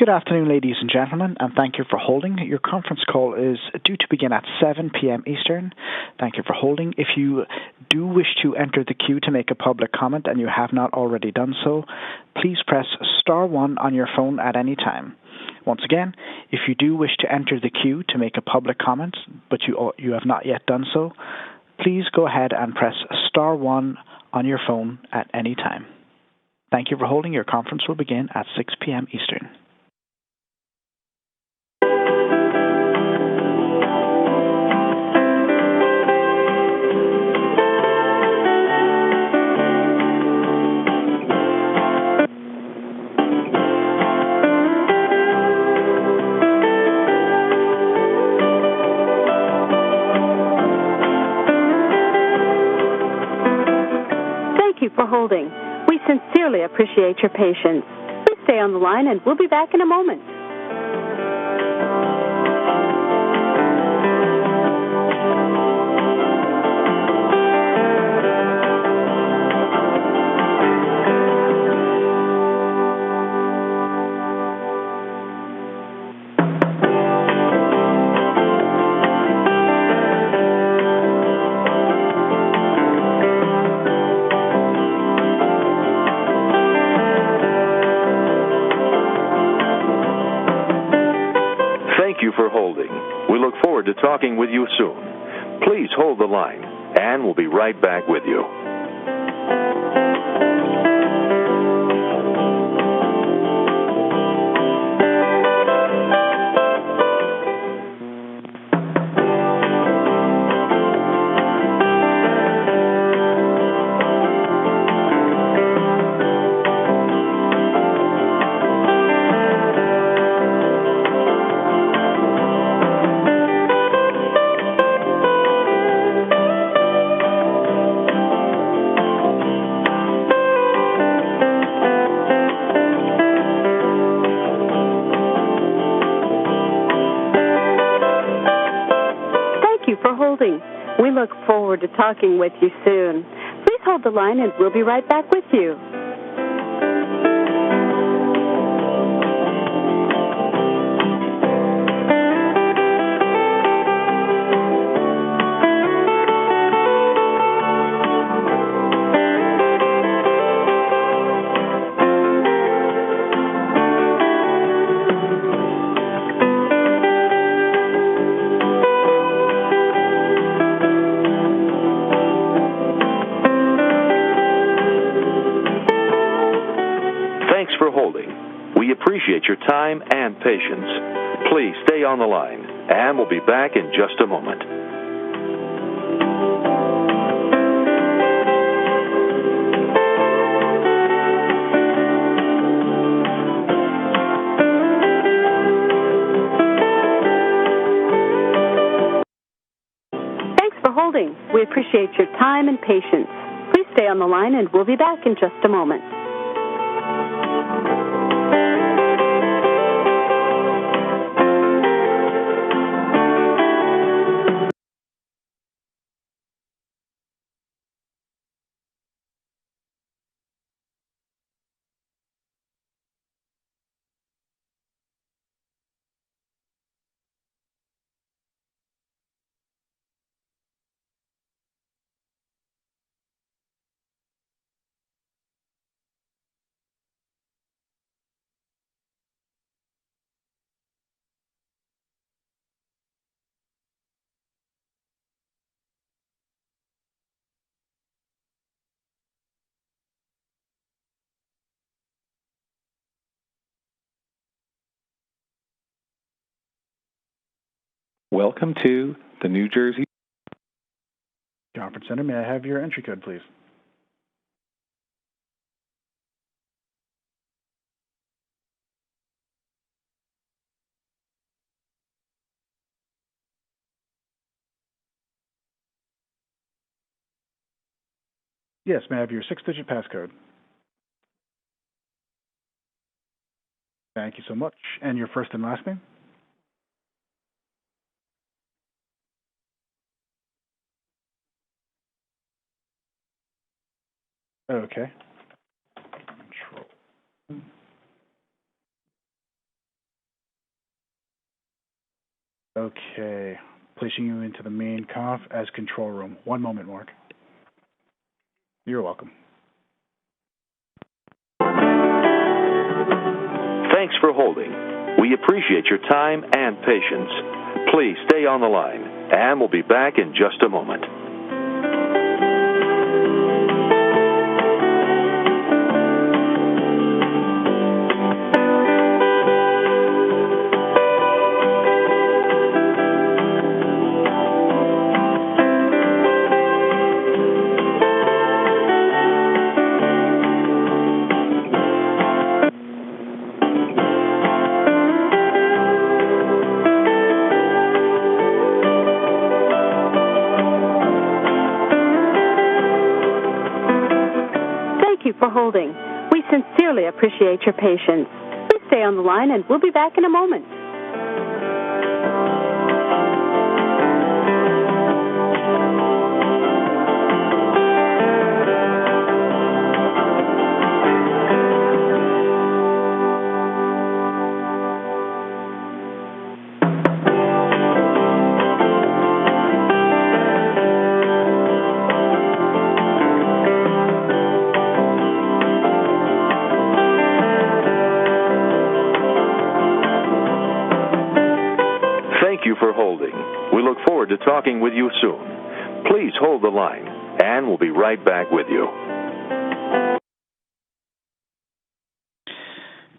Good afternoon, ladies and gentlemen, and thank you for holding. Your conference call is due to begin at 7 p.m. Eastern. Thank you for holding. If you do wish to enter the queue to make a public comment and you have not already done so, please press star 1 on your phone at any time. Once again, if you do wish to enter the queue to make a public comment, but you have not yet done so, please go ahead and press star 1 on your phone at any time. Thank you for holding. Your conference will begin at 6 p.m. Eastern. Thank you for holding. We sincerely appreciate your patience. Please stay on the line and we'll be back in a moment. Thank you for holding. We look forward to talking with you soon. Please hold the line, and we'll be right back with you. We look forward to talking with you soon. Please hold the line and we'll be right back with you. Thanks for holding. We appreciate your time and patience. Please stay on the line, and we'll be back in just a moment. Thanks for holding. We appreciate your time and patience. Please stay on the line, and we'll be back in just a moment. Welcome to the New Jersey Conference Center. May I have your entry code, please? Yes, may I have your 6-digit passcode? Thank you so much. And your first and last name? Okay. Control. Okay. Placing you into the main conf as control room. One moment, Mark. You're welcome. Thanks for holding. We appreciate your time and patience. Please stay on the line, and we'll be back in just a moment. For holding. We sincerely appreciate your patience. Please stay on the line and we'll be back in a moment. Thank you for holding. We look forward to talking with you soon. Please hold the line, and we'll be right back with you.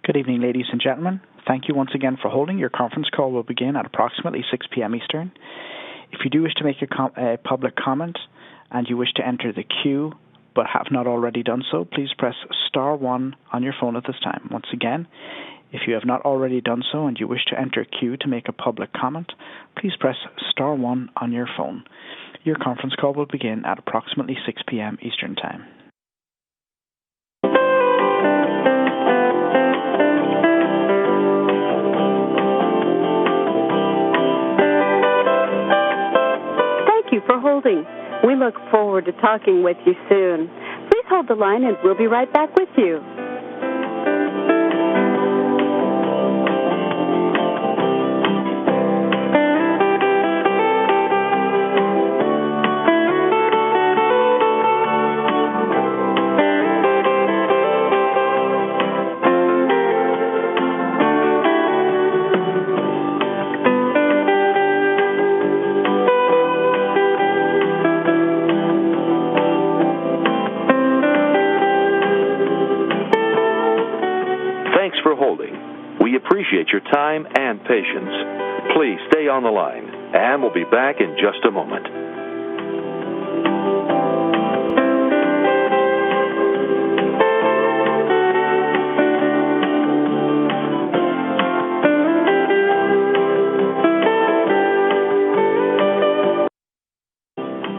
Good evening, ladies and gentlemen. Thank you once again for holding. Your conference call will begin at approximately 6 p.m. Eastern. If you do wish to make a public comment and you wish to enter the queue but have not already done so, please press star 1 on your phone at this time. Once again, if you have not already done so and you wish to enter a queue to make a public comment, please press star 1 on your phone. Your conference call will begin at approximately 6 p.m. Eastern Time. Thank you for holding. We look forward to talking with you soon. Please hold the line and we'll be right back with you. Thanks for holding. We appreciate your time and patience. Please stay on the line, and we'll be back in just a moment.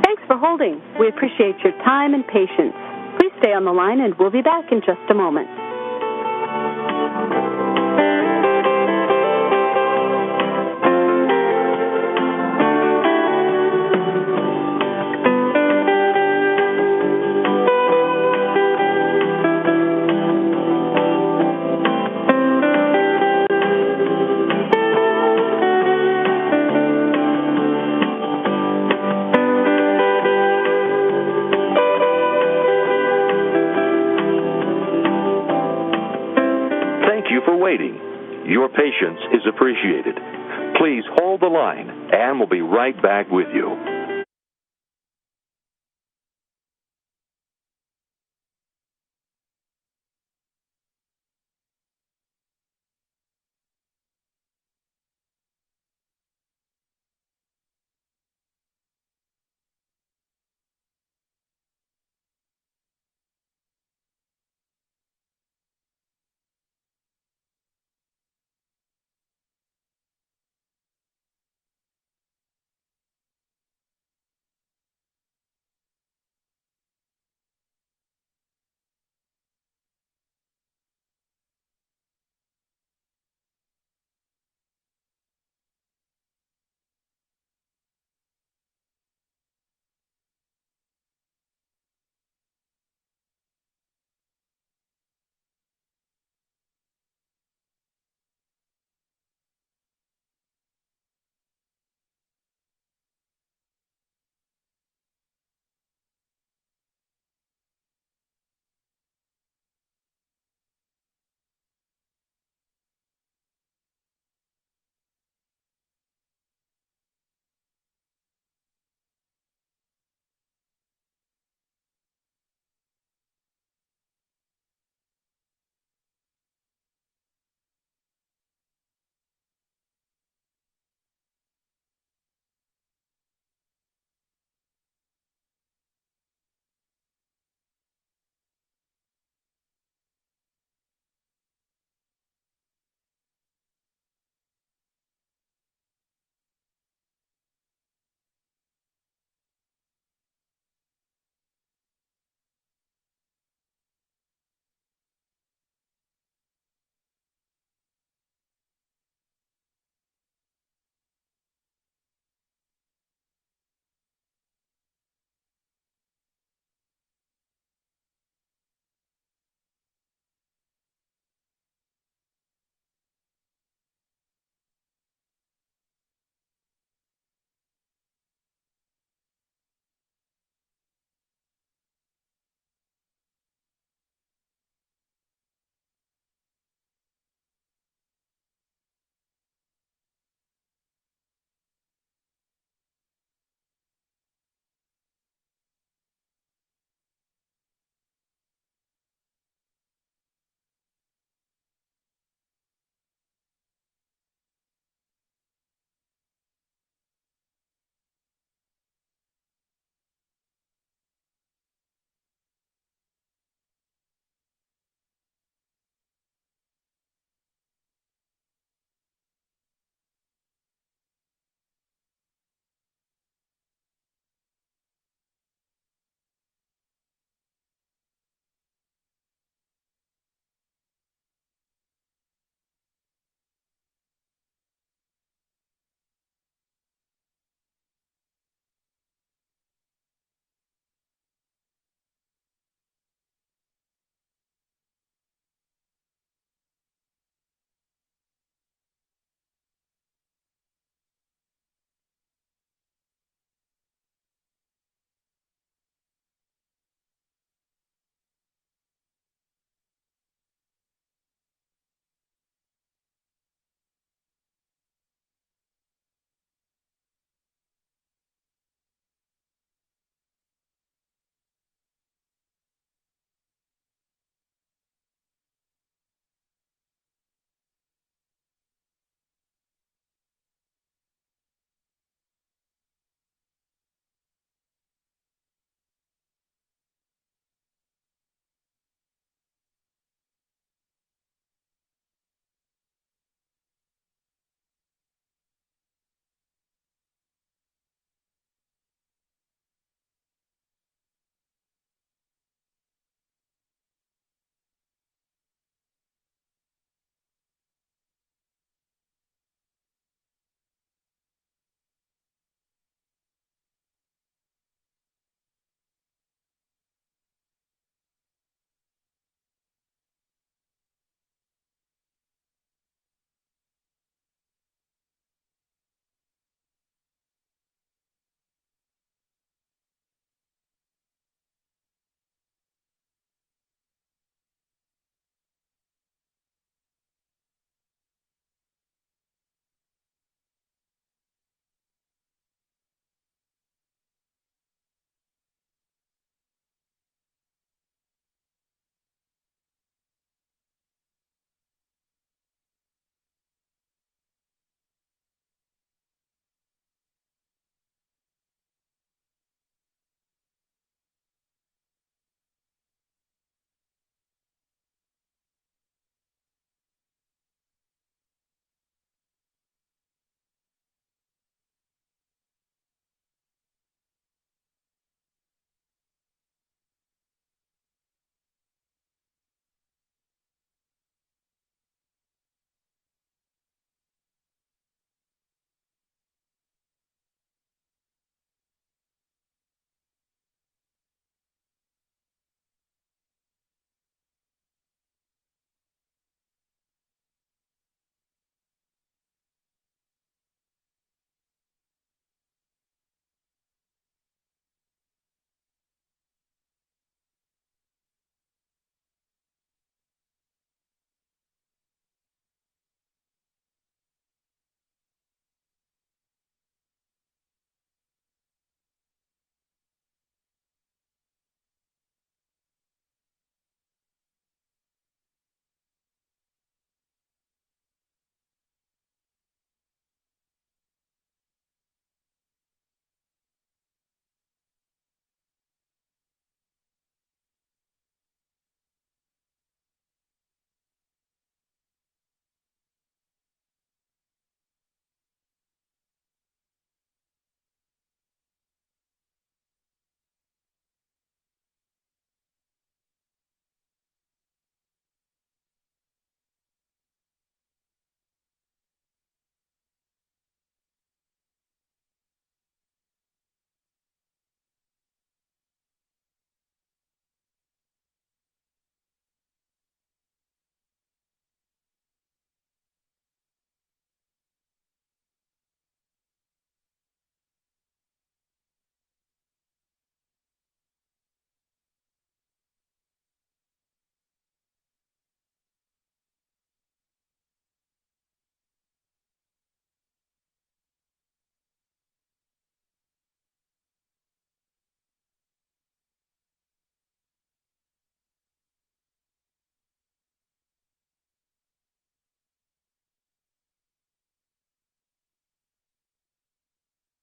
Thanks for holding. We appreciate your time and patience. Please stay on the line and we'll be back in just a moment. Thank you for waiting. Your patience is appreciated. Please hold the line, and we'll be right back with you.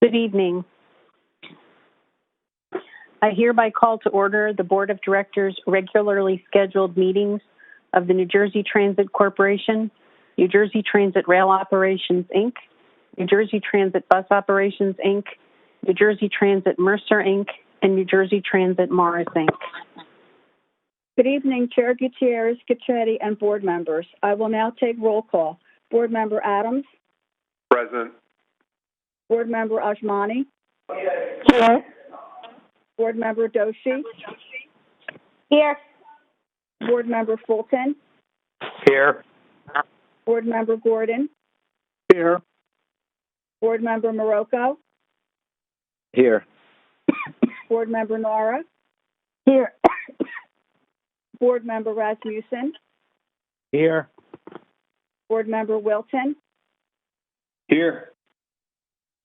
Good evening. I hereby call to order the Board of Directors' regularly scheduled meetings of the New Jersey Transit Corporation, New Jersey Transit Rail Operations, Inc., New Jersey Transit Bus Operations, Inc., New Jersey Transit Mercer, Inc., and New Jersey Transit Morris, Inc. Good evening, Chair Gutierrez, Schiachetti, and board members. I will now take roll call. Board Member Adams. Present. Board Member Ajmani. Here. Board Member Doshi. Here. Board Member Fulton. Here. Board Member Gordon. Here. Board Member Marocco. Here. Board Member Nora. Here. Board Member Rasmussen. Here. Board Member Wilton. Here.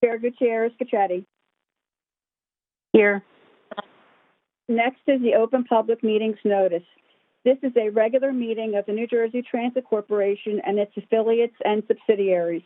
Chair Gutierrez, Schiachetti. Here. Next is the Open Public Meetings Notice. This is a regular meeting of the New Jersey Transit Corporation and its affiliates and subsidiaries.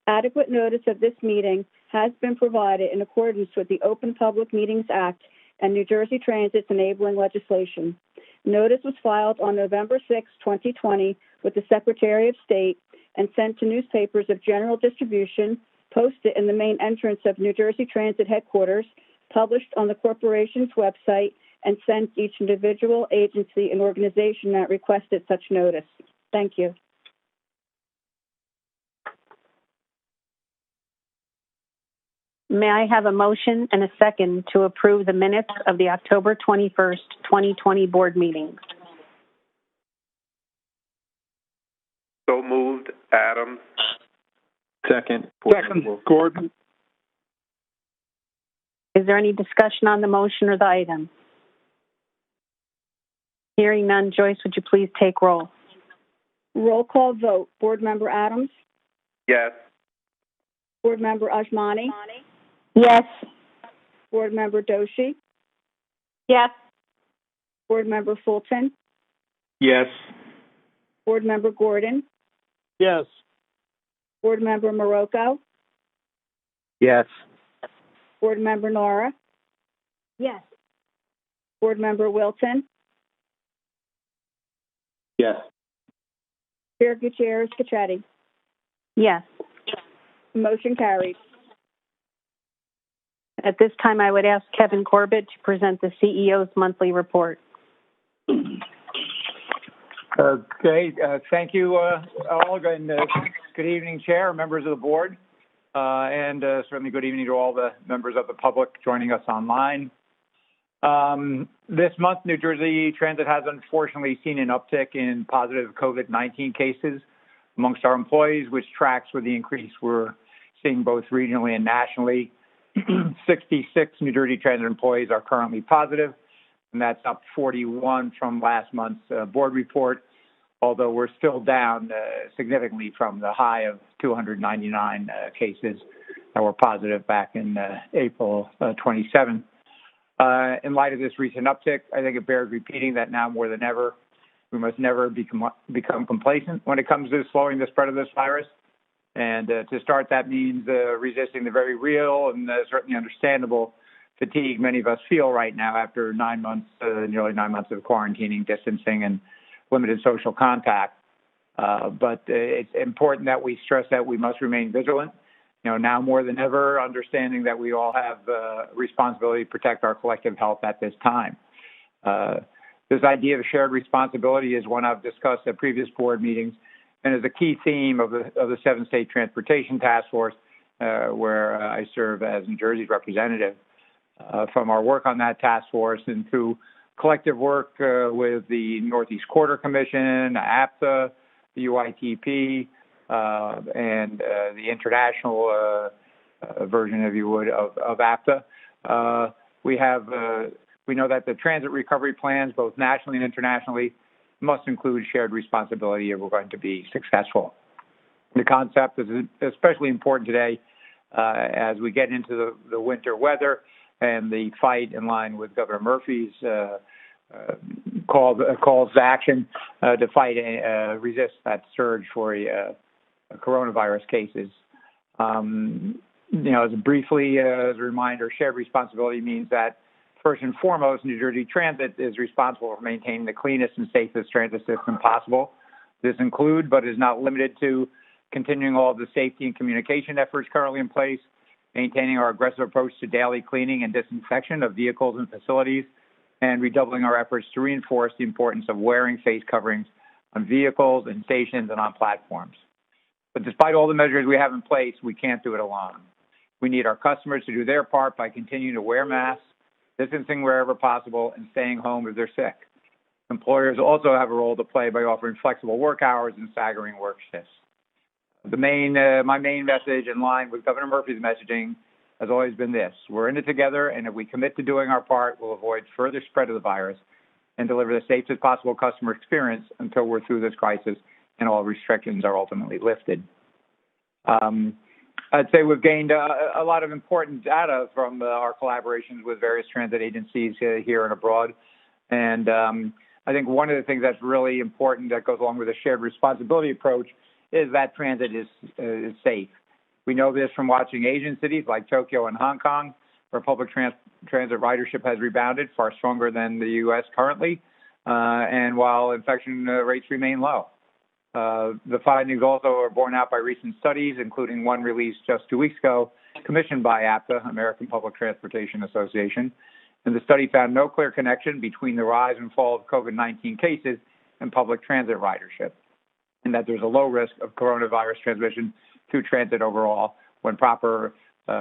Adequate notice of this meeting has been provided in accordance with the Open Public Meetings Act and New Jersey Transit's enabling legislation. Notice was filed on November 6, 2020, with the Secretary of State and sent to newspapers of general distribution, posted in the main entrance of New Jersey Transit headquarters, published on the corporation's website, and sent each individual, agency, and organization that requested such notice. Thank you. May I have a motion and a second to approve the minutes of the October 21st, 2020 board meetings? So moved. Adams. Second. Gordon. Is there any discussion on the motion or the item? Hearing none, Joyce, would you please take roll? Roll call vote. Board Member Adams. Yes. Board Member Ajmani. Yes. Board Member Doshi. Yes. Board Member Fulton. Yes. Board Member Gordon. Yes. Board Member Marocco. Yes. Board Member Nora. Yes. Board Member Wilton. Yes. Chair Gutierrez, Schiachetti. Yes. Motion carried. At this time, I would ask Kevin Corbett to present the CEO's monthly report. Okay, thank you all. Good evening, Chair, members of the board, and certainly good evening to all the members of the public joining us online. This month, New Jersey Transit has unfortunately seen an uptick in positive COVID-19 cases amongst our employees, which tracks with the increase we're seeing both regionally and nationally. 66 New Jersey Transit employees are currently positive, and that's up 41 from last month's board report, although we're still down significantly from the high of 299 cases that were positive back in April 27th. In light of this recent uptick, I think it bears repeating that now more than ever, we must never become complacent when it comes to slowing the spread of this virus. And to start, that means resisting the very real and certainly understandable fatigue many of us feel right now after 9 months, nearly 9 months of quarantining, distancing, and limited social contact. But it's important that we stress that we must remain vigilant. Now more than ever, understanding that we all have a responsibility to protect our collective health at this time. This idea of shared responsibility is one I've discussed at previous board meetings and is a key theme of the 7-State Transportation Task Force, where I serve as New Jersey's representative. From our work on that task force and through collective work with the Northeast Corridor Commission, APTA, the UITP, and the international version, if you would, of APTA. We know that the transit recovery plans, both nationally and internationally, must include shared responsibility if we're going to be successful. The concept is especially important today as we get into the winter weather and the fight in line with Governor Murphy's calls to action to fight resist that surge for coronavirus cases. as a reminder, shared responsibility means that first and foremost, New Jersey Transit is responsible for maintaining the cleanest and safest transit system possible. This includes, but is not limited to, continuing all of the safety and communication efforts currently in place, maintaining our aggressive approach to daily cleaning and disinfection of vehicles and facilities, and redoubling our efforts to reinforce the importance of wearing face coverings on vehicles and stations and on platforms. But despite all the measures we have in place, we can't do it alone. We need our customers to do their part by continuing to wear masks, distancing wherever possible, and staying home if they're sick. Employers also have a role to play by offering flexible work hours and staggering work shifts. My main message, in line with Governor Murphy's messaging, has always been this: we're in it together, and if we commit to doing our part, we'll avoid further spread of the virus and deliver the safest possible customer experience until we're through this crisis and all restrictions are ultimately lifted. I'd say we've gained a lot of important data from our collaborations with various transit agencies here and abroad. And I think one of the things that's really important that goes along with a shared responsibility approach is that transit is safe. We know this from watching Asian cities like Tokyo and Hong Kong, where public transit ridership has rebounded far stronger than the U.S. currently, and while infection rates remain low. The findings also are borne out by recent studies, including one released just 2 weeks ago, commissioned by APTA, American Public Transportation Association. And the study found no clear connection between the rise and fall of COVID-19 cases and public transit ridership, and that there's a low risk of coronavirus transmission through transit overall when proper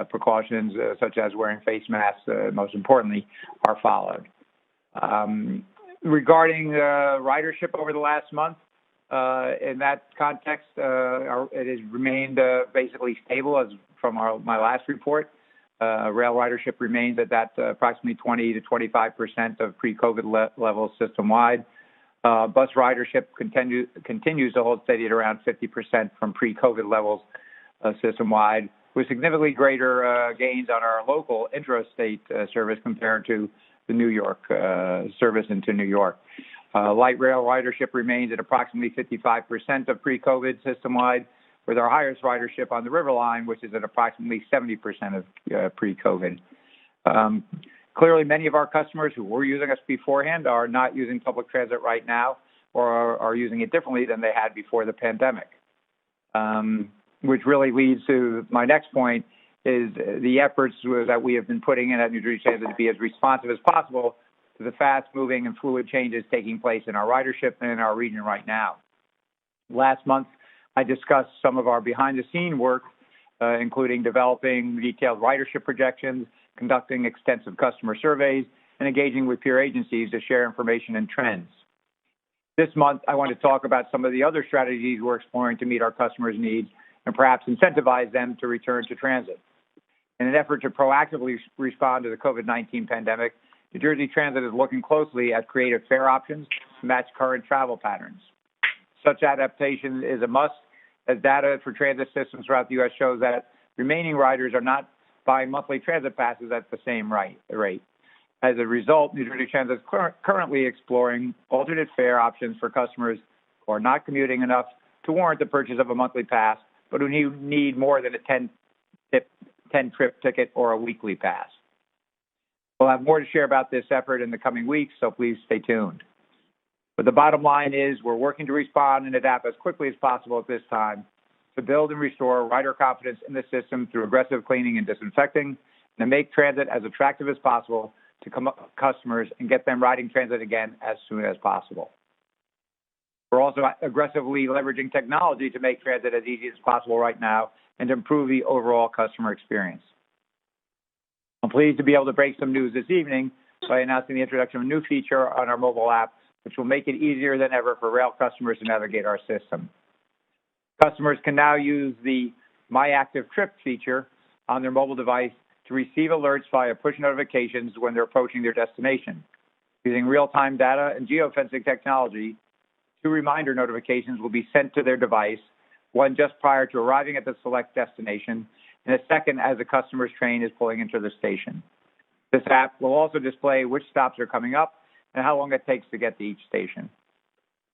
precautions such as wearing face masks, most importantly, are followed. Regarding ridership over the last month, in that context, it has remained basically stable as from my last report. Rail ridership remains at that approximately 20 to 25% of pre-COVID levels system-wide. Bus ridership continues to hold steady at around 50% from pre-COVID levels system-wide, with significantly greater gains on our local intrastate service compared to the New York service into New York. Light rail ridership remains at approximately 55% of pre-COVID system-wide, with our highest ridership on the River Line, which is at approximately 70% of pre-COVID. Clearly, many of our customers who were using us beforehand are not using public transit right now, or are using it differently than they had before the pandemic. Which really leads to my next point, is the efforts that we have been putting in at New Jersey Transit to be as responsive as possible to the fast-moving and fluid changes taking place in our ridership and in our region right now. Last month, I discussed some of our behind-the-scene work, including developing detailed ridership projections, conducting extensive customer surveys, and engaging with peer agencies to share information and trends. This month, I want to talk about some of the other strategies we're exploring to meet our customers' needs and perhaps incentivize them to return to transit. In an effort to proactively respond to the COVID-19 pandemic, New Jersey Transit is looking closely at creative fare options to match current travel patterns. Such adaptation is a must, as data for transit systems throughout the U.S. shows that remaining riders are not buying monthly transit passes at the same rate. As a result, New Jersey Transit is currently exploring alternate fare options for customers who are not commuting enough to warrant the purchase of a monthly pass, but who need more than a 10-trip ticket or a weekly pass. We'll have more to share about this effort in the coming weeks, so please stay tuned. But the bottom line is we're working to respond and adapt as quickly as possible at this time to build and restore rider confidence in the system through aggressive cleaning and disinfecting, and to make transit as attractive as possible to customers and get them riding transit again as soon as possible. We're also aggressively leveraging technology to make transit as easy as possible right now and to improve the overall customer experience. I'm pleased to be able to break some news this evening by announcing the introduction of a new feature on our mobile app, which will make it easier than ever for rail customers to navigate our system. Customers can now use the My Active Trip feature on their mobile device to receive alerts via push notifications when they're approaching their destination. Using real-time data and geofencing technology, 2 reminder notifications will be sent to their device, one just prior to arriving at the select destination, and a second as the customer's train is pulling into the station. This app will also display which stops are coming up and how long it takes to get to each station.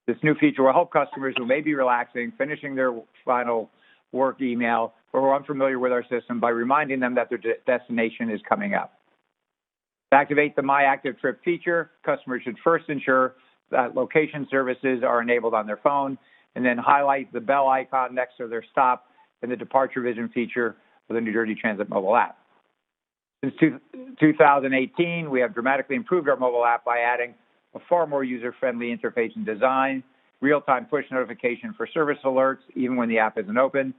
This new feature will help customers who may be relaxing, finishing their final work email, or who are unfamiliar with our system by reminding them that their destination is coming up. To activate the My Active Trip feature, customers should first ensure that location services are enabled on their phone, and then highlight the bell icon next to their stop in the Departure Vision feature of the New Jersey Transit mobile app. Since 2018, we have dramatically improved our mobile app by adding a far more user-friendly interface and design, real-time push notification for service alerts, even when the app isn't open,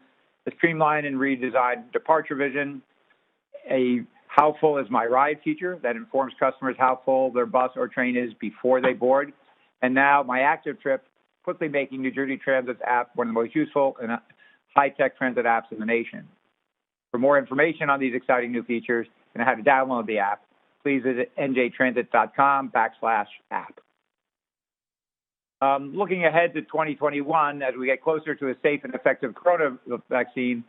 the streamlined and redesigned Departure Vision, a How Full Is My Ride feature that informs customers how full their bus or train is before they board, and now My Active Trip, quickly making New Jersey Transit's app one of the most useful and high-tech transit apps in the nation. For more information on these exciting new features and how to download the app, please visit njtransit.com/app. Looking ahead to 2021, as we get closer to a safe and effective corona vaccine,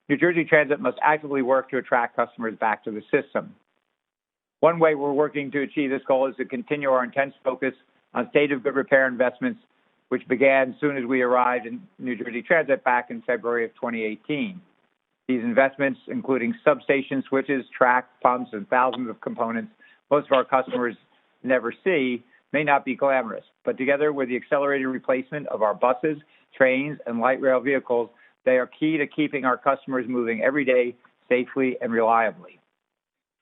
New Jersey Transit must actively work to attract customers back to the system. One way we're working to achieve this goal is to continue our intense focus on state of good repair investments, which began as soon as we arrived in New Jersey Transit back in February of 2018. These investments, including substation switches, track, pumps, and thousands of components most of our customers never see, may not be glamorous, but together with the accelerated replacement of our buses, trains, and light rail vehicles, they are key to keeping our customers moving every day safely and reliably.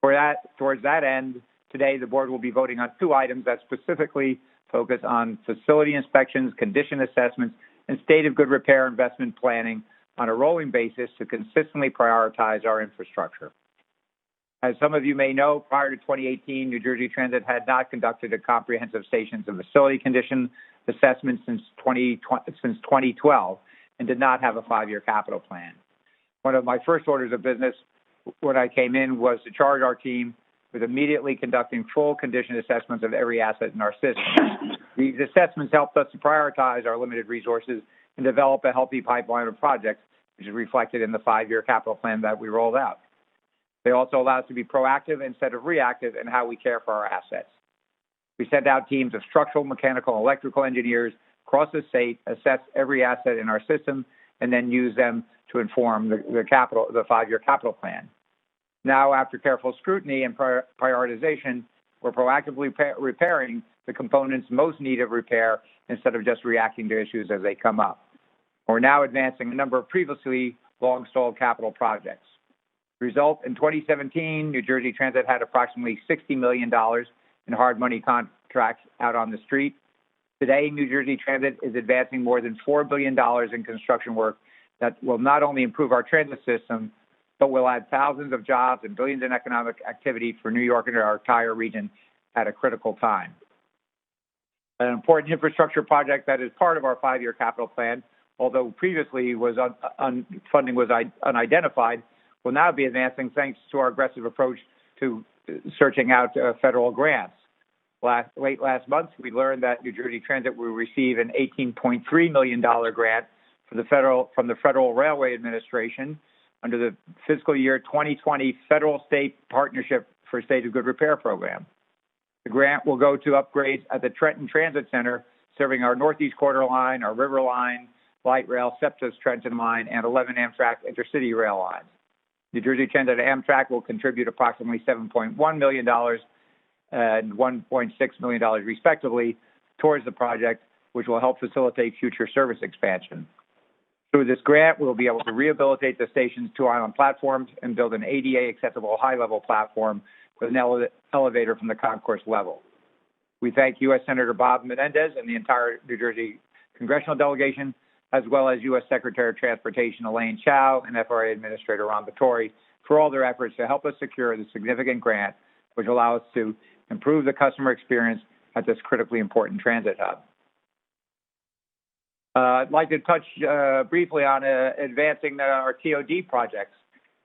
Towards that end, today the board will be voting on 2 items that specifically focus on facility inspections, condition assessments, and state of good repair investment planning on a rolling basis to consistently prioritize our infrastructure. As some of you may know, prior to 2018, New Jersey Transit had not conducted a comprehensive stations and facility condition assessment since 2012 and did not have a 5-year capital plan. One of my first orders of business when I came in was to charge our team with immediately conducting full condition assessments of every asset in our system. These assessments helped us to prioritize our limited resources and develop a healthy pipeline of projects, which is reflected in the 5-year capital plan that we rolled out. They also allow us to be proactive instead of reactive in how we care for our assets. We sent out teams of structural, mechanical, and electrical engineers across the state, assess every asset in our system, and then use them to inform the 5-year capital plan. Now, after careful scrutiny and prioritization, we're proactively repairing the components most need of repair instead of just reacting to issues as they come up. We're now advancing a number of previously long-stalled capital projects. Result, in 2017, New Jersey Transit had approximately $60 million in hard money contracts out on the street. Today, New Jersey Transit is advancing more than $4 billion in construction work that will not only improve our transit system, but will add thousands of jobs and billions in economic activity for New York and our entire region at a critical time. An important infrastructure project that is part of our 5-year capital plan, although previously funding was unidentified, will now be advancing thanks to our aggressive approach to searching out federal grants. Late last month, we learned that New Jersey Transit will receive an $18.3 million grant from the Federal Railway Administration under the fiscal year 2020 Federal-State Partnership for State of Good Repair program. The grant will go to upgrades at the Trenton Transit Center, serving our Northeast Quarter Line, our River Line, Light Rail, SEPTA's Trenton Line, and 11 Amtrak intercity rail lines. New Jersey Transit and Amtrak will contribute approximately $7.1 million and $1.6 million, respectively, towards the project, which will help facilitate future service expansion. Through this grant, we'll be able to rehabilitate the station's 2 island platforms and build an ADA-accessible high-level platform with an elevator from the concourse level. We thank U.S. Senator Bob Menendez and the entire New Jersey congressional delegation, as well as U.S. Secretary of Transportation Elaine Chao and FRA Administrator Ron Vittori for all their efforts to help us secure the significant grant, which will allow us to improve the customer experience at this critically important transit hub. I'd like to touch briefly on advancing our TOD projects.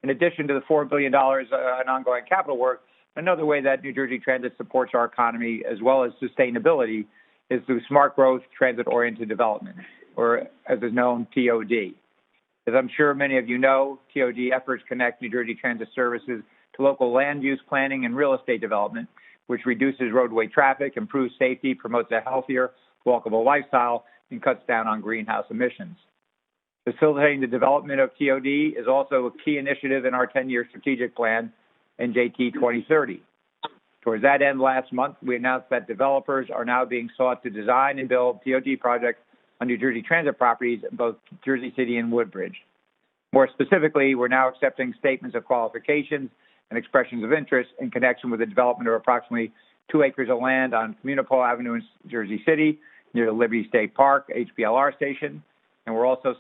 In addition to the $4 billion in ongoing capital work, another way that New Jersey Transit supports our economy as well as sustainability is through smart growth, transit-oriented development, or as is known, TOD. As I'm sure many of you know, TOD efforts connect New Jersey Transit services to local land use planning and real estate development, which reduces roadway traffic, improves safety, promotes a healthier, walkable lifestyle, and cuts down on greenhouse emissions. Facilitating the development of TOD is also a key initiative in our 10-year strategic plan, NJT 2030. Towards that end, last month, we announced that developers are now being sought to design and build TOD projects on New Jersey Transit properties in both Jersey City and Woodbridge. More specifically, we're now accepting statements of qualifications and expressions of interest in connection with the development of approximately 2 acres of land on Communipaw Avenue in Jersey City near the Liberty State Park HBLR station. And we're also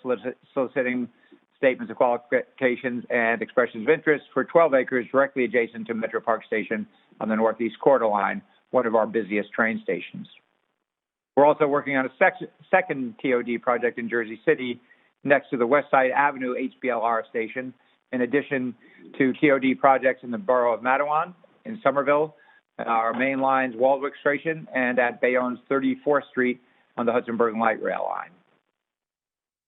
soliciting statements of qualifications and expressions of interest for 12 acres directly adjacent to Metro Park Station on the Northeast Corridor Line, one of our busiest train stations. We're also working on a second TOD project in Jersey City next to the West Side Avenue HBLR station, in addition to TOD projects in the borough of Matawan, in Somerville, our main lines Waldwick Station, and at Bayonne's 34th Street on the Hudson Bergen Light Rail line.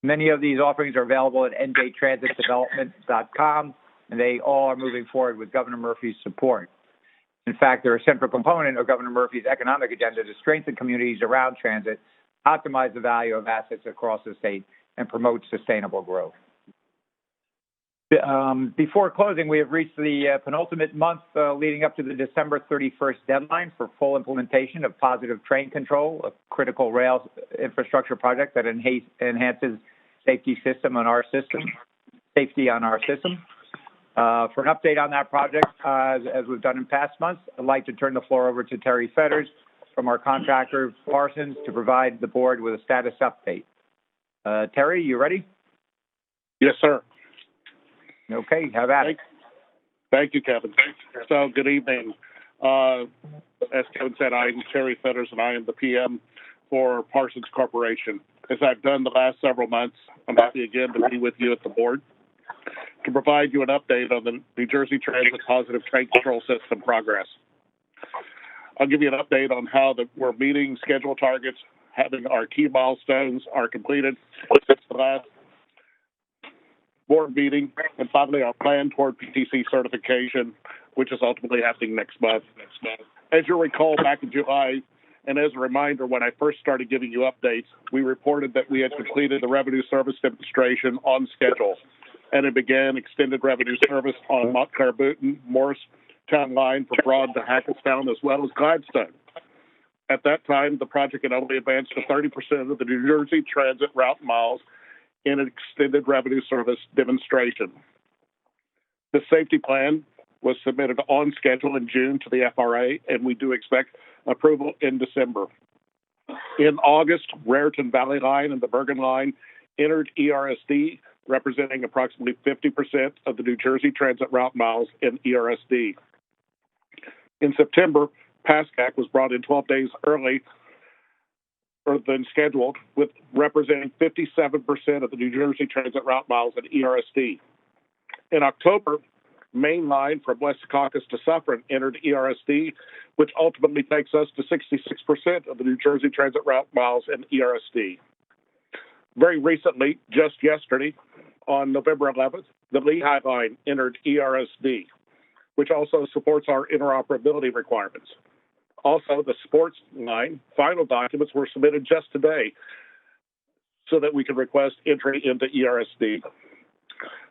Many of these offerings are available at njtransitdevelopment.com, and they all are moving forward with Governor Murphy's support. In fact, they're a central component of Governor Murphy's economic agenda to strengthen communities around transit, optimize the value of assets across the state, and promote sustainable growth. Before closing, we have reached the penultimate month leading up to the December 31st deadline for full implementation of Positive Train Control, a critical rail infrastructure project that enhances safety on our system. For an update on that project, as we've done in past months, I'd like to turn the floor over to Terry Fetters from our contractor, Parsons, to provide the board with a status update. Terry, you ready? Yes, sir. Okay, have at it. Thank you, Kevin. So, good evening. As Kevin said, I'm Terry Fetters, and I am the PM for Parsons Corporation. As I've done the last several months, I'm happy again to be with you at the board to provide you an update on the New Jersey Transit Positive Train Control System progress. I'll give you an update on how we're meeting schedule targets, having our key milestones are completed since the last board meeting, and finally our plan toward PTC certification, which is ultimately happening next month. As you'll recall, back in July, and as a reminder, when I first started giving you updates, we reported that we had completed the revenue service demonstration on schedule, and it began extended revenue service on Montclair-Boonton, Morristown line from Broad to Hackettstown, as well as Gladstone. At that time, the project had only advanced to 30% of the New Jersey Transit route miles in an extended revenue service demonstration. The safety plan was submitted on schedule in June to the FRA, and we do expect approval in December. In August, Raritan Valley Line and the Bergen Line entered ERSD, representing approximately 50% of the New Jersey Transit route miles in ERSD. In September, PASCAC was brought in 12 days early than scheduled, with representing 57% of the New Jersey Transit route miles in ERSD. In October, Main Line from West Secaucus to Suffern entered ERSD, which ultimately takes us to 66% of the New Jersey Transit route miles in ERSD. Very recently, just yesterday, on November 11th, the Lehigh Line entered ERSD, which also supports our interoperability requirements. Also, the Sports Line final documents were submitted just today so that we can request entry into ERSD.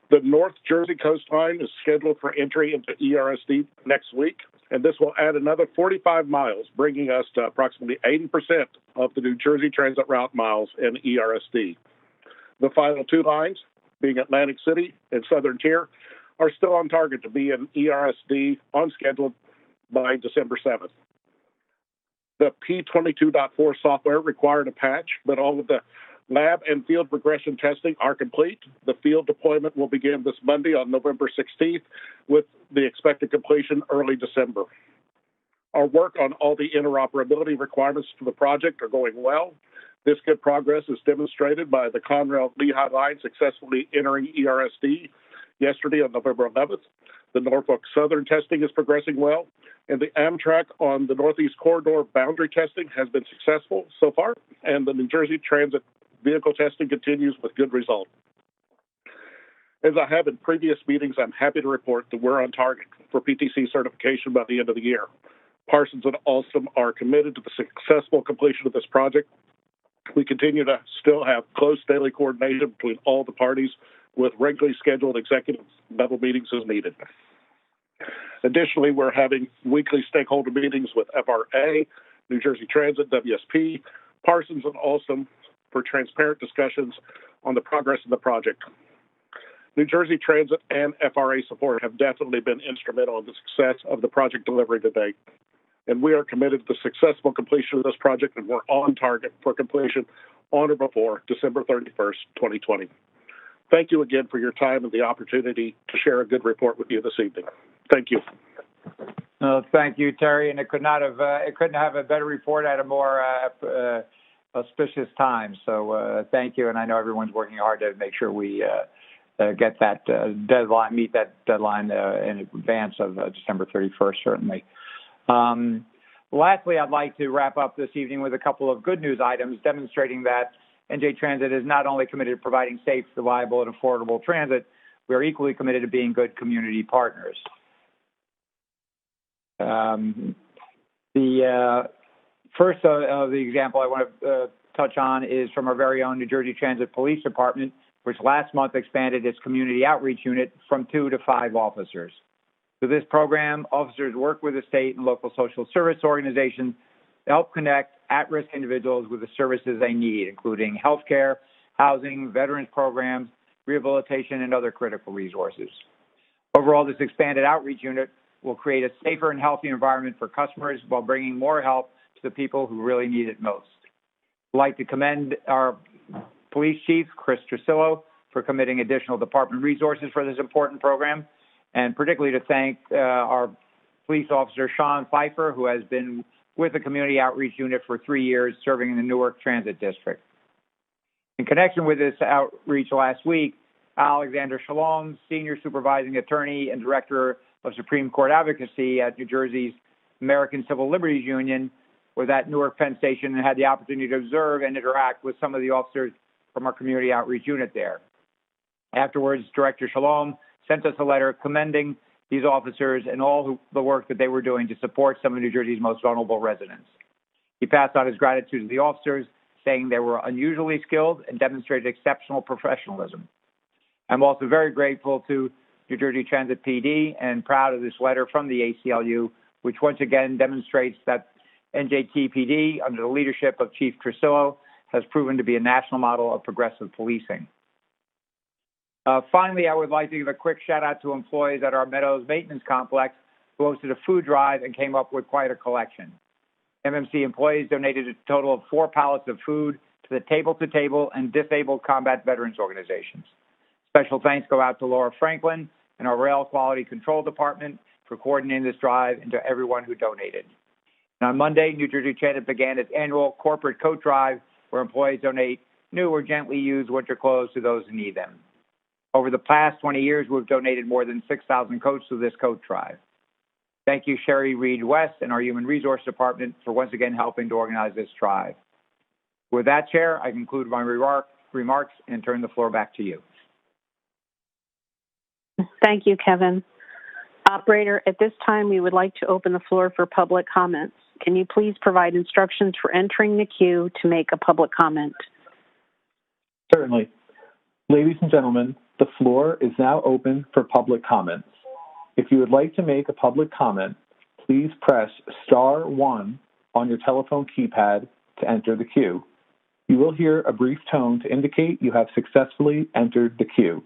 The North Jersey Coast Line is scheduled for entry into ERSD next week, and this will add another 45 miles, bringing us to approximately 80% of the New Jersey Transit route miles in ERSD. The final 2 lines, being Atlantic City and Southern Tier, are still on target to be in ERSD on schedule by December 7th. The P22.4 software required a patch, but all of the lab and field regression testing are complete. The field deployment will begin this Monday on November 16th, with the expected completion early December. Our work on all the interoperability requirements for the project are going well. This good progress is demonstrated by the Conrail Lehigh Line successfully entering ERSD yesterday on November 11th. The Norfolk Southern testing is progressing well, and the Amtrak on the Northeast Corridor boundary testing has been successful so far, and the New Jersey Transit vehicle testing continues with good results. As I have in previous meetings, I'm happy to report that we're on target for PTC certification by the end of the year. Parsons and Alstom are committed to the successful completion of this project, We continue to still have close daily coordination between all the parties with regularly scheduled executive level meetings as needed. Additionally, we're having weekly stakeholder meetings with FRA, New Jersey Transit, WSP, Parsons, and Alstom for transparent discussions on the progress of the project. New Jersey Transit and FRA support have definitely been instrumental in the success of the project delivery to date. And we are committed to the successful completion of this project, and we're on target for completion on or before December 31st, 2020. Thank you again for your time and the opportunity to share a good report with you this evening. Thank you. Thank you, Terry. And it couldn't have a better report at a more auspicious time. So thank you. And I know everyone's working hard to make sure we get that deadline, meet that deadline in advance of December 31st, certainly. Lastly, I'd like to wrap up this evening with a couple of good news items demonstrating that NJ Transit is not only committed to providing safe, reliable, and affordable transit, we are equally committed to being good community partners. The first of the example I want to touch on is from our very own New Jersey Transit Police Department, which last month expanded its community outreach unit from 2 to 5 officers. Through this program, officers work with the state and local social service organizations to help connect at-risk individuals with the services they need, including healthcare, housing, veterans programs, rehabilitation, and other critical resources. Overall, this expanded outreach unit will create a safer and healthier environment for customers while bringing more help to the people who really need it most. I'd like to commend our Police Chief, Chris Trusillo, for committing additional department resources for this important program, and particularly to thank our police officer, Sean Pfeiffer, who has been with the Community Outreach Unit for 3 years, serving in the Newark Transit District. In connection with this outreach last week, Alexander Shalom, Senior Supervising Attorney and Director of Supreme Court Advocacy at New Jersey's American Civil Liberties Union, was at Newark Penn Station and had the opportunity to observe and interact with some of the officers from our Community Outreach Unit there. Afterwards, Director Shalom sent us a letter commending these officers and all the work that they were doing to support some of New Jersey's most vulnerable residents. He passed on his gratitude to the officers, saying they were unusually skilled and demonstrated exceptional professionalism. I'm also very grateful to New Jersey Transit PD and proud of this letter from the ACLU, which once again demonstrates that NJTPD, under the leadership of Chief Trusillo, has proven to be a national model of progressive policing. Finally, I would like to give a quick shout out to employees at our Meadows Maintenance Complex who hosted a food drive and came up with quite a collection. MMC employees donated a total of 4 pallets of food to the Table to Table and Disabled Combat Veterans organizations. Special thanks go out to Laura Franklin and our Rail Quality Control Department for coordinating this drive, and to everyone who donated. And on Monday, New Jersey Transit began its annual corporate coat drive, where employees donate new or gently used winter clothes to those who need them. Over the past 20 years, we've donated more than 6,000 coats to this coat drive. Thank you, Sherry Reed West and our Human Resource Department for once again helping to organize this drive. With that, Chair, I conclude my remarks and turn the floor back to you. Thank you, Kevin. Operator, at this time, we would like to open the floor for public comments. Can you please provide instructions for entering the queue to make a public comment? Certainly. Ladies and gentlemen, the floor is now open for public comments. If you would like to make a public comment, please press *1 on your telephone keypad to enter the queue. You will hear a brief tone to indicate you have successfully entered the queue.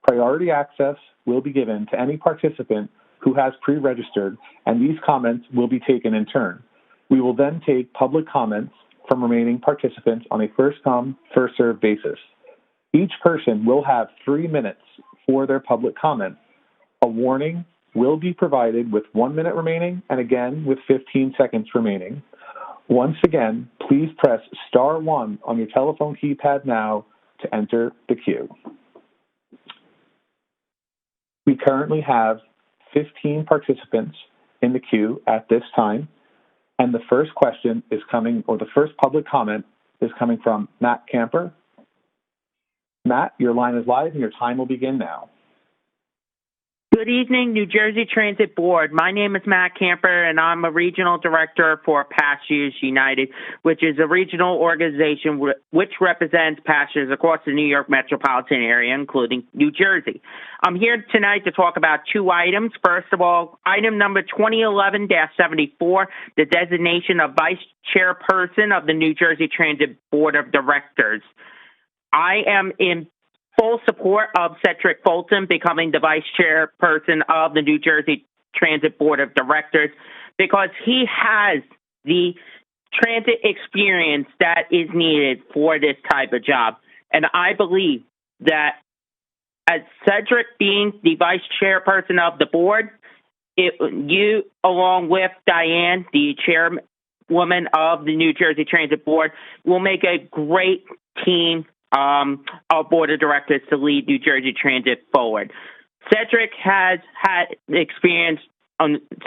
Priority access will be given to any participant who has pre-registered, and these comments will be taken in turn. We will then take public comments from remaining participants on a first-come, first-served basis. Each person will have 3 minutes for their public comment. A warning will be provided with 1 minute remaining and again with 15 seconds remaining. Once again, please press *1 on your telephone keypad now to enter the queue. We currently have 15 participants in the queue at this time, and the first question is coming, or the first public comment is coming from Matt Camper. Matt, your line is live and your time will begin now. Good evening, New Jersey Transit Board. My name is Matt Camper, and I'm a regional director for Passengers United, which is a regional organization which represents passengers across the New York metropolitan area, including New Jersey. I'm here tonight to talk about two items. First of all, item number 2011-74, the designation of vice chairperson of the New Jersey Transit Board of Directors. I am in full support of Cedric Fulton becoming the vice chairperson of the New Jersey Transit Board of Directors because he has the transit experience that is needed for this type of job. And I believe that as Cedric being the vice chairperson of the board, you, along with Diane, the chairwoman of the New Jersey Transit Board, will make a great team of board of directors to lead New Jersey Transit forward. Cedric has had experience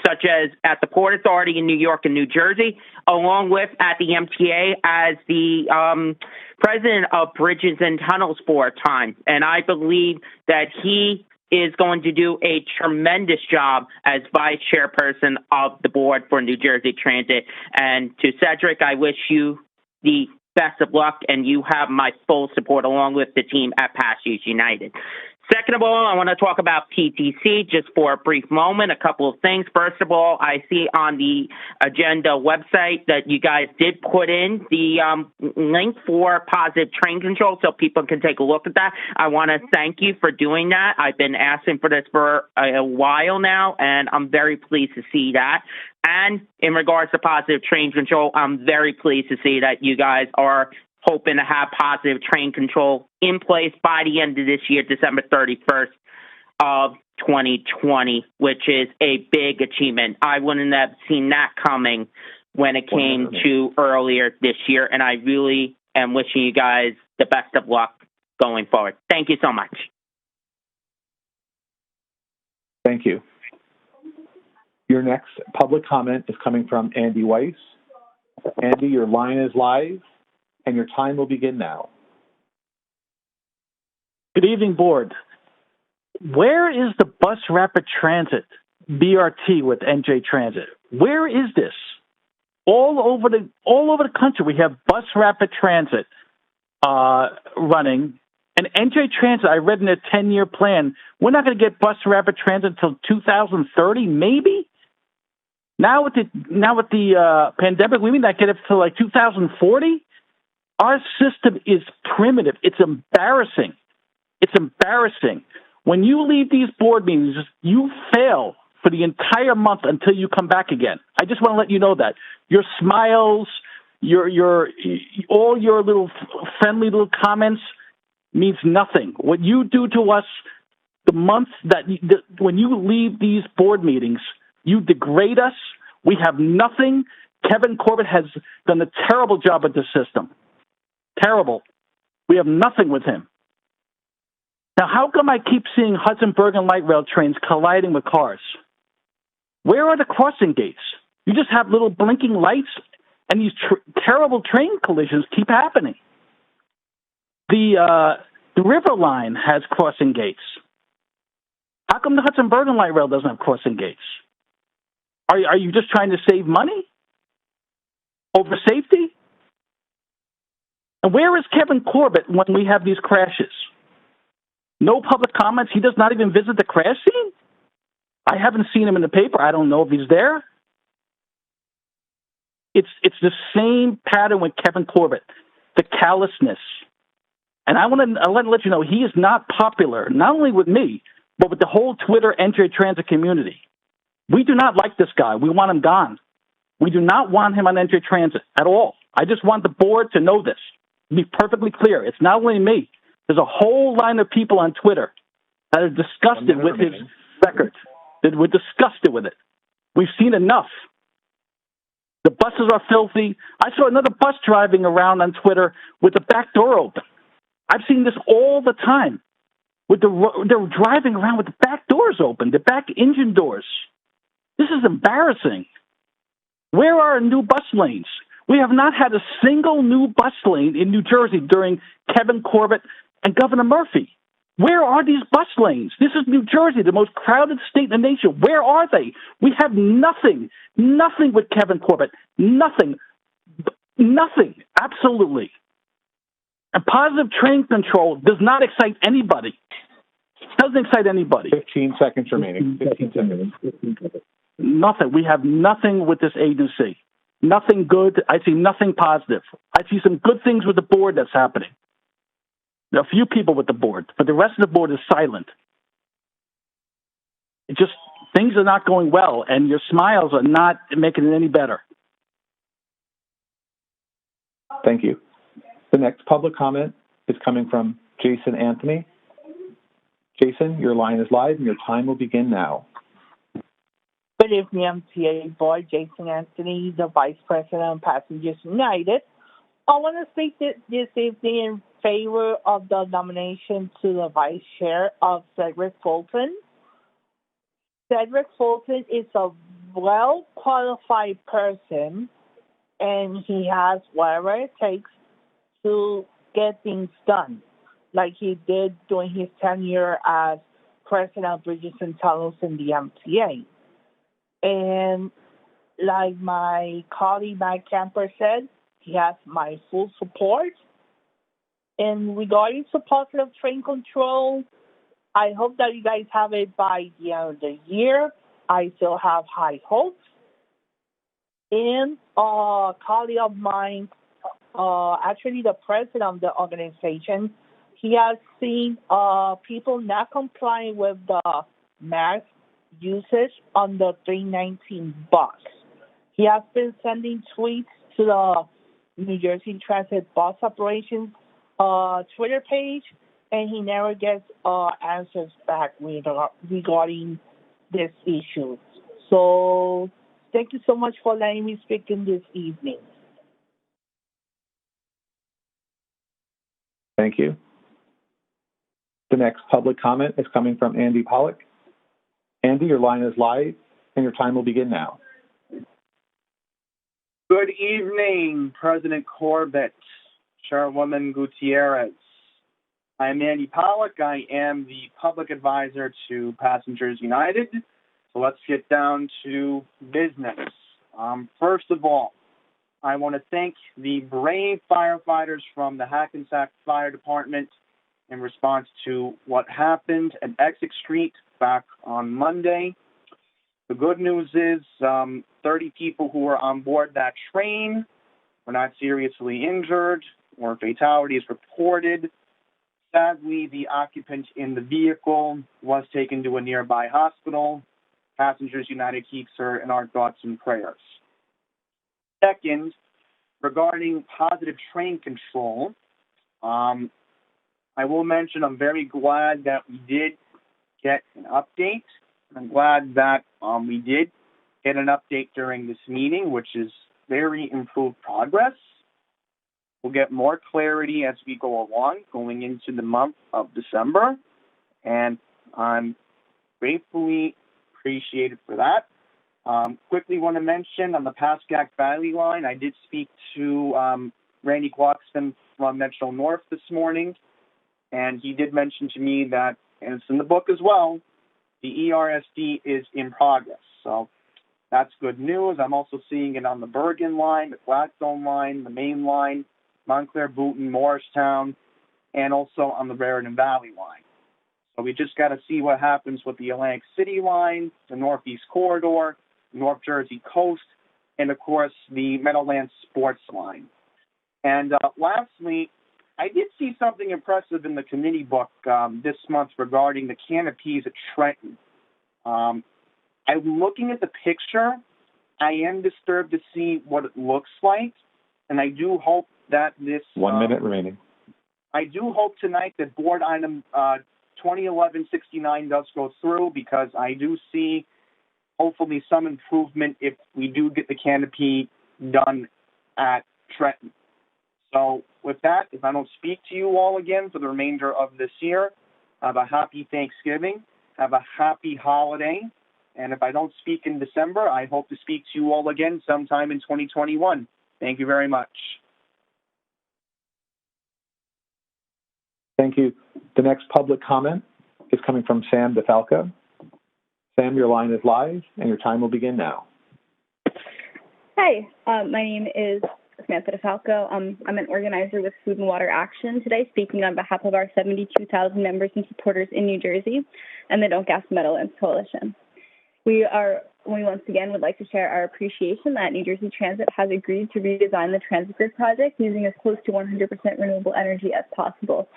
such as at the Port Authority in New York and New Jersey, along with at the MTA as the president of Bridges and Tunnels for a time. And I believe that he is going to do a tremendous job as vice chairperson of the board for New Jersey Transit. And to Cedric, I wish you the best of luck, and you have my full support along with the team at Passengers United. Second of all, I want to talk about PTC just for a brief moment. A couple of things. First of all, I see on the agenda website that you guys did put in the link for positive train control so people can take a look at that. I want to thank you for doing that. I've been asking for this for a while now, and I'm very pleased to see that. And in regards to positive train control, I'm very pleased to see that you guys are hoping to have positive train control in place by the end of this year, December 31st of 2020, which is a big achievement. I wouldn't have seen that coming when it came to earlier this year, and I really am wishing you guys the best of luck going forward. Thank you so much. Thank you. Your next public comment is coming from Andy Weiss. Andy, your line is live, and your time will begin now. Good evening, Board. Where is the Bus Rapid Transit, BRT, with NJ Transit? Where is this? All over the country, we have Bus Rapid Transit running. And NJ Transit, I read in their 10-year plan, we're not going to get Bus Rapid Transit until 2030, maybe? Now with the pandemic, we may not get it till like 2040? Our system is primitive. It's embarrassing. It's embarrassing. When you leave these board meetings, you fail for the entire month until you come back again. I just want to let you know that. Your smiles, all your little friendly little comments means nothing. What you do to us, the month that when you leave these board meetings, you degrade us. We have nothing. Kevin Corbett has done a terrible job with the system. Terrible. We have nothing with him. Now, how come I keep seeing Hudson Bergen Light Rail trains colliding with cars? Where are the crossing gates? You just have little blinking lights, and these terrible train collisions keep happening. The River Line has crossing gates. How come the Hudson Bergen Light Rail doesn't have crossing gates? Are you just trying to save money over safety? And where is Kevin Corbett when we have these crashes? No public comments. He does not even visit the crash scene? I haven't seen him in the paper. I don't know if he's there. It's the same pattern with Kevin Corbett, the callousness. And I want to let you know he is not popular, not only with me, but with the whole Twitter NJ Transit community. We do not like this guy. We want him gone. We do not want him on NJ Transit at all. I just want the board to know this. Be perfectly clear. It's not only me. There's a whole line of people on Twitter that are disgusted with his record. That we're disgusted with it. We've seen enough. The buses are filthy. I saw another bus driving around on Twitter with the back door open. I've seen this all the time. They're driving around with the back doors open, the back engine doors. This is embarrassing. Where are our new bus lanes? We have not had a single new bus lane in New Jersey during Kevin Corbett and Governor Murphy. Where are these bus lanes? This is New Jersey, the most crowded state in the nation. Where are they? We have nothing with Kevin Corbett. Nothing, absolutely. And positive train control does not excite anybody. Doesn't excite anybody. 15 seconds remaining. 15 seconds. Nothing. We have nothing with this agency. Nothing good. I see nothing positive. I see some good things with the board that's happening. There are a few people with the board, but the rest of the board is silent. It just, things are not going well, and your smiles are not making it any better. Thank you. The next public comment is coming from Jason Anthony. Jason, your line is live, and your time will begin now. Good evening, MTA Board. Jason Anthony, the Vice President of Passengers United. I want to speak this evening in favor of the nomination to the Vice Chair of Cedric Fulton. Cedric Fulton is a well-qualified person, and he has whatever it takes to get things done, like he did during his tenure as President of Bridges and Tunnels in the MTA. And like my colleague Matt Camper said, he has my full support. And regarding to positive train control, I hope that you guys have it by the end of the year. I still have high hopes. And a colleague of mine, actually the president of the organization, he has seen people not complying with the mask usage on the 319 bus. He has been sending tweets to the New Jersey Transit Bus Operations Twitter page, and he never gets answers back regarding this issue. So thank you so much for letting me speak in this evening. Thank you. The next public comment is coming from Andy Pollock. Andy, your line is live, and your time will begin now. Good evening, President Corbett, Chairwoman Gutierrez. I'm Andy Pollock. I am the public advisor to Passengers United. So let's get down to business. First of all, I want to thank the brave firefighters from the Hackensack Fire Department in response to what happened at Essex Street back on Monday. The good news is 30 people who were on board that train were not seriously injured or fatalities reported. Sadly, the occupant in the vehicle was taken to a nearby hospital. Passengers United keeps her in our thoughts and prayers. Second, regarding positive train control, I will mention I'm very glad that we did get an update. I'm glad that we did get an update during this meeting, which is very improved progress. We'll get more clarity as we go along, going into the month of December, and I'm gratefully appreciated for that. Quickly want to mention on the Pascack Valley line, I did speak to Randy Glockston from Metro North this morning, and he did mention to me that, and it's in the book as well, the ERSD is in progress. So that's good news. I'm also seeing it on the Bergen line, the Gladstone line, the main line, Montclair, Boonton, Morristown, and also on the Raritan Valley line. So we just got to see what happens with the Atlantic City line, the Northeast Corridor, North Jersey Coast, and, of course, the Meadowlands Sports line. And lastly, I did see something impressive in the committee book this month regarding the canopies at Trenton. I'm looking at the picture. I am disturbed to see what it looks like, and I do hope that this... 1 minute remaining. I do hope tonight that board item 2011-69 does go through, because I do see hopefully some improvement if we do get the canopy done at Trenton. So with that, if I don't speak to you all again for the remainder of this year, have a happy Thanksgiving, have a happy holiday, and if I don't speak in December, I hope to speak to you all again sometime in 2021. Thank you very much. Thank you. The next public comment is coming from Sam DeFalco. Sam, your line is live, and your time will begin now. Hi, my name is Samantha DeFalco. I'm an organizer with Food and Water Action today, speaking on behalf of our 72,000 members and supporters in New Jersey and the Don't Gas Meadowlands Coalition. We once again would like to share our appreciation that New Jersey Transit has agreed to redesign the transit grid project using as close to 100% renewable energy as possible.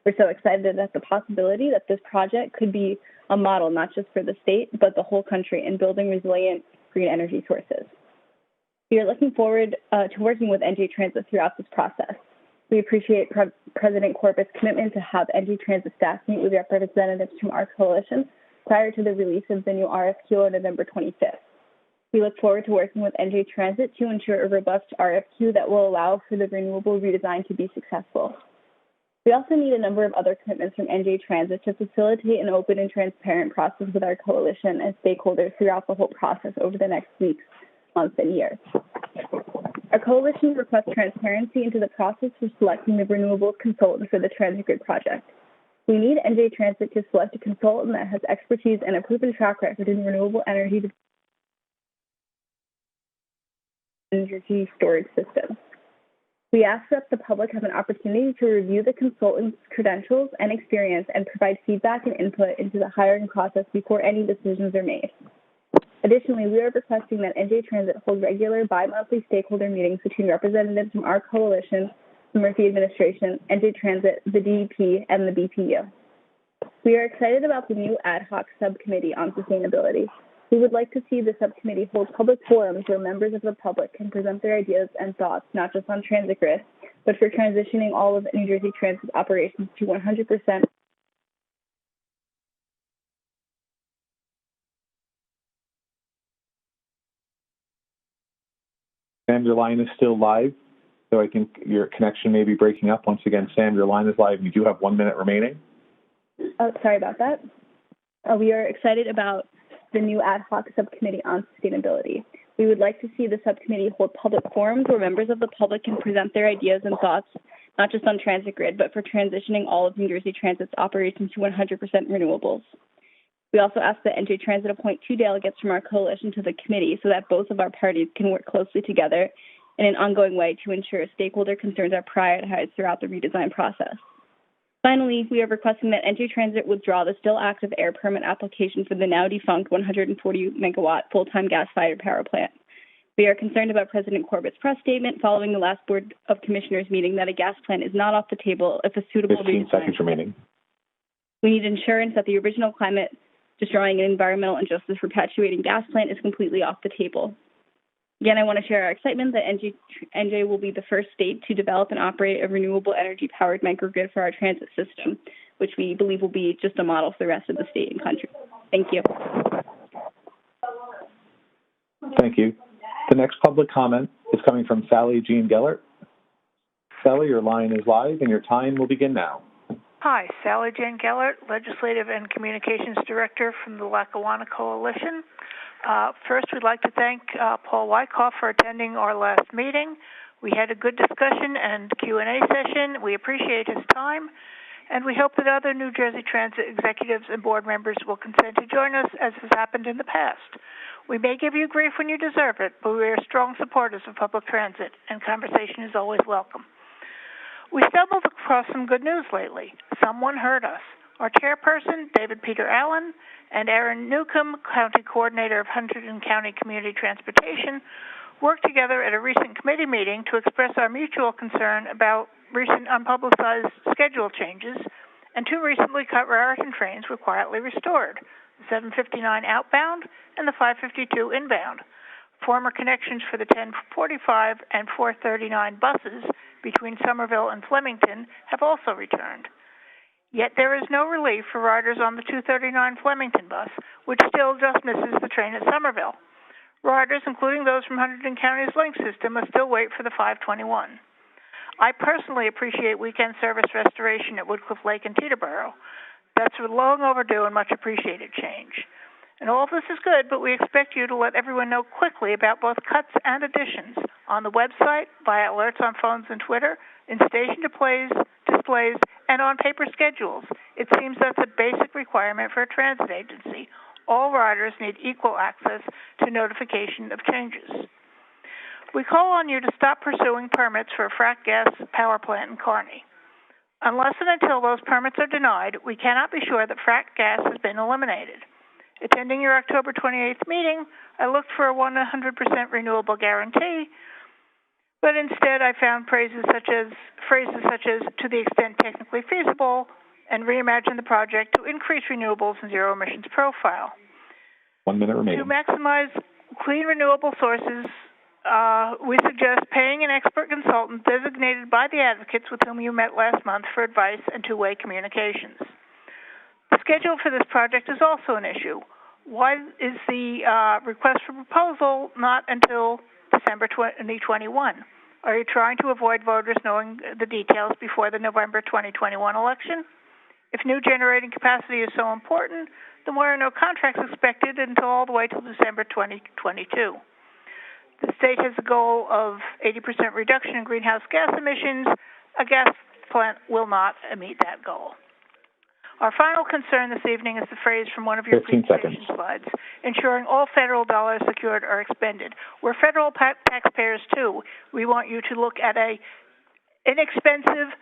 We're so excited at the possibility that this project could be a model not just for the state, but the whole country in building resilient green energy sources. We are looking forward to working with NJ Transit throughout this process. We appreciate President Corbett's commitment to have NJ Transit staff meet with representatives from our coalition prior to the release of the new RFQ on November 25th. We look forward to working with NJ Transit to ensure a robust RFQ that will allow for the renewable redesign to be successful. We also need a number of other commitments from NJ Transit to facilitate an open and transparent process with our coalition and stakeholders throughout the whole process over the next weeks, months, and years. Our coalition requests transparency into the process for selecting the renewables consultant for the transit grid project. We need NJ Transit to select a consultant that has expertise and a proven track record in renewable energy storage systems. We ask that the public have an opportunity to review the consultant's credentials and experience and provide feedback and input into the hiring process before any decisions are made. Additionally, we are requesting that NJ Transit hold regular bi-monthly stakeholder meetings between representatives from our coalition, the Murphy administration, NJ Transit, the DEP, and the BPU. We are excited about the new ad hoc subcommittee on sustainability. We would like to see the subcommittee hold public forums where members of the public can present their ideas and thoughts, not just on transit grid, but for transitioning all of New Jersey Transit operations to 100%. Sam, your line is still live, so I think your connection may be breaking up. Once again, Sam, your line is live. You do have 1 minute remaining. Oh, sorry about that. We are excited about the new ad hoc subcommittee on sustainability. We would like to see the subcommittee hold public forums where members of the public can present their ideas and thoughts, not just on transit grid, but for transitioning all of New Jersey Transit's operations to 100% renewables. We also ask that NJ Transit appoint 2 delegates from our coalition to the committee so that both of our parties can work closely together in an ongoing way to ensure stakeholder concerns are prioritized throughout the redesign process. Finally, we are requesting that NJ Transit withdraw the still active air permit application for the now defunct 140-megawatt full-time gas-fired power plant. We are concerned about President Corbett's press statement following the last Board of Commissioners meeting that a gas plant is not off the table if a suitable 15 seconds remaining. We need assurance that the original climate-destroying and environmental injustice perpetuating gas plant is completely off the table. Again, I want to share our excitement that NJ will be the first state to develop and operate a renewable energy-powered microgrid for our transit system, which we believe will be just a model for the rest of the state and country. Thank you. Thank you. The next public comment is coming from Sally Jean Gellert. Sally, your line is live, and your time will begin now. Hi, Sally Jean Gellert, Legislative and Communications Director from the Lackawanna Coalition. First, we'd like to thank Paul Wyckoff for attending our last meeting. We had a good discussion and Q&A session. We appreciate his time, and we hope that other New Jersey Transit executives and board members will consent to join us, as has happened in the past. We may give you grief when you deserve it, but we are strong supporters of public transit, and conversation is always welcome. We stumbled across some good news lately. Someone heard us. Our chairperson, David Peter Allen, and Aaron Newcomb, County Coordinator of Hunterdon County Community Transportation, worked together at a recent committee meeting to express our mutual concern about recent unpublicized schedule changes, and 2 recently cut Raritan trains were quietly restored, the 759 outbound and the 552 inbound. Former connections for the 1045 and 439 buses between Somerville and Flemington have also returned. Yet there is no relief for riders on the 239 Flemington bus, which still just misses the train at Somerville. Riders, including those from Hunterdon County's link system, must still wait for the 521. I personally appreciate weekend service restoration at Woodcliff Lake and Teterboro. That's a long overdue and much appreciated change. And all this is good, but we expect you to let everyone know quickly about both cuts and additions on the website, via alerts on phones and Twitter, in station displays, and on paper schedules It seems that's a basic requirement for a transit agency. All riders need equal access to notification of changes. We call on you to stop pursuing permits for a frack gas power plant in Kearney. Unless and until those permits are denied, we cannot be sure that frack gas has been eliminated. Attending your October 28th meeting, I looked for a 100% renewable guarantee, but instead I found phrases such as to the extent technically feasible and reimagine the project to increase renewables and zero emissions profile. 1 minute remaining. To maximize clean renewable sources, we suggest paying an expert consultant designated by the advocates with whom you met last month for advice and two-way communications. The schedule for this project is also an issue. Why is the request for proposal not until December 2021? Are you trying to avoid voters knowing the details before the November 2021 election? If new generating capacity is so important, then why are no contracts expected until all the way till December 2022? The state has a goal of 80% reduction in greenhouse gas emissions. A gas plant will not meet that goal. Our final concern this evening is the phrase from one of your presentation slides, ensuring all federal dollars secured are expended. We're federal taxpayers too. We want you to look at a inexpensive,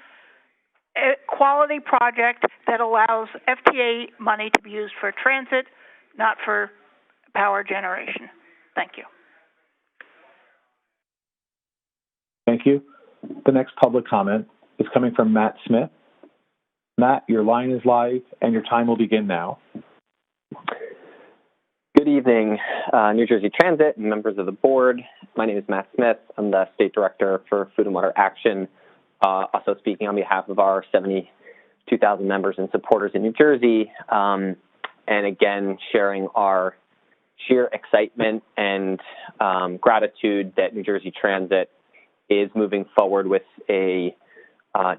quality project that allows FTA money to be used for transit, not for power generation. Thank you. Thank you. The next public comment is coming from Matt Smith. Matt, your line is live and your time will begin now. Good evening, New Jersey Transit and members of the board. My name is Matt Smith. I'm the State Director for Food and Water Action, also speaking on behalf of our 72,000 members and supporters in New Jersey, and again, sharing our sheer excitement and gratitude that New Jersey Transit is moving forward with a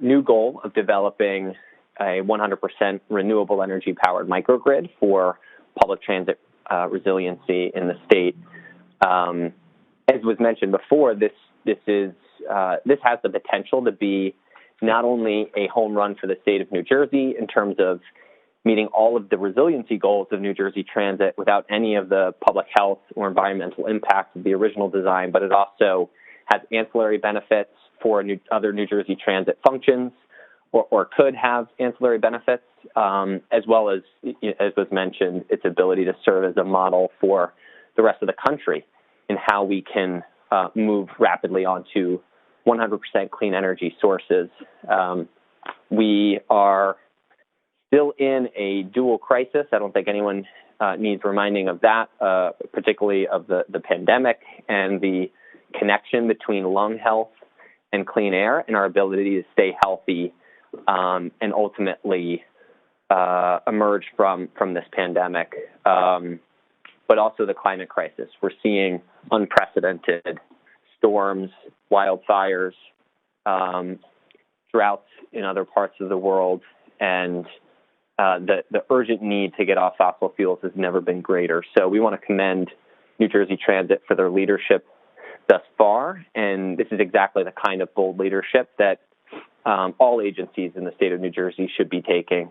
new goal of developing a 100% renewable energy powered microgrid for public transit resiliency in the state. As was mentioned before, this has the potential to be not only a home run for the state of New Jersey in terms of meeting all of the resiliency goals of New Jersey Transit without any of the public health or environmental impacts of the original design, but it also has ancillary benefits for other New Jersey Transit functions, or could have ancillary benefits, as well as was mentioned, its ability to serve as a model for the rest of the country in how we can move rapidly onto 100% clean energy sources. We are still in a dual crisis. I don't think anyone needs reminding of that, particularly of the pandemic and the connection between lung health and clean air and our ability to stay healthy and ultimately emerge from this pandemic, but also the climate crisis. We're seeing unprecedented storms, wildfires, droughts in other parts of the world, and the urgent need to get off fossil fuels has never been greater. So we want to commend New Jersey Transit for their leadership thus far, and this is exactly the kind of bold leadership that all agencies in the state of New Jersey should be taking.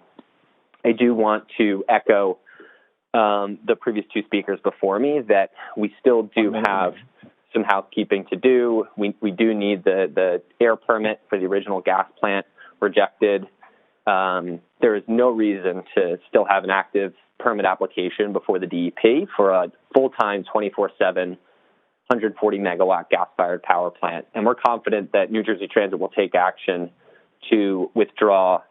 I do want to echo the previous two speakers before me that we still do have some housekeeping to do. We do need the air permit for the original gas plant rejected. There is no reason to still have an active permit application before the DEP for a full-time 24/7 140 megawatt gas-fired power plant. And we're confident that New Jersey Transit will take action to withdraw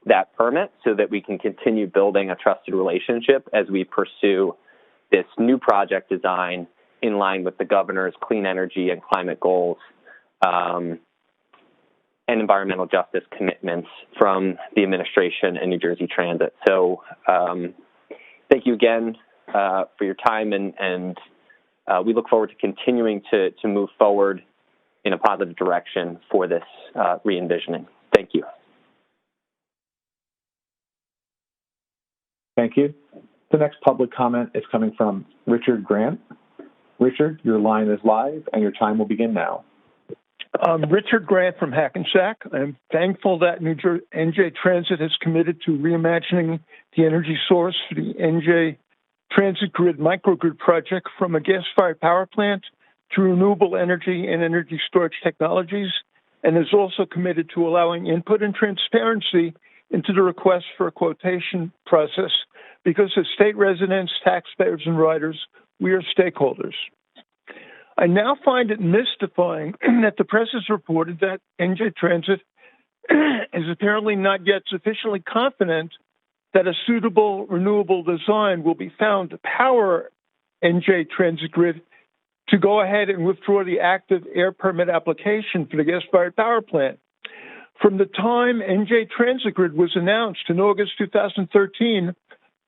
that permit so that we can continue building a trusted relationship as we pursue this new project design in line with the governor's clean energy and climate goals and environmental justice commitments from the administration and New Jersey Transit. So thank you again for your time, and we look forward to continuing to move forward in a positive direction for this re-envisioning. Thank you. Thank you. The next public comment is coming from Richard Grant. Richard, your line is live and your time will begin now. I'm Richard Grant from Hackensack. I'm thankful that NJ Transit has committed to reimagining the energy source for the NJ Transit Grid microgrid project from a gas-fired power plant to renewable energy and energy storage technologies, and is also committed to allowing input and transparency into the request for a quotation process because as state residents, taxpayers, and riders, we are stakeholders. I now find it mystifying that the press has reported that NJ Transit is apparently not yet sufficiently confident that a suitable renewable design will be found to power NJ Transit Grid to go ahead and withdraw the active air permit application for the gas-fired power plant. From the time NJ Transit Grid was announced in August 2013,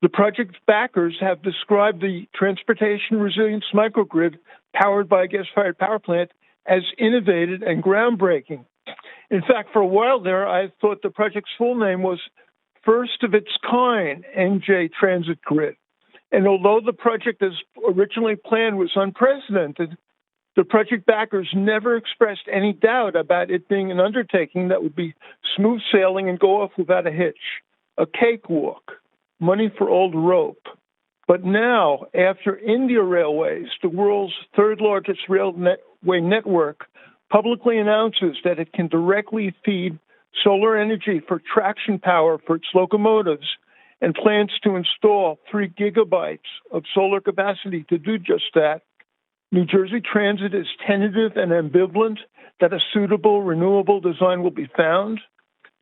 the project's backers have described the transportation resilience microgrid powered by a gas-fired power plant as innovative and groundbreaking. In fact, for a while there, I thought the project's full name was First of Its Kind NJ Transit Grid. And although the project as originally planned was unprecedented, the project backers never expressed any doubt about it being an undertaking that would be smooth sailing and go off without a hitch, a cakewalk, money for old rope. But now, after India Railways, the world's third largest railway network, publicly announces that it can directly feed solar energy for traction power for its locomotives and plans to install 3 gigabytes of solar capacity to do just that, New Jersey Transit is tentative and ambivalent that a suitable renewable design will be found.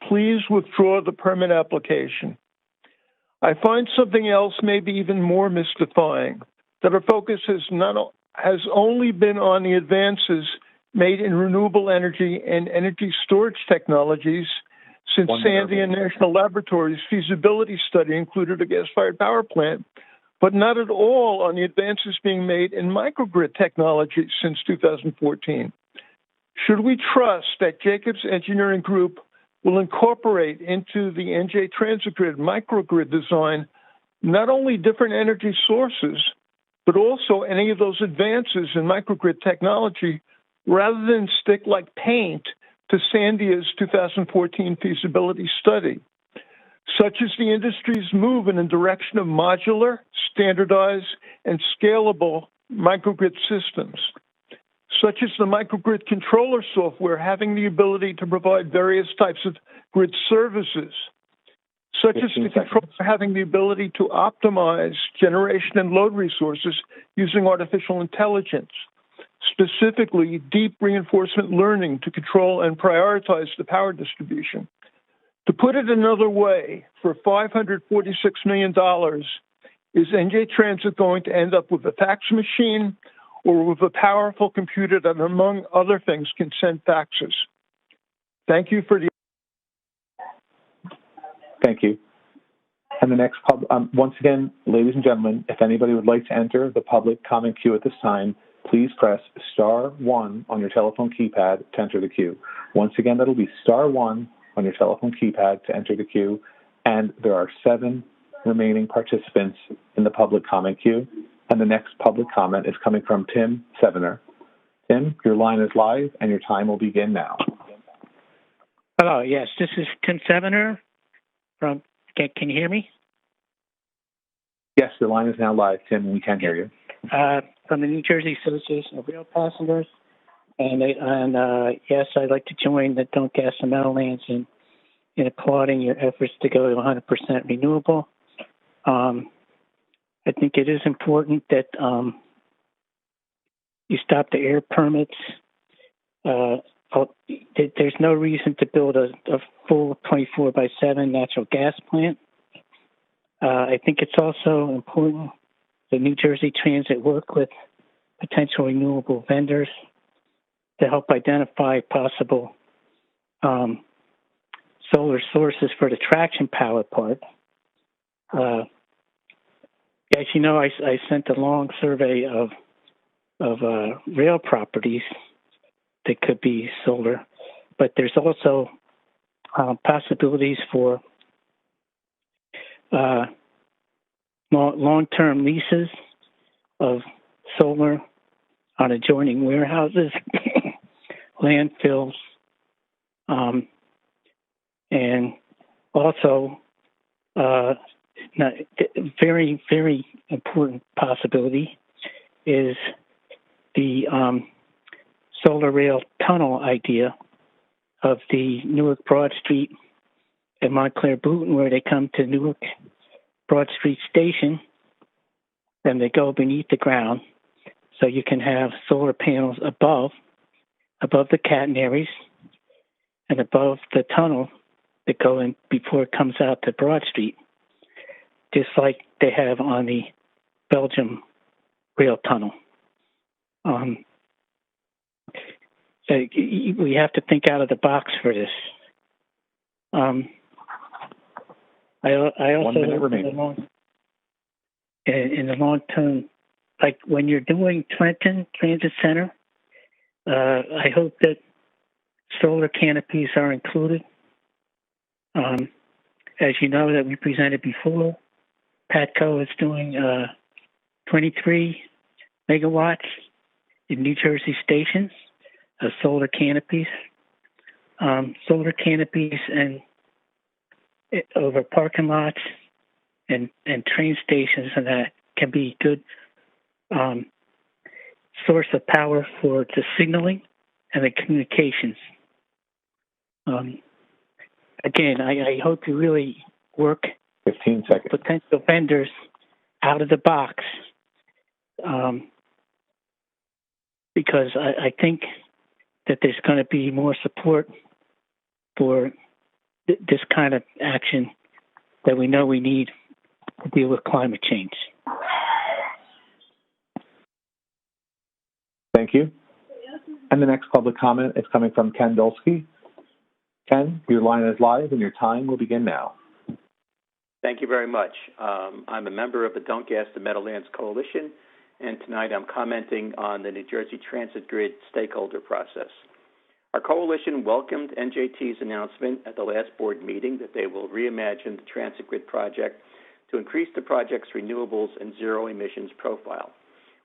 Please withdraw the permit application. I find something else maybe even more mystifying, that our focus has only been on the advances made in renewable energy and energy storage technologies since Sandia National Laboratories' feasibility study included a gas-fired power plant, but not at all on the advances being made in microgrid technology since 2014. Should we trust that Jacobs Engineering Group will incorporate into the NJ Transit Grid microgrid design not only different energy sources, but also any of those advances in microgrid technology rather than stick like paint to Sandia's 2014 feasibility study? Such is the industry's move in the direction of modular, standardized, and scalable microgrid systems. Such as the microgrid controller software having the ability to provide various types of grid services. Such as the controller having the ability to optimize generation and load resources using artificial intelligence. Specifically, deep reinforcement learning to control and prioritize the power distribution. To put it another way, for $546 million, is NJ Transit going to end up with a fax machine or with a powerful computer that, among other things, can send faxes? Thank you for the... Thank you. And the next once again, ladies and gentlemen, if anybody would like to enter the public comment queue at this time, please press *1 on your telephone keypad to enter the queue. Once again, that'll be *1 on your telephone keypad to enter the queue. And there are 7 remaining participants in the public comment queue. And the next public comment is coming from Tim Sevener. Tim, your line is live and your time will begin now. Hello, yes, this is Tim Sevener from, can you hear me? Yes, your line is now live, Tim, we can hear you. From the New Jersey Association of Rail Passengers. And yes, I'd like to join the Don't Gas the Meadowlands in applauding your efforts to go to 100% renewable. I think it is important that you stop the air permits. There's no reason to build a full 24/7 natural gas plant. I think it's also important that New Jersey Transit work with potential renewable vendors to help identify possible solar sources for the traction power part. As you know, I sent a long survey of rail properties that could be solar, but there's also possibilities for long-term leases of solar on adjoining warehouses landfills, and also very, very important possibility is the solar rail tunnel idea of the Newark Broad Street and Montclair Booton, where they come to Newark Broad Street Station, then they go beneath the ground, so you can have solar panels above the catenaries and above the tunnel that go in before it comes out to Broad Street, just like they have on the Belgium rail tunnel. So we have to think out of the box for this. I also 1 minute remaining. In the long term, like when you're doing Trenton Transit Center, I hope that solar canopies are included. As you know, that we presented before, Patco is doing 23 megawatts in New Jersey stations, solar canopies. Solar canopies and over parking lots and train stations, and that can be good source of power for the signaling and the communications. Again, I hope you really work 15 seconds. Potential vendors out of the box, because I think that there's going to be more support for this kind of action that we know we need to deal with climate change. Thank you. And the next public comment is coming from Ken Dolsky. Ken, your line is live and your time will begin now. Thank you very much. I'm a member of the Don't Gas the Meadowlands Coalition, and tonight I'm commenting on the New Jersey Transit Grid stakeholder process. Our coalition welcomed NJT's announcement at the last board meeting that they will reimagine the transit grid project to increase the project's renewables and zero emissions profile.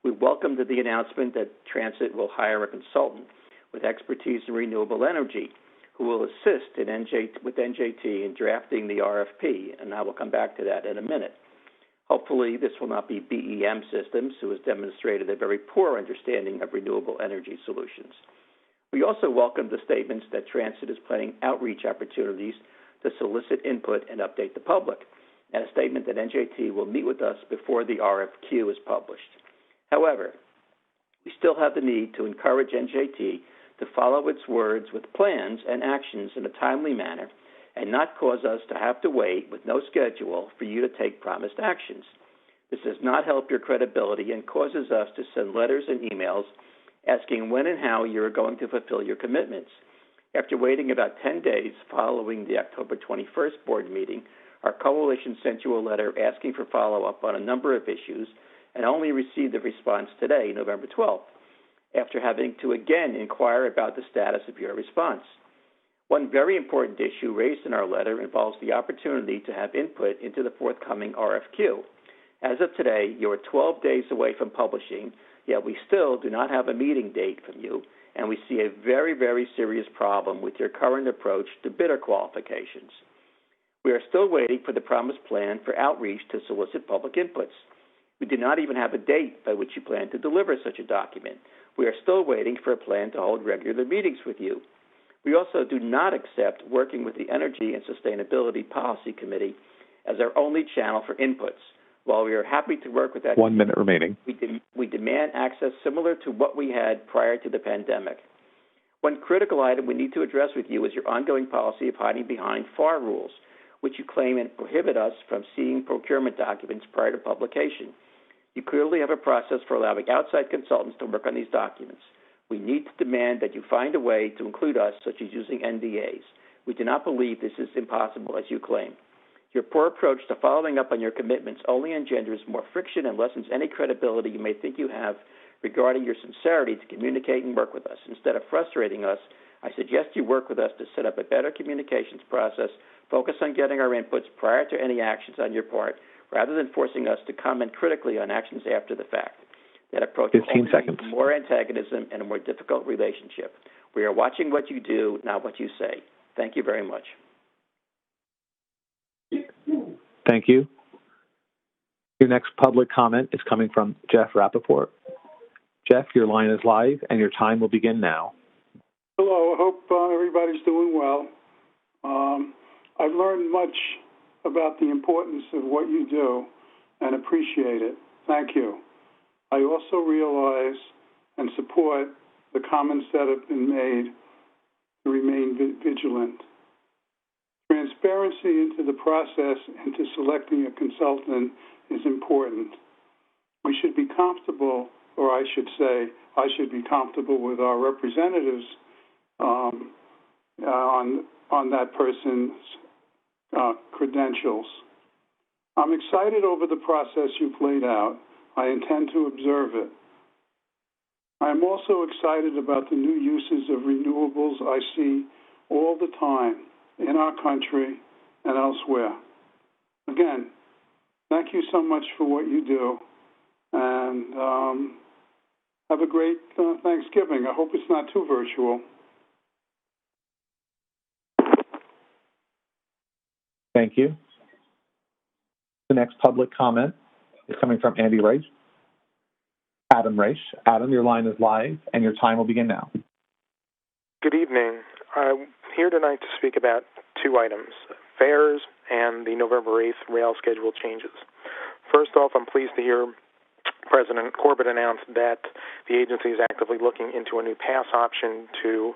We welcomed the announcement that transit will hire a consultant with expertise in renewable energy who will assist with NJT in drafting the RFP, and I will come back to that in a minute. Hopefully, this will not be BEM Systems, who has demonstrated a very poor understanding of renewable energy solutions. We also welcome the statements that transit is planning outreach opportunities to solicit input and update the public, and a statement that NJT will meet with us before the RFQ is published. However, we still have the need to encourage NJT to follow its words with plans and actions in a timely manner and not cause us to have to wait with no schedule for you to take promised actions. This does not help your credibility and causes us to send letters and emails asking when and how you are going to fulfill your commitments. After waiting about 10 days following the October 21st board meeting, our coalition sent you a letter asking for follow-up on a number of issues and only received a response today, November 12th, after having to again inquire about the status of your response. One very important issue raised in our letter involves the opportunity to have input into the forthcoming RFQ. As of today, you are 12 days away from publishing, yet we still do not have a meeting date from you, and we see a very, very serious problem with your current approach to bidder qualifications. We are still waiting for the promised plan for outreach to solicit public inputs. We do not even have a date by which you plan to deliver such a document. We are still waiting for a plan to hold regular meetings with you. We also do not accept working with the Energy and Sustainability Policy Committee as our only channel for inputs. While we are happy to work with that, 1 minute remaining. We demand access similar to what we had prior to the pandemic. One critical item we need to address with you is your ongoing policy of hiding behind FAR rules, which you claim and prohibit us from seeing procurement documents prior to publication. You clearly have a process for allowing outside consultants to work on these documents. We need to demand that you find a way to include us, such as using NDAs. We do not believe this is impossible, as you claim. Your poor approach to following up on your commitments only engenders more friction and lessens any credibility you may think you have regarding your sincerity to communicate and work with us. Instead of frustrating us, I suggest you work with us to set up a better communications process, focus on getting our inputs prior to any actions on your part, rather than forcing us to comment critically on actions after the fact. That approach will only lead to more antagonism and a more difficult relationship. We are watching what you do, not what you say. Thank you very much. Thank you. Your next public comment is coming from Jeff Rappaport. Jeff, your line is live, and your time will begin now. Hello. I hope everybody's doing well. I've learned much about the importance of what you do and appreciate it. Thank you. I also realize and support the comments that have been made to remain vigilant. Transparency into the process and to selecting a consultant is important. We should be comfortable, or I should say, I should be comfortable with our representatives on that person's credentials. I'm excited over the process you've laid out. I intend to observe it. I'm also excited about the new uses of renewables I see all the time in our country and elsewhere. Again, thank you so much for what you do, and have a great Thanksgiving. I hope it's not too virtual. Thank you. The next public comment is coming from Adam Reich. Adam, your line is live, and your time will begin now. Good evening. I'm here tonight to speak about two items, fares and the November 8th rail schedule changes. First off, I'm pleased to hear President Corbett announce that the agency is actively looking into a new pass option to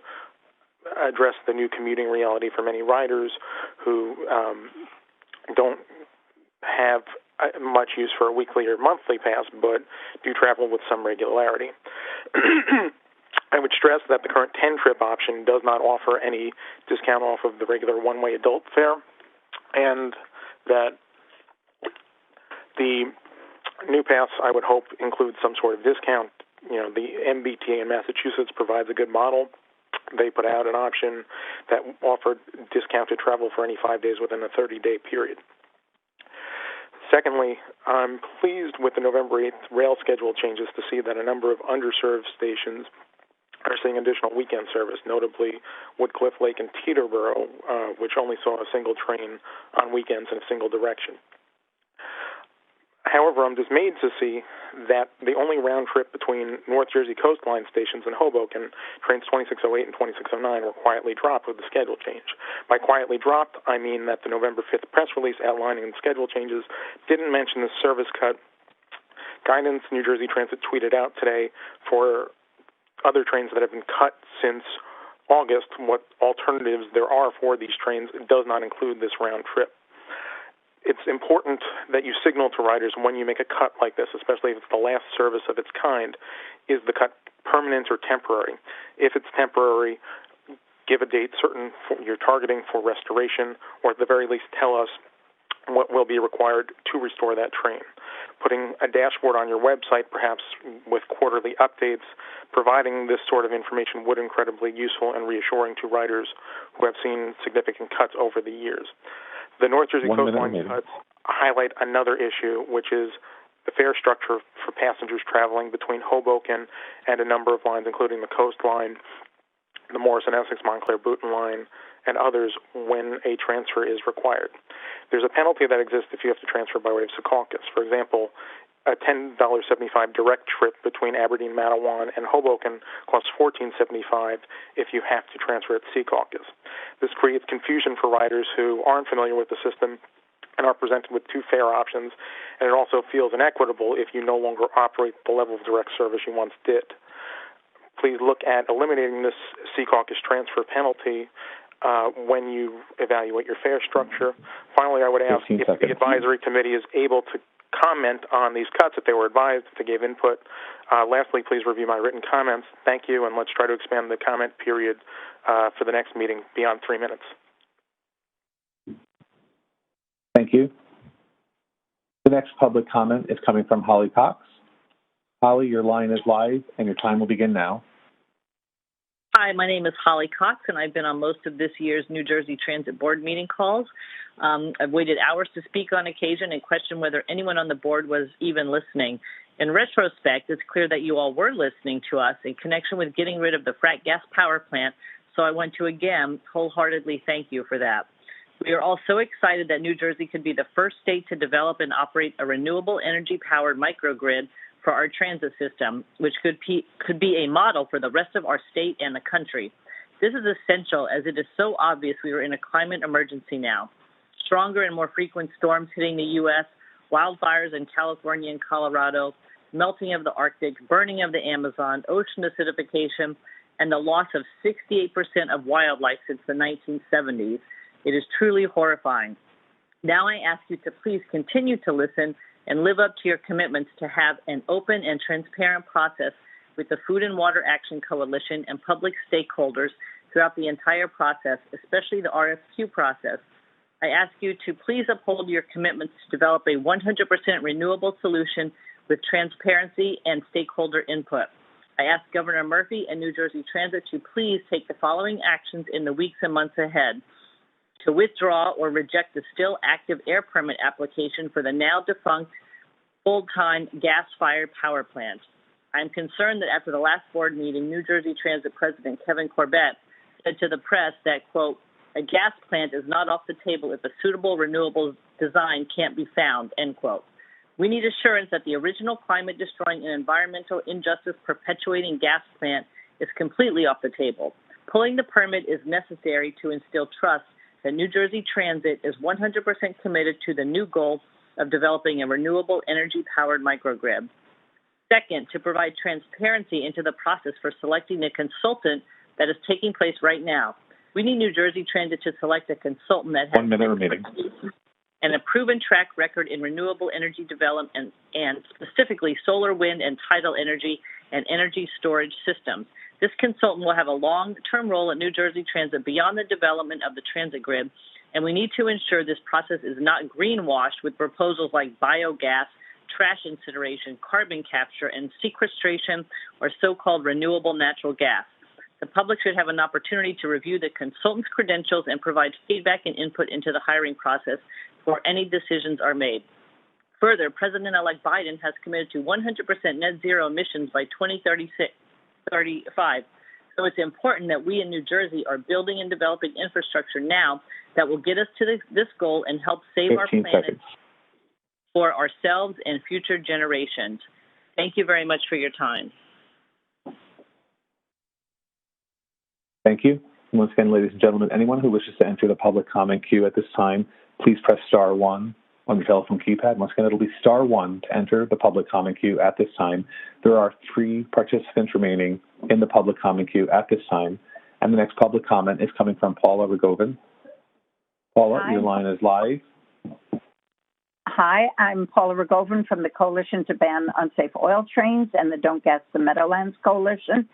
address the new commuting reality for many riders who don't have much use for a weekly or monthly pass, but do travel with some regularity. I would stress that the current 10-trip option does not offer any discount off of the regular one-way adult fare, and that the new pass, I would hope, includes some sort of discount. You know, the MBTA in Massachusetts provides a good model. They put out an option that offered discounted travel for any 5 days within a 30-day period. Secondly, I'm pleased with the November 8th rail schedule changes to see that a number of underserved stations are seeing additional weekend service, notably Woodcliff Lake and Teterboro, which only saw a single train on weekends in a single direction. However, I'm dismayed to see that the only round trip between North Jersey coastline stations and Hoboken, trains 2608 and 2609, were quietly dropped with the schedule change. By quietly dropped, I mean that the November 5th press release outlining the schedule changes didn't mention the service cut. Guidance New Jersey Transit tweeted out today for other trains that have been cut since August what alternatives there are for these trains. It does not include this round trip. It's important that you signal to riders when you make a cut like this, especially if it's the last service of its kind. Is the cut permanent or temporary? If it's temporary, give a date certain you're targeting for restoration, or at the very least tell us what will be required to restore that train. Putting a dashboard on your website, perhaps with quarterly updates, providing this sort of information would be incredibly useful and reassuring to riders who have seen significant cuts over the years. The North Jersey coastline cuts highlight another issue, which is the fare structure for passengers traveling between Hoboken and a number of lines, including the coastline, the Morrison-Essex, Montclair-Booten line, and others when a transfer is required. There's a penalty that exists if you have to transfer by way of Secaucus. For example, a $10.75 direct trip between Aberdeen, Matawan, and Hoboken costs $14.75 if you have to transfer at Secaucus. This creates confusion for riders who aren't familiar with the system and are presented with two fare options, and it also feels inequitable if you no longer operate the level of direct service you once did. Please look at eliminating this Secaucus transfer penalty when you evaluate your fare structure. Finally, I would ask if the advisory committee is able to comment on these cuts if they were advised, if they gave input. Lastly, please review my written comments. Thank you, and let's try to expand the comment period for the next meeting beyond 3 minutes. Thank you. The next public comment is coming from Holly Cox. Holly, your line is live, and your time will begin now. Hi, my name is Holly Cox, and I've been on most of this year's New Jersey Transit Board meeting calls. I've waited hours to speak on occasion and question whether anyone on the board was even listening. In retrospect, it's clear that you all were listening to us in connection with getting rid of the frack gas power plant, so I want to again wholeheartedly thank you for that. We are all so excited that New Jersey could be the first state to develop and operate a renewable energy-powered microgrid for our transit system, which could be a model for the rest of our state and the country. This is essential as it is so obvious we are in a climate emergency now. Stronger and more frequent storms hitting the U.S., wildfires in California and Colorado, melting of the Arctic, burning of the Amazon, ocean acidification, and the loss of 68% of wildlife since the 1970s. It is truly horrifying. Now I ask you to please continue to listen and live up to your commitments to have an open and transparent process with the Food and Water Action Coalition and public stakeholders throughout the entire process, especially the RFQ process. I ask you to please uphold your commitments to develop a 100% renewable solution with transparency and stakeholder input. I ask Governor Murphy and New Jersey Transit to please take the following actions in the weeks and months ahead: to withdraw or reject the still active air permit application for the now defunct full-time gas-fired power plant. I'm concerned that after the last board meeting, New Jersey Transit President Kevin Corbett said to the press that, quote, a gas plant is not off the table if a suitable renewable design can't be found, end quote. We need assurance that the original climate-destroying and environmental injustice perpetuating gas plant is completely off the table. Pulling the permit is necessary to instill trust that New Jersey Transit is 100% committed to the new goal of developing a renewable energy-powered microgrid. Second, to provide transparency into the process for selecting the consultant that is taking place right now. We need New Jersey Transit to select a consultant that has 1 minute remaining and a proven track record in renewable energy development and specifically solar, wind, and tidal energy and energy storage systems. This consultant will have a long-term role at New Jersey Transit beyond the development of the transit grid, and we need to ensure this process is not greenwashed with proposals like biogas, trash incineration, carbon capture, and sequestration, or so-called renewable natural gas. The public should have an opportunity to review the consultant's credentials and provide feedback and input into the hiring process before any decisions are made. Further, President-elect Biden has committed to 100% net zero emissions by 2035. So it's important that we in New Jersey are building and developing infrastructure now that will get us to this goal and help save our planet for ourselves and future generations. Thank you very much for your time. Thank you. Once again, ladies and gentlemen, anyone who wishes to enter the public comment queue at this time, please press star 1 on your telephone keypad. Once again, it'll be star 1 to enter the public comment queue at this time. There are 3 participants remaining in the public comment queue at this time, and the next public comment is coming from Paula Rogovin. Paula, Hi. your line is live. Hi, I'm Paula Rogovin from the Coalition to Ban Unsafe Oil Trains and the Don't Gas the Meadowlands Coalition.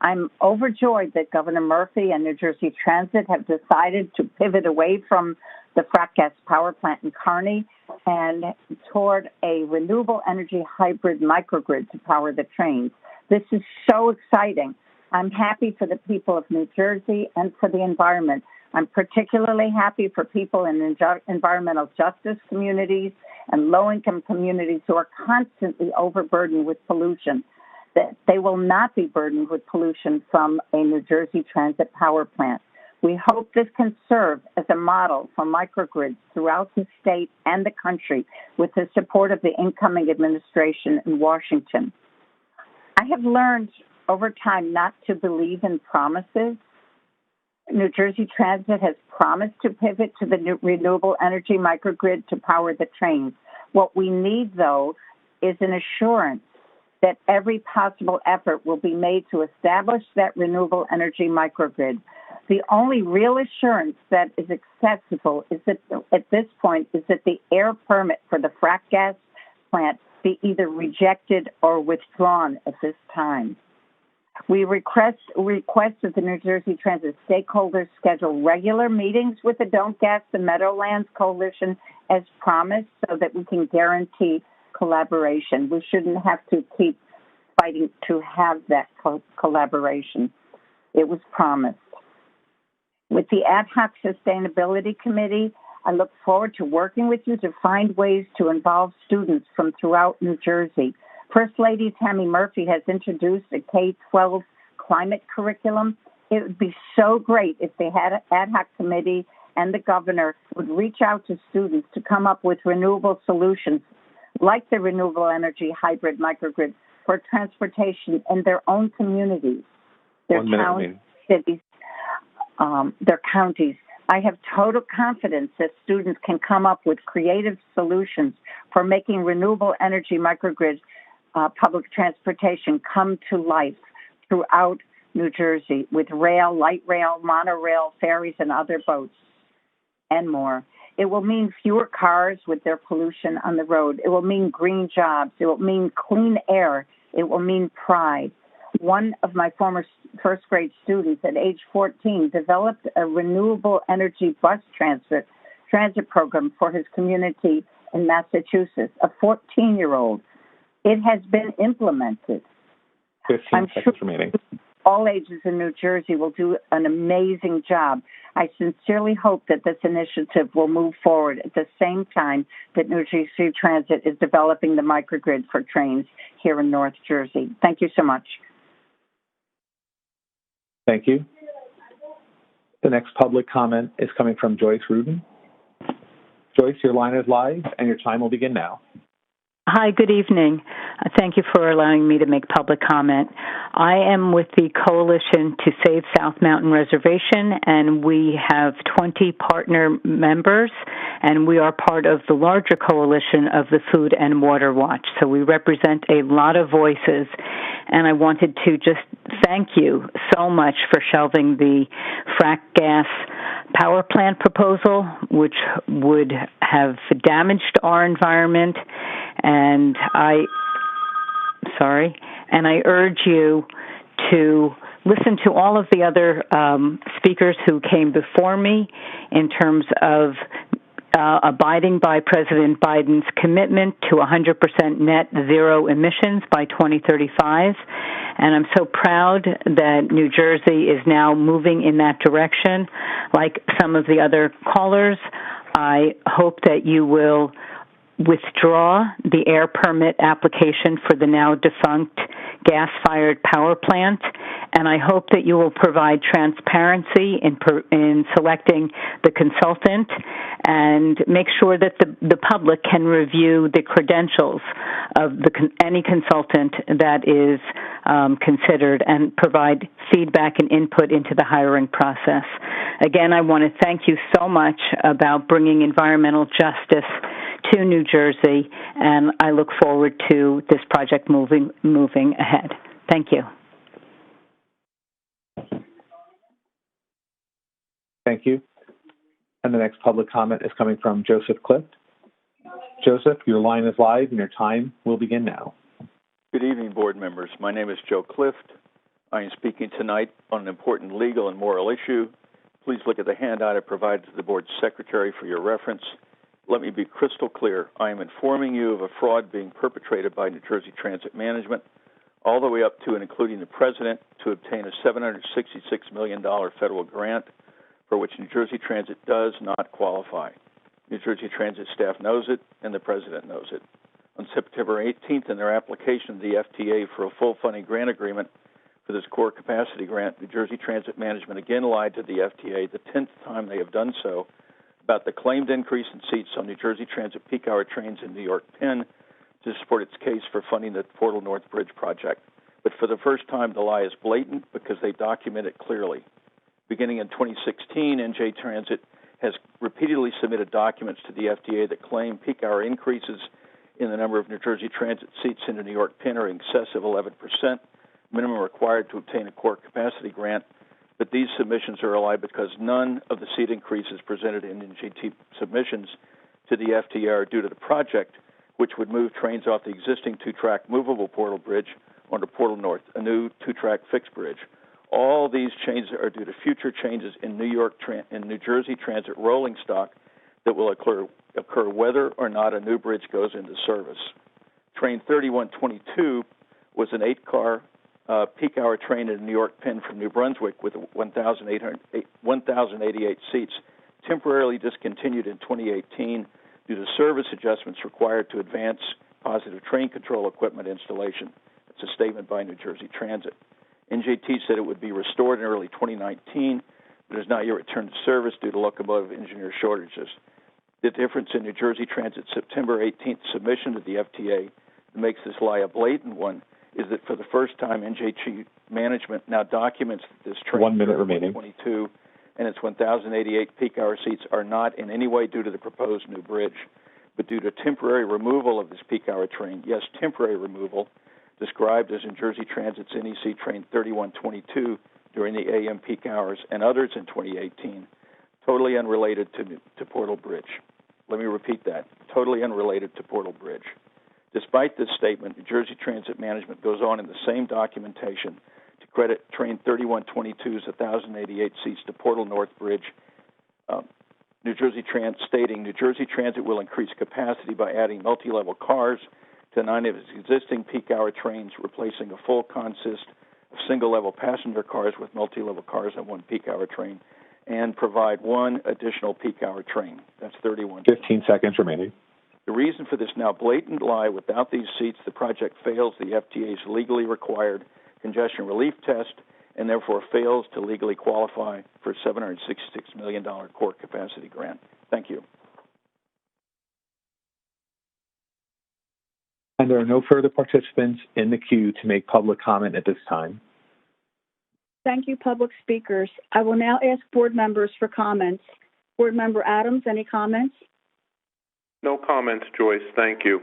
I'm overjoyed that Governor Murphy and New Jersey Transit have decided to pivot away from the frack gas power plant in Kearney and toward a renewable energy hybrid microgrid to power the trains. This is so exciting. I'm happy for the people of New Jersey and for the environment. I'm particularly happy for people in environmental justice communities and low-income communities who are constantly overburdened with pollution, that they will not be burdened with pollution from a New Jersey Transit power plant. We hope this can serve as a model for microgrids throughout the state and the country with the support of the incoming administration in Washington. I have learned over time not to believe in promises. New Jersey Transit has promised to pivot to the renewable energy microgrid to power the trains. What we need, though, is an assurance that every possible effort will be made to establish that renewable energy microgrid. The only real assurance that is accessible is that at this point is that the air permit for the frack gas plant be either rejected or withdrawn at this time. We request that the New Jersey Transit stakeholders schedule regular meetings with the Don't Gas the Meadowlands Coalition as promised so that we can guarantee collaboration. We shouldn't have to keep fighting to have that collaboration. It was promised. With the Ad Hoc Sustainability Committee, I look forward to working with you to find ways to involve students from throughout New Jersey. First Lady Tammy Murphy has introduced a K-12 climate curriculum. It would be so great if they had an ad hoc committee and the governor would reach out to students to come up with renewable solutions like the renewable energy hybrid microgrid for transportation in their own communities, their towns, cities, their counties. I have total confidence that students can come up with creative solutions for making renewable energy microgrid public transportation come to life throughout New Jersey with rail, light rail, monorail, ferries, and other boats, and more. It will mean fewer cars with their pollution on the road. It will mean green jobs. It will mean clean air. It will mean pride. One of my former first grade students at age 14 developed a renewable energy bus transit program for his community in Massachusetts, a 14-year-old. It has been implemented. 15 seconds remaining. All ages in New Jersey will do an amazing job. I sincerely hope that this initiative will move forward at the same time that New Jersey Transit is developing the microgrid for trains here in North Jersey. Thank you so much. Thank you. The next public comment is coming from Joyce Rudin. Joyce, your line is live and your time will begin now. Hi, good evening. Thank you for allowing me to make public comment. I am with the Coalition to Save South Mountain Reservation, and we have 20 partner members, and we are part of the larger coalition of the Food and Water Watch. So we represent a lot of voices, and I wanted to just thank you so much for shelving the frack gas power plant proposal, which would have damaged our environment. And I urge you to listen to all of the other speakers who came before me in terms of abiding by President Biden's commitment to 100% net zero emissions by 2035. And I'm so proud that New Jersey is now moving in that direction. Like some of the other callers, I hope that you will withdraw the air permit application for the now defunct gas-fired power plant, and I hope that you will provide transparency in selecting the consultant and make sure that the public can review the credentials of any consultant that is considered and provide feedback and input into the hiring process. Again, I want to thank you so much about bringing environmental justice to New Jersey, and I look forward to this project moving ahead. Thank you. Thank you. And the next public comment is coming from Joseph Clift. Joseph, your line is live and your time will begin now. Good evening, board members. My name is Joe Clift. I am speaking tonight on an important legal and moral issue. Please look at the handout I provided to the board secretary for your reference. Let me be crystal clear. I am informing you of a fraud being perpetrated by New Jersey Transit Management, all the way up to and including the president, to obtain a $766 million federal grant for which New Jersey Transit does not qualify. New Jersey Transit staff knows it, and the president knows it. On September 18th, in their application to the FTA for a full funding grant agreement for this core capacity grant, New Jersey Transit Management again lied to the FTA, the 10th time they have done so, about the claimed increase in seats on New Jersey Transit peak hour trains in New York Penn to support its case for funding the Portal North Bridge project. But for the first time, the lie is blatant because they document it clearly. Beginning in 2016, NJ Transit has repeatedly submitted documents to the FTA that claim peak hour increases in the number of New Jersey Transit seats into New York Penn are in excess of 11%, minimum required to obtain a core capacity grant. But these submissions are a lie because none of the seat increases presented in NJT submissions to the FTA are due to the project, which would move trains off the existing two-track movable Portal Bridge onto Portal North, a new two-track fixed bridge. All these changes are due to future changes in New Jersey Transit rolling stock that will occur whether or not a new bridge goes into service. Train 3122 was an 8-car peak hour train in New York Penn from New Brunswick with 1,088 seats, temporarily discontinued in 2018 due to service adjustments required to advance positive train control equipment installation. That's a statement by New Jersey Transit. NJT said it would be restored in early 2019, but has not yet returned to service due to locomotive engineer shortages. The difference in New Jersey Transit's September 18th submission to the FTA that makes this lie a blatant one is that for the first time, NJT management now documents that this train 1 minute remaining. 22 and its 1,088 peak hour seats are not in any way due to the proposed new bridge, but due to temporary removal of this peak hour train. Yes, temporary removal, described as in Jersey Transit's NEC train 3122 during the AM peak hours and others in 2018, totally unrelated to Portal Bridge. Let me repeat that, totally unrelated to Portal Bridge. Despite this statement, New Jersey Transit Management goes on in the same documentation to credit train 3122's 1,088 seats to Portal North Bridge, New Jersey Transit, stating New Jersey Transit will increase capacity by adding multi-level cars to 9 of its existing peak hour trains, replacing a full consist of single-level passenger cars with multi-level cars on one peak hour train, and provide one additional peak hour train. That's 31. 15 seconds remaining. The reason for this now blatant lie, without these seats, the project fails the FTA's legally required congestion relief test and therefore fails to legally qualify for a $766 million core capacity grant. Thank you. And there are no further participants in the queue to make public comment at this time. Thank you, public speakers. I will now ask board members for comments. Board Member Adams, any comments? No comments, Joyce. Thank you.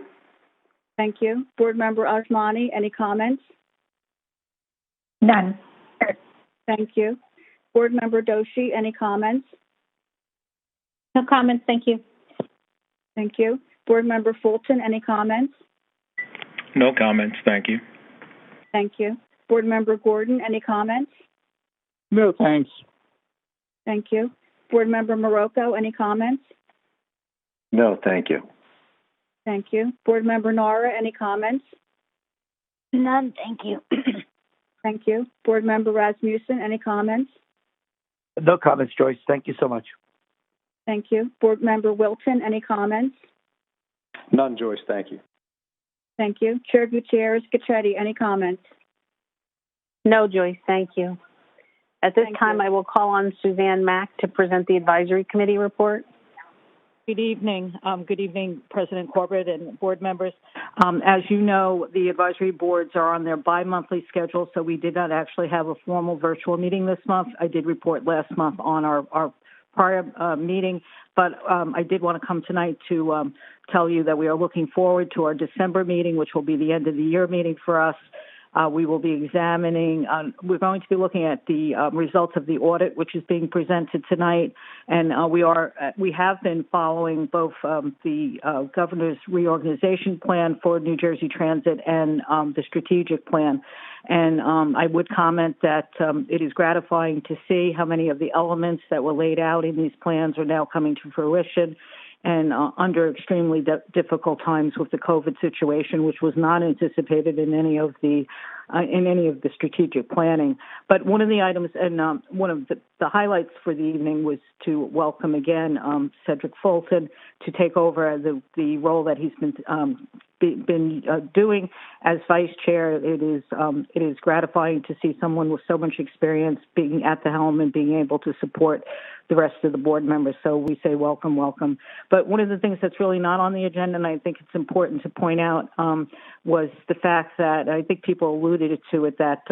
Thank you. Board Member Osmani, any comments? None. Thank you. Board Member Doshi, any comments? No comments, thank you. Thank you. Board Member Fulton, any comments? No comments, thank you. Thank you. Board Member Gordon, any comments? No, thanks. Thank you. Board Member Marocco, any comments? No, thank you. Thank you. Board Member Nara, any comments? None, thank you. Thank you. Board Member Rasmussen, any comments? No comments, Joyce. Thank you so much. Thank you. Board Member Wilton, any comments? None, Joyce. Thank you. Thank you. Chair Gutierrez-Gutierrez, any comments? No, Joyce, thank you. At this Thank time, you. I will call on Suzanne Mack to present the advisory committee report. Good evening. Good evening, President Corbett and board members. As you know, the advisory boards are on their bi-monthly schedule, so we did not actually have a formal virtual meeting this month. I did report last month on our prior meeting, but I did want to come tonight to tell you that we are looking forward to our December meeting, which will be the end of the year meeting for us. We will be examining, we're going to be looking at the results of the audit, which is being presented tonight. And we have been following both the governor's reorganization plan for New Jersey Transit and the strategic plan. And I would comment that it is gratifying to see how many of the elements that were laid out in these plans are now coming to fruition. And under extremely difficult times with the COVID situation, which was not anticipated in any of the strategic planning. But one of the items, and one of the highlights for the evening, was to welcome again Cedric Fulton to take over the role that he's been doing as vice chair. It is gratifying to see someone with so much experience being at the helm and being able to support the rest of the board members. So we say welcome, welcome. But one of the things that's really not on the agenda, and I think it's important to point out, was the fact that I think people alluded to it, that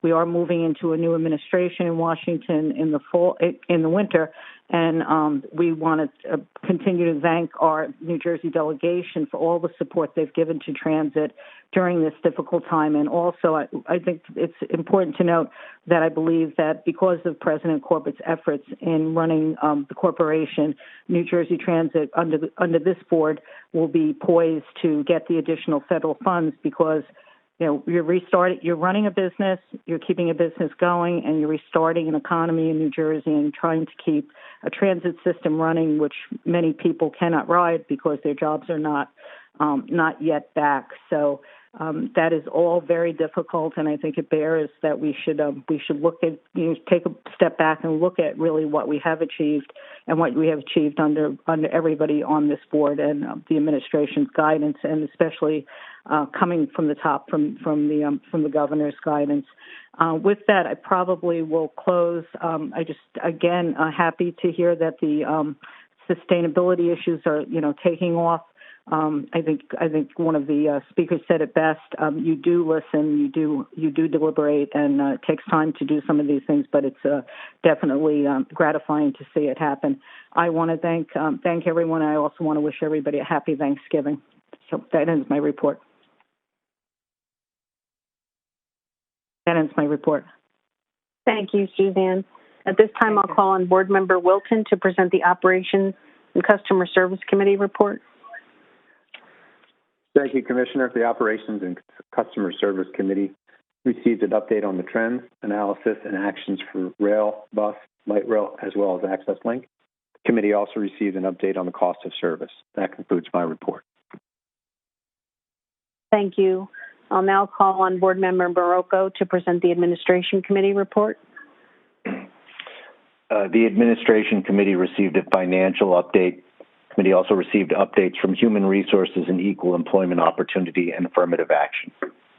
we are moving into a new administration in Washington in the winter. And we want to continue to thank our New Jersey delegation for all the support they've given to transit during this difficult time. And also, I think it's important to note that I believe that because of President Corbett's efforts in running the corporation, New Jersey Transit under this board will be poised to get the additional federal funds because you're running a business, you're keeping a business going, and you're restarting an economy in New Jersey and trying to keep a transit system running, which many people cannot ride because their jobs are not yet back. So That is all very difficult, and I think it bears that we should look at, take a step back and look at really what we have achieved and what we have achieved under everybody on this board and the administration's guidance, and especially coming from the top from the governor's guidance. With that, I probably will close. I just again happy to hear that the sustainability issues are taking off. I think one of the speakers said it best. You do listen, you do deliberate, and it takes time to do some of these things, but it's definitely gratifying to see it happen. I want to thank everyone. I also want to wish everybody a happy Thanksgiving. So that ends my report. Thank you, Suzanne. At this time, I'll call on Board Member Wilton to present the Operations and Customer Service Committee report. Thank you, Commissioner. The Operations and Customer Service Committee received an update on the trends, analysis, and actions for rail, bus, light rail, as well as Access Link. The committee also received an update on the cost of service. That concludes my report. Thank you. I'll now call on Board Member Barocco to present the Administration Committee report. The Administration Committee received a financial update. The committee also received updates from Human Resources and Equal Employment Opportunity and Affirmative Action.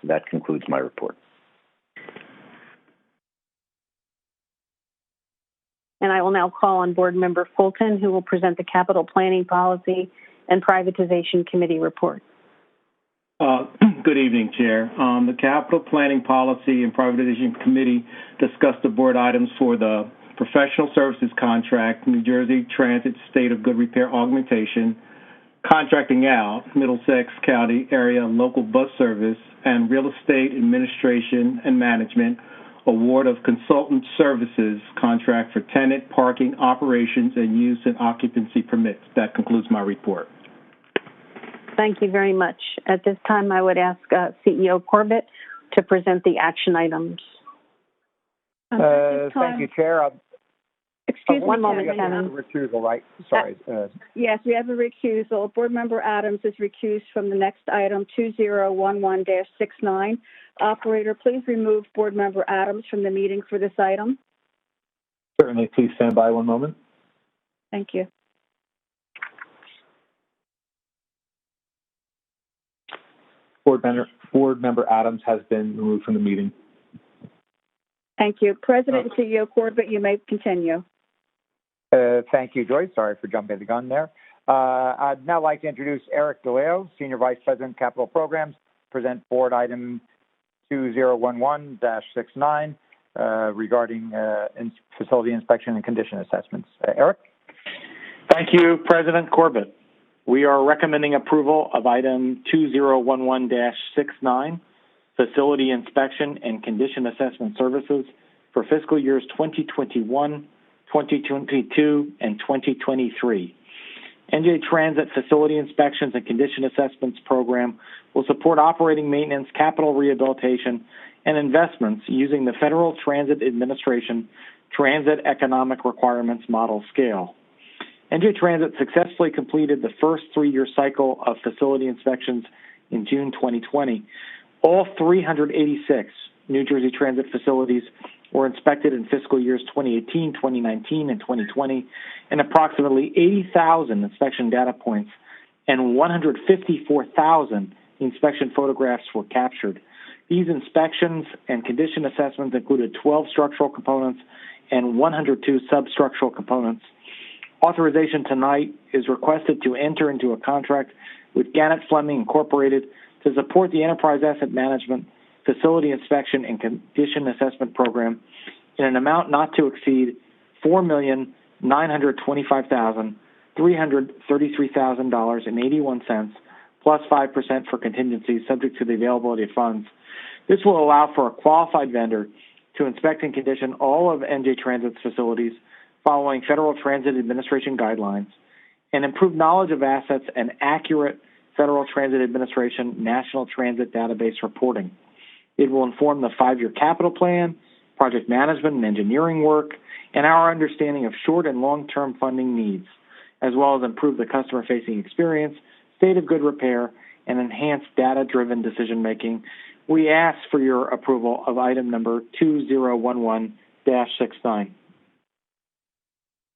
That concludes my report. And I will now call on Board Member Fulton, who will present the Capital Planning Policy and Privatization Committee report. Good evening, Chair. The Capital Planning Policy and Privatization Committee discussed the board items for the Professional Services Contract, New Jersey Transit State of Good Repair Augmentation, Contracting Out, Middlesex County Area Local Bus Service, and Real Estate Administration and Management, Award of Consultant Services Contract for Tenant Parking Operations and Use and Occupancy Permits. That concludes my report. Thank you very much. At this time, I would ask CEO Corbett to present the action items. Thank you, Chair. Excuse me, one moment, Kevin. Recusal, right? Sorry. Yes, we have a recusal. Board Member Adams is recused from the next item, 2011-69. Operator, please remove Board Member Adams from the meeting for this item. Certainly. Please stand by one moment. Thank you. Board Member Adams has been removed from the meeting. Thank you. President and CEO Corbett, you may continue. Thank you, Joyce. Sorry for jumping the gun there. I'd now like to introduce Eric DeLeo, Senior Vice President, Capital Programs, present Board Item 2011-69 regarding facility inspection and condition assessments. Eric? Thank you, President Corbett. We are recommending approval of Item 2011-69, Facility Inspection and Condition Assessment Services for fiscal years 2021, 2022, and 2023. NJ Transit Facility Inspections and Condition Assessments Program will support operating maintenance, capital rehabilitation, and investments using the Federal Transit Administration Transit Economic Requirements Model Scale. NJ Transit successfully completed the first 3-year cycle of facility inspections in June 2020. All 386 New Jersey Transit facilities were inspected in fiscal years 2018, 2019, and 2020, and approximately 80,000 inspection data points and 154,000 inspection photographs were captured. These inspections and condition assessments included 12 structural components and 102 substructural components. Authorization tonight is requested to enter into a contract with Gannett Fleming Incorporated to support the Enterprise Asset Management Facility Inspection and Condition Assessment Program in an amount not to exceed $4,925,333,081 plus 5% for contingencies subject to the availability of funds. This will allow for a qualified vendor to inspect and condition all of NJ Transit's facilities following Federal Transit Administration guidelines and improve knowledge of assets and accurate Federal Transit Administration National Transit Database reporting. It will inform the 5-year capital plan, project management and engineering work, and our understanding of short and long-term funding needs, as well as improve the customer-facing experience, state of good repair, and enhance data-driven decision-making. We ask for your approval of item number 2011-69.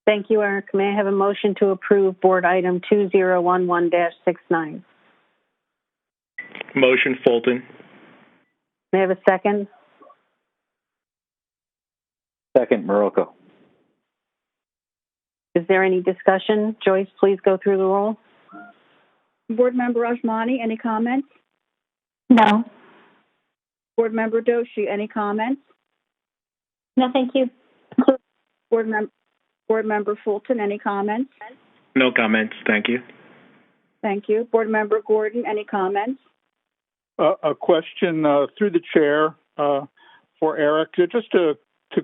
Thank you, Eric. May I have a motion to approve board item 2011-69? Motion, Fulton. May I have a second? Second, Marocco. Is there any discussion? Joyce, please go through the roll. Board Member Ajmani, any comments? No. Board Member Doshi, any comments? No, thank you. Board Member Fulton, any comments? No comments. Thank you. Thank you. Board Member Gordon, any comments? A question through the chair for Eric, just to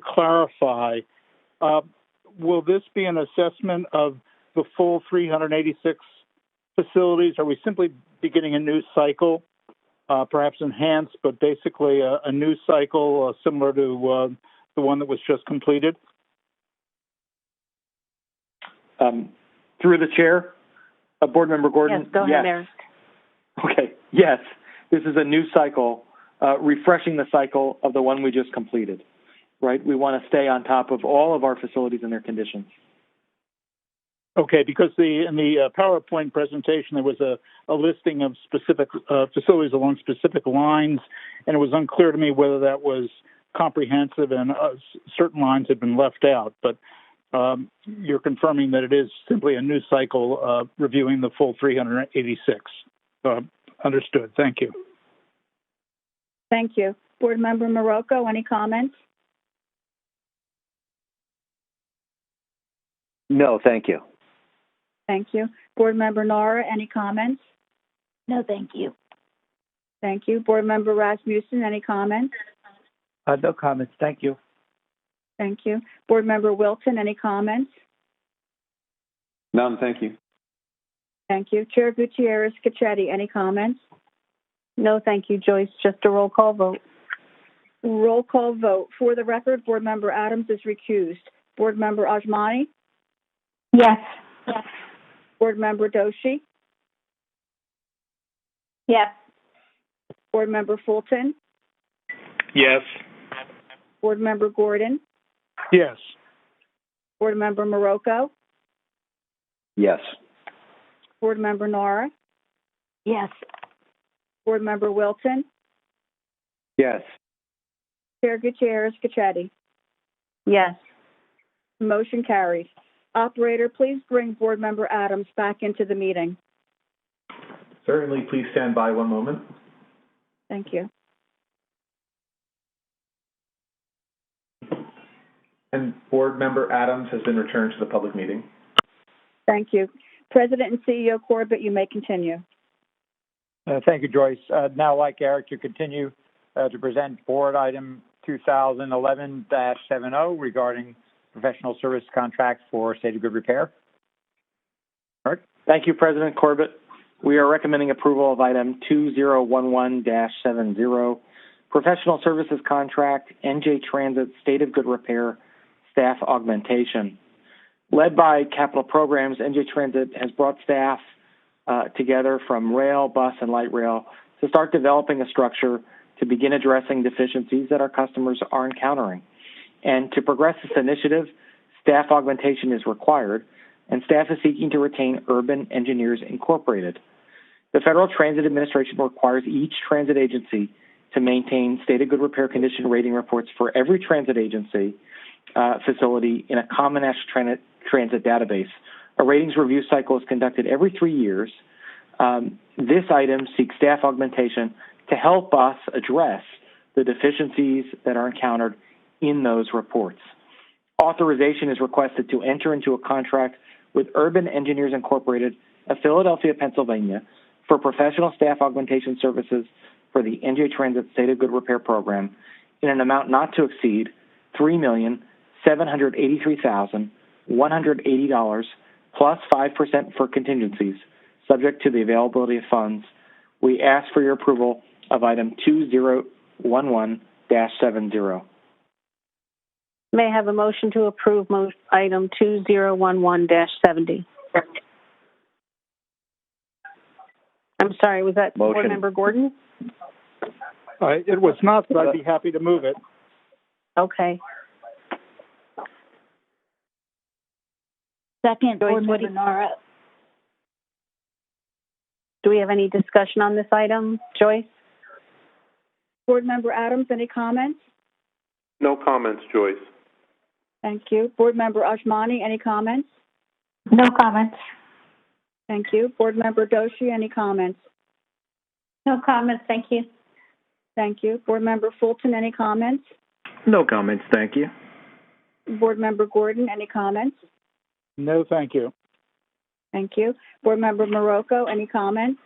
clarify. Will this be an assessment of the full 386 facilities? Are we simply beginning a new cycle, perhaps enhanced, but basically a new cycle similar to the one that was just completed? Through the chair, Board Member Gordon? Yes, go ahead, Eric. Okay, yes. This is a new cycle, refreshing the cycle of the one we just completed, right? We want to stay on top of all of our facilities and their conditions. Okay, because in the PowerPoint presentation, there was a listing of specific facilities along specific lines, and it was unclear to me whether that was comprehensive and certain lines had been left out. But you're confirming that it is simply a new cycle reviewing the full 386. Understood. Thank you. Thank you. Board Member Marocco, any comments? No, thank you. Thank you. Board Member Nara, any comments? No, thank you. Thank you. Board Member Rasmussen, any comments? No comments. Thank you. Thank you. Board Member Wilton, any comments? None, thank you. Thank you. Chair Gutierrez Cacchetti, any comments? No, thank you, Joyce. Just a roll call vote. Roll call vote. For the record, Board Member Adams is recused. Board Member Ajmani? Yes. Yes. Board Member Doshi? Yes. Board Member Fulton? Yes. Board Member Gordon? Yes. Board Member Marocco? Yes. Board Member Nara? Yes. Board Member Wilton? Yes. Chair Gutierrez Cacchetti? Yes. Motion carries. Operator, please bring Board Member Adams back into the meeting. Certainly, please stand by one moment. Thank you. And Board Member Adams has been returned to the public meeting. Thank you. President and CEO Corbett, you may continue. Thank you, Joyce. Now I'd like Eric to continue to present board item 2011-70 regarding professional service contracts for State of Good Repair. Eric? Thank you, President Corbett. We are recommending approval of item 2011-70, professional services contract, NJ Transit State of Good Repair staff augmentation. Led by Capital Programs, NJ Transit has brought staff together from rail, bus, and light rail to start developing a structure to begin addressing deficiencies that our customers are encountering. And to progress this initiative, staff augmentation is required, and staff is seeking to retain Urban Engineers Incorporated. The Federal Transit Administration requires each transit agency to maintain State of Good Repair condition rating reports for every transit agency facility in a common national transit database. A ratings review cycle is conducted every 3 years. This item seeks staff augmentation to help us address the deficiencies that are encountered in those reports. Authorization is requested to enter into a contract with Urban Engineers Incorporated of Philadelphia, Pennsylvania, for professional staff augmentation services for the NJ Transit State of Good Repair program in an amount not to exceed $3,783,180 plus 5% for contingencies, subject to the availability of funds. We ask for your approval of item 2011-70. May I have a motion to approve item 2011-70? I'm sorry, was that Motion. Board Member Gordon? It was not, but I'd be happy to move it. Okay. Second, Joyce, Board what do Member Nara. Do we have any discussion on this item? Joyce? Board Member Adams, any comments? No comments, Joyce. Thank you. Board Member Ajmani, any comments? No comments. Thank you. Board Member Doshi, any comments? No comments, thank you. Thank you. Board Member Fulton, any comments? No comments, thank you. Board Member Gordon, any comments? No, thank you. Thank you. Board Member Marocco, any comments?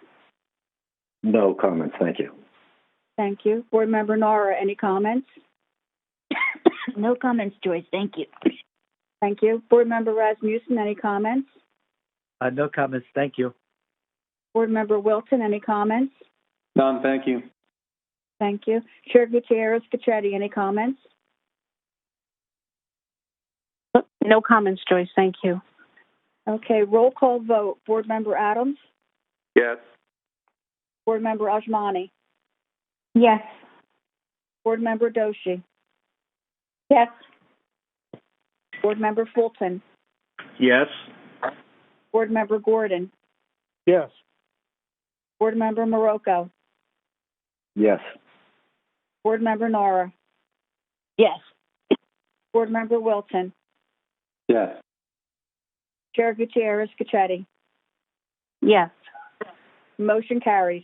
No comments, thank you. Thank you. Board Member Nara, any comments? No comments, Joyce, thank you. Thank you. Board Member Rasmussen, any comments? No comments, thank you. Board Member Wilton, any comments? None, thank you. Thank you. Chair Gutierrez-Cachetti, any comments? No comments, Joyce, thank you. Okay, roll call vote. Board Member Adams? Yes. Board Member Ajmani? Yes. Board Member Doshi? Yes. Board Member Fulton? Yes. Board Member Gordon? Yes. Board Member Marocco? Yes. Board Member Nara? Yes. Board Member Wilton? Yes. Chair Gutierrez-Cachetti? Yes. Motion carries.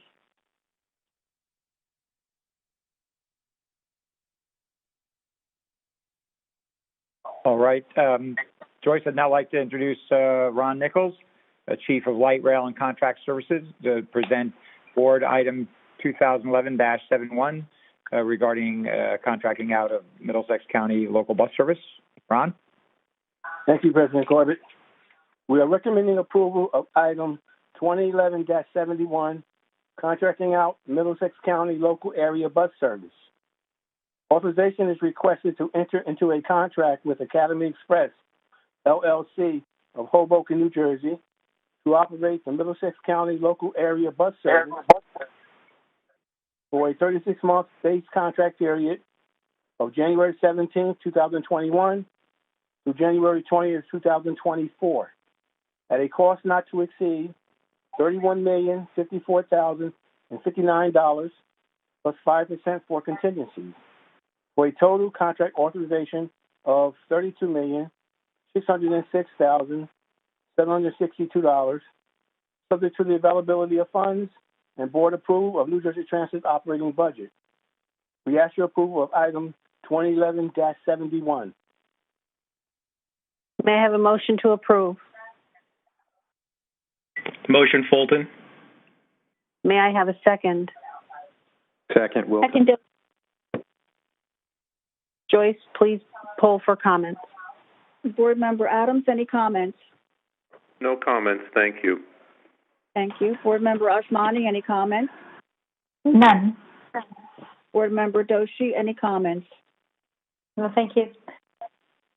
All right. Joyce, I'd now like to introduce Ron Nichols, Chief of Light Rail and Contract Services, to present Board Item 2011-71 regarding contracting out of Middlesex County local bus service. Ron? Thank you, President Corbett. We are recommending approval of item 2011-71, contracting out Middlesex County local area bus service. Authorization is requested to enter into a contract with Academy Express, LLC of Hoboken, New Jersey, to operate the Middlesex County local area bus service for a 36-month base contract period of January 17, 2021 through January 20, 2024, at a cost not to exceed $31,054,059 plus 5% for contingencies, for a total contract authorization of $32,606,762, subject to the availability of funds and board approval of New Jersey Transit operating budget. We ask your approval of item 2011-71. May I have a motion to approve? Motion, Fulton. May I have a second? Second, Wilton. Second, Joyce, please poll for comments. Board Member Adams, any comments? No comments, thank you. Thank you. Board Member Ajmani, any comments? None. Board Member Doshi, any comments? No, thank you.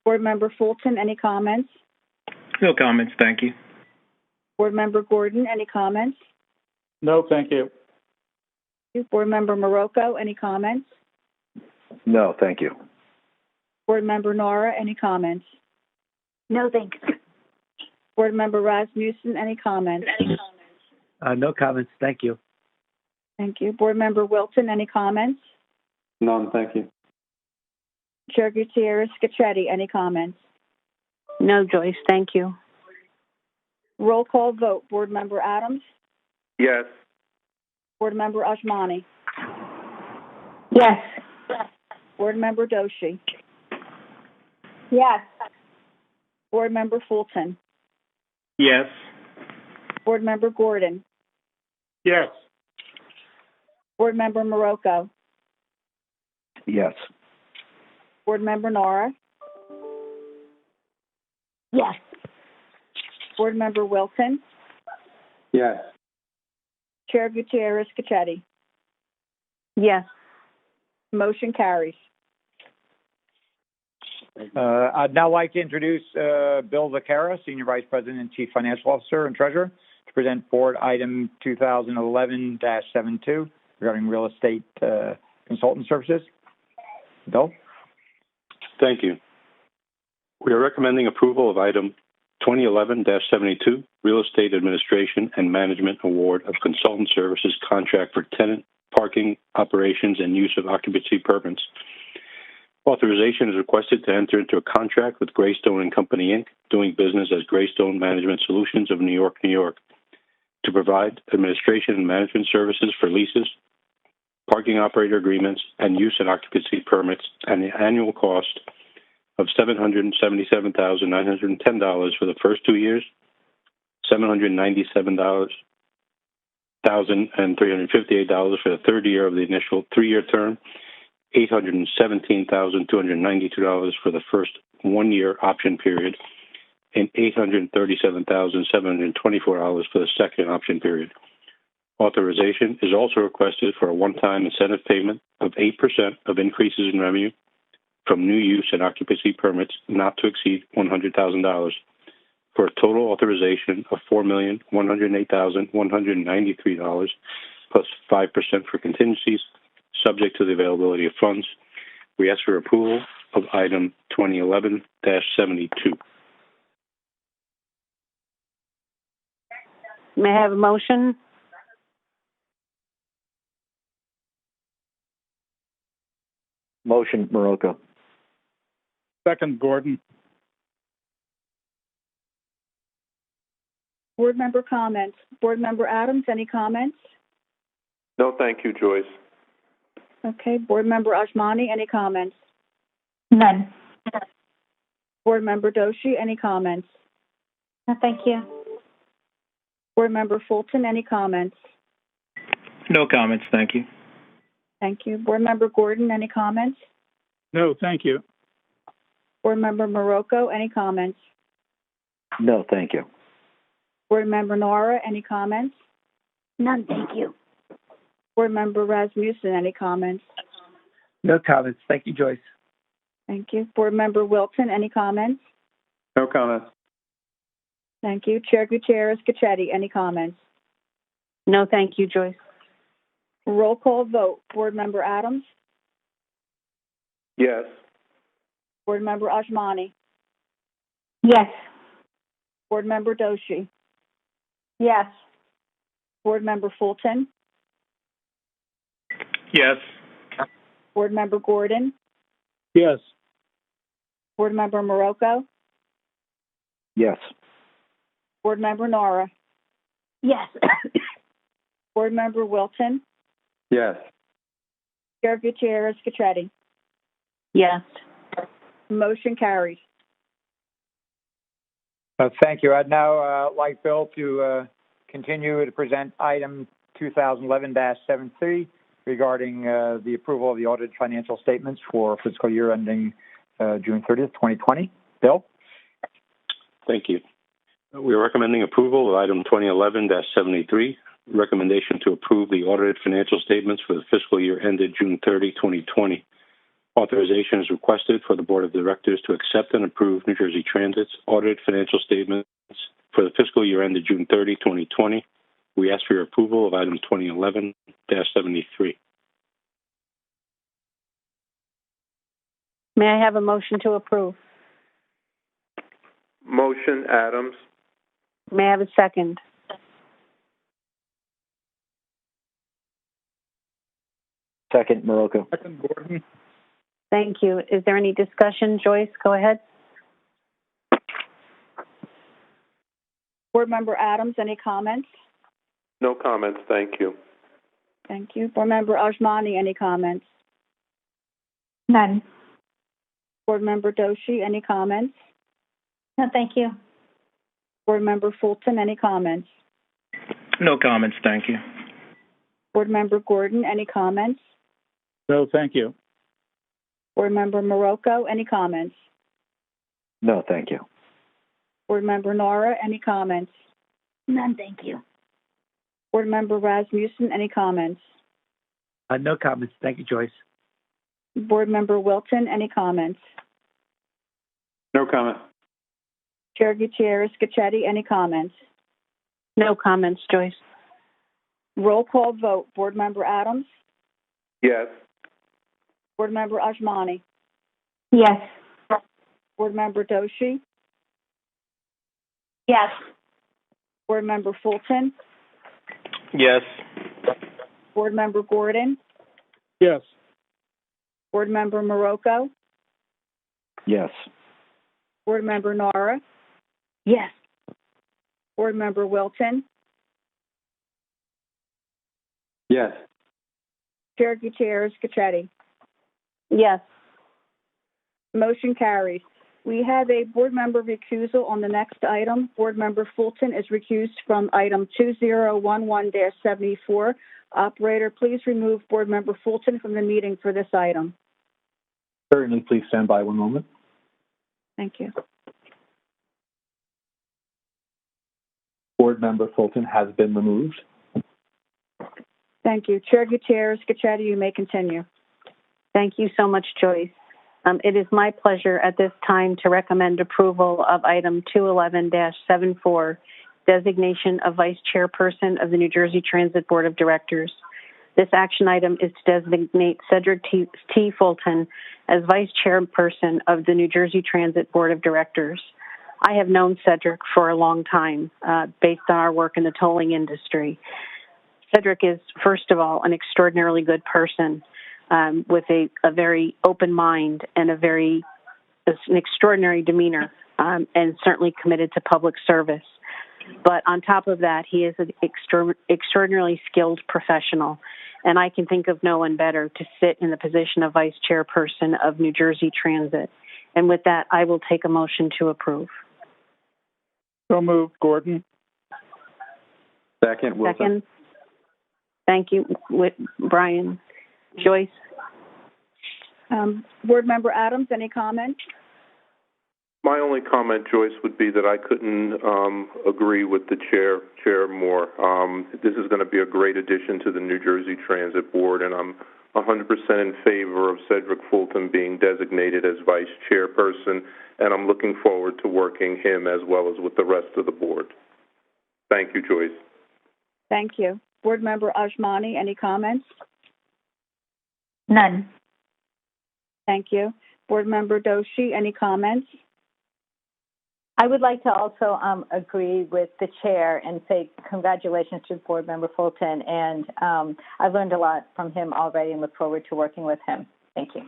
Board Member Fulton, any comments? No comments, thank you. Board Member Gordon, any comments? No, thank you. Board Member Marocco, any comments? No, thank you. Board Member Nara, any comments? No, thanks. Board Member Rasmussen, any comments? No comments, thank you. Thank you. Board Member Wilton, any comments? None, thank you. Chair Gutierrez-Cachetti, any comments? No, Joyce, thank you. Roll call vote. Board Member Adams? Yes. Board Member Ajmani? Yes. Board Member Doshi? Yes. Board Member Fulton? Yes. Board Member Gordon? Yes. Board Member Marocco? Yes. Board Member Nara? Yes. Board Member Wilton? Yes. Chair Gutierrez-Cachetti? Yes. Motion carries. I'd now like to introduce Bill Vaquera, Senior Vice President and Chief Financial Officer and Treasurer, to present Board Item 2011-72 regarding real estate consultant services. Bill? Thank you. We are recommending approval of Item 2011-72, Real Estate Administration and Management Award of Consultant Services Contract for Tenant Parking Operations and Use of Occupancy Permits. Authorization is requested to enter into a contract with Greystone and Company, Inc., doing business as Greystone Management Solutions of New York, New York, to provide administration and management services for leases, parking operator agreements, and use and occupancy permits, and the annual cost of $777,910 for the first 2 years, $797,358 for the third year of the initial 3-year term, $817,292 for the first 1-year option period, and $837,724 for the second option period. Authorization is also requested for a one-time incentive payment of 8% of increases in revenue from new use and occupancy permits not to exceed $100,000 for a total authorization of $4,108,193 plus 5% for contingencies, subject to the availability of funds. We ask for approval of Item 2011-72. May I have a motion? Motion, Marocco. Second, Gordon. Board member comments. Board member Adams, any comments? No, thank you, Joyce. Okay. Board member Ajmani, any comments? None. Board member Doshi, any comments? No, thank you. Board member Fulton, any comments? No comments, thank you. Thank you. Board member Gordon, any comments? No, thank you. Board member Marocco, any comments? No, thank you. Board member Nora, any comments? None, thank you. Board member Rasmussen, any comments? No comments. Thank you, Joyce. Thank you. Board member Wilton, any comments? No comments. Thank you. Chair Gutierrez-Cachetti, any comments? No, thank you, Joyce. Roll call vote. Board member Adams? Yes. Board member Ajmani? Yes. Board member Doshi? Yes. Board member Fulton? Yes. Board member Gordon? Yes. Board member Marocco? Yes. Board member Nora? Yes. Board member Wilton? Yes. Chair Gutierrez-Cachetti? Yes. Motion carries. Thank you. I'd now like Bill to continue to present Item 2011-73 regarding the approval of the audited financial statements for fiscal year ending June 30th, 2020. Bill? Thank you. We are recommending approval of Item 2011-73, recommendation to approve the audited financial statements for the fiscal year ended June 30, 2020. Authorization is requested for the Board of Directors to accept and approve New Jersey Transit's audited financial statements for the fiscal year ended June 30, 2020. We ask for your approval of Item 2011-73. May I have a motion to approve? Motion, Adams. May I have a second? Second, Marocco. Second, Gordon. Thank you. Is there any discussion? Joyce, go ahead. Board member Adams, any comments? No comments, thank you. Thank you. Board member Ajmani, any comments? None. Board member Doshi, any comments? No, thank you. Board member Fulton, any comments? No comments, thank you. Board member Gordon, any comments? No, thank you. Board member Marocco, any comments? No, thank you. Board member Nora, any comments? None, thank you. Board member Rasmussen, any comments? No comments. Thank you, Joyce. Board member Wilton, any comments? No comment. Chair Gutierrez-Cachetti, any comments? No comments, Joyce. Roll call vote. Board Member Adams? Yes. Board Member Ajmani? Yes. Board Member Doshi? Yes. Board Member Fulton? Yes. Board Member Gordon? Yes. Board Member Morocco? Yes. Board Member Nara? Yes. Board Member Wilton? Yes. Chair Gutierrez Cacchetti? Yes. Motion carries. We have a board member recusal on the next item. Board Member Fulton is recused from item 2011-74. Operator, please remove Board Member Fulton from the meeting for this item. Certainly, please stand by one moment. Thank you. Board Member Fulton has been removed. Thank you. Chair Gutierrez Cacchetti, you may continue. Thank you so much, Joyce. It is my pleasure at this time to recommend approval of item 211-74, designation of Vice Chairperson of the New Jersey Transit Board of Directors. This action item is to designate Cedric T. Fulton as Vice Chairperson of the New Jersey Transit Board of Directors. I have known Cedric for a long time, based on our work in the tolling industry. Cedric is, first of all, an extraordinarily good person, with a very open mind and an extraordinary demeanor, and certainly committed to public service. But on top of that, he is an extraordinarily skilled professional, and I can think of no one better to sit in the position of Vice Chairperson of New Jersey Transit. And with that, I will take a motion to approve. So moved, Gordon. Second, Wilson. Second. Thank you, Brian. Joyce? Board Member Adams, any comments? My only comment, Joyce, would be that I couldn't agree with the chair more. This is going to be a great addition to the New Jersey Transit Board, and I'm 100% in favor of Cedric Fulton being designated as Vice Chairperson, and I'm looking forward to working him as well as with the rest of the board. Thank you, Joyce. Thank you. Board Member Ajmani, any comments? None. Thank you. Board Member Doshi, any comments? I would like to also agree with the chair and say congratulations to Board Member Fulton, and I've learned a lot from him already and look forward to working with him. Thank you.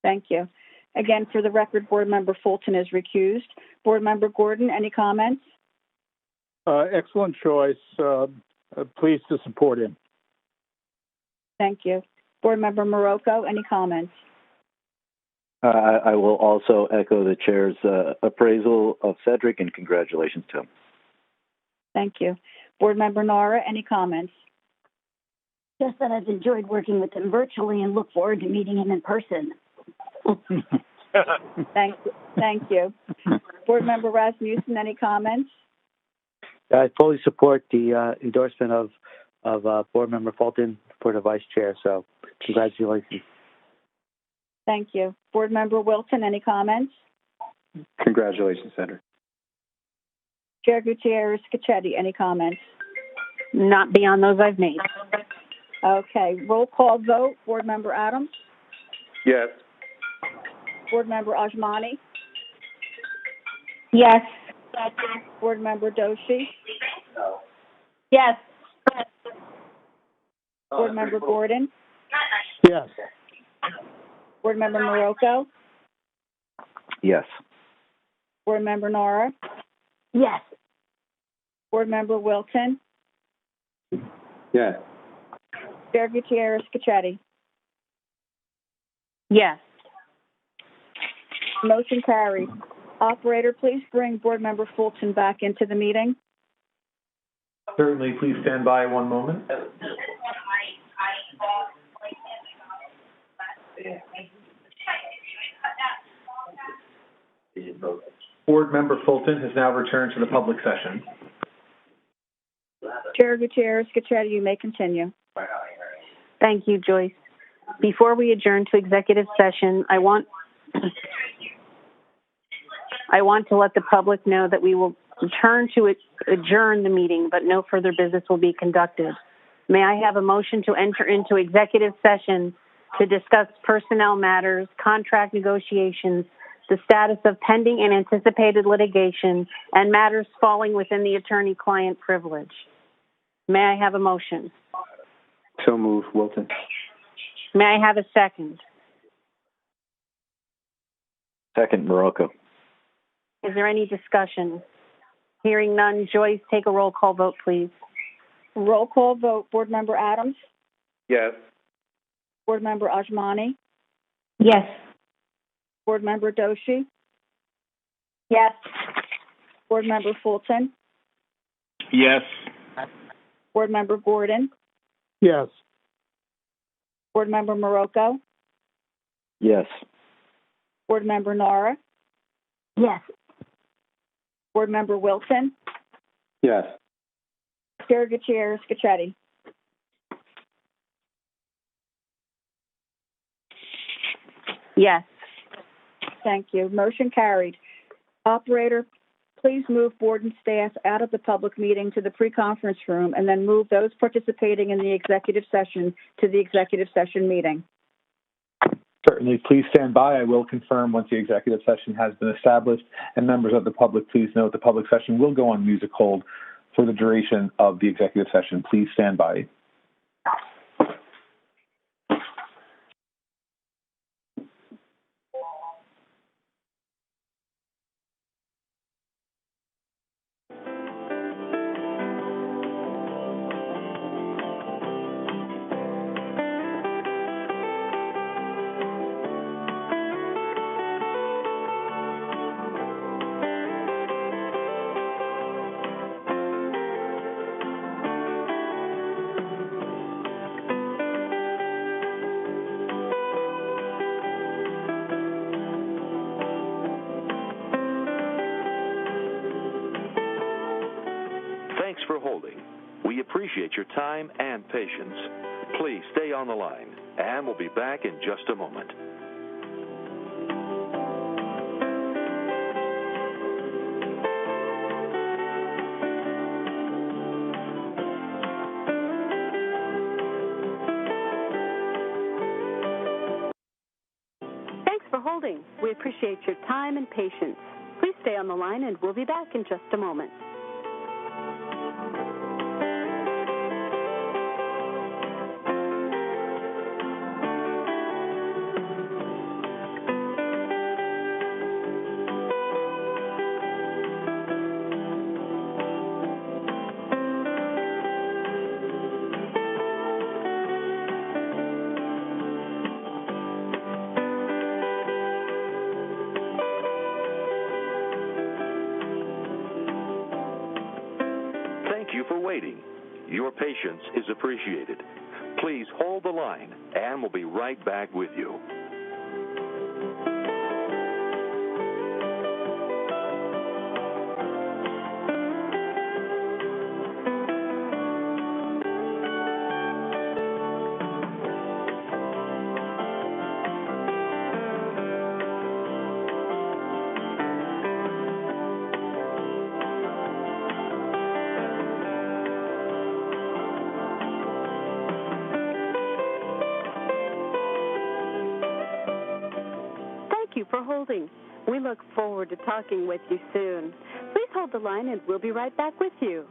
Thank you. Again, for the record, Board Member Fulton is recused. Board Member Gordon, any comments? Excellent choice. Pleased to support him. Thank you. Board Member Morocco, any comments? I will also echo the chair's appraisal of Cedric and congratulations to him. Thank you. Board Member Nara, any comments? Just that I've enjoyed working with him virtually and look forward to meeting him in person. Thank you. Board Member Rasmussen, any comments? I fully support the endorsement of Board Member Fulton for the Vice Chair, so congratulations. Thank you. Board Member Wilton, any comments? Congratulations, Cedric. Chair Gutierrez Cacchetti, any comments? Not beyond those I've made. Okay. Roll call vote. Board Member Adams? Yes. Board Member Ajmani? Yes. Board Member Doshi? Yes. Board Member Gordon? Yes. Board Member Morocco? Yes. Board Member Nara? Yes. Board Member Wilton? Yes. Chair Gutierrez Cacchetti? Yes. Motion carries. Operator, please bring Board Member Fulton back into the meeting. Certainly, please stand by one moment. Board Member Fulton has now returned to the public session. Chair Gutierrez Cacchetti, you may continue. Thank you, Joyce. Before we adjourn to executive session, I want to let the public know that we will turn to adjourn the meeting, but no further business will be conducted. May I have a motion to enter into executive session to discuss personnel matters, contract negotiations, the status of pending and anticipated litigation, and matters falling within the attorney-client privilege? May I have a motion? So moved, Wilton. May I have a second? Second, Morocco. Is there any discussion? Hearing none, Joyce, take a roll call vote, please. Roll call vote. Board Member Adams? Yes. Board Member Ajmani? Yes. Board Member Doshi? Yes. Board Member Fulton? Yes. Board Member Gordon? Yes. Board Member Morocco? Yes. Board Member Nara? Yes. Board Member Wilson? Yes. Chair Gutierrez Scachetti? Yes. Thank you. Motion carried. Operator, please move board and staff out of the public meeting to the pre-conference room and then move those participating in the executive session to the executive session meeting. Certainly. Please stand by. I will confirm once the executive session has been established. And members of the public, please note the public session will go on music hold for the duration of the executive session. Please stand by. Thanks for holding. We appreciate your time and patience. Please stay on the line, and we'll be back in just a moment. Thanks for holding. We appreciate your time and patience. Please stay on the line, and we'll be back in just a moment. Thank you for waiting. Your patience is appreciated. Please hold the line, and we'll be right back with you. Thank you for holding. We look forward to talking with you soon. Please hold the line, and we'll be right back with you.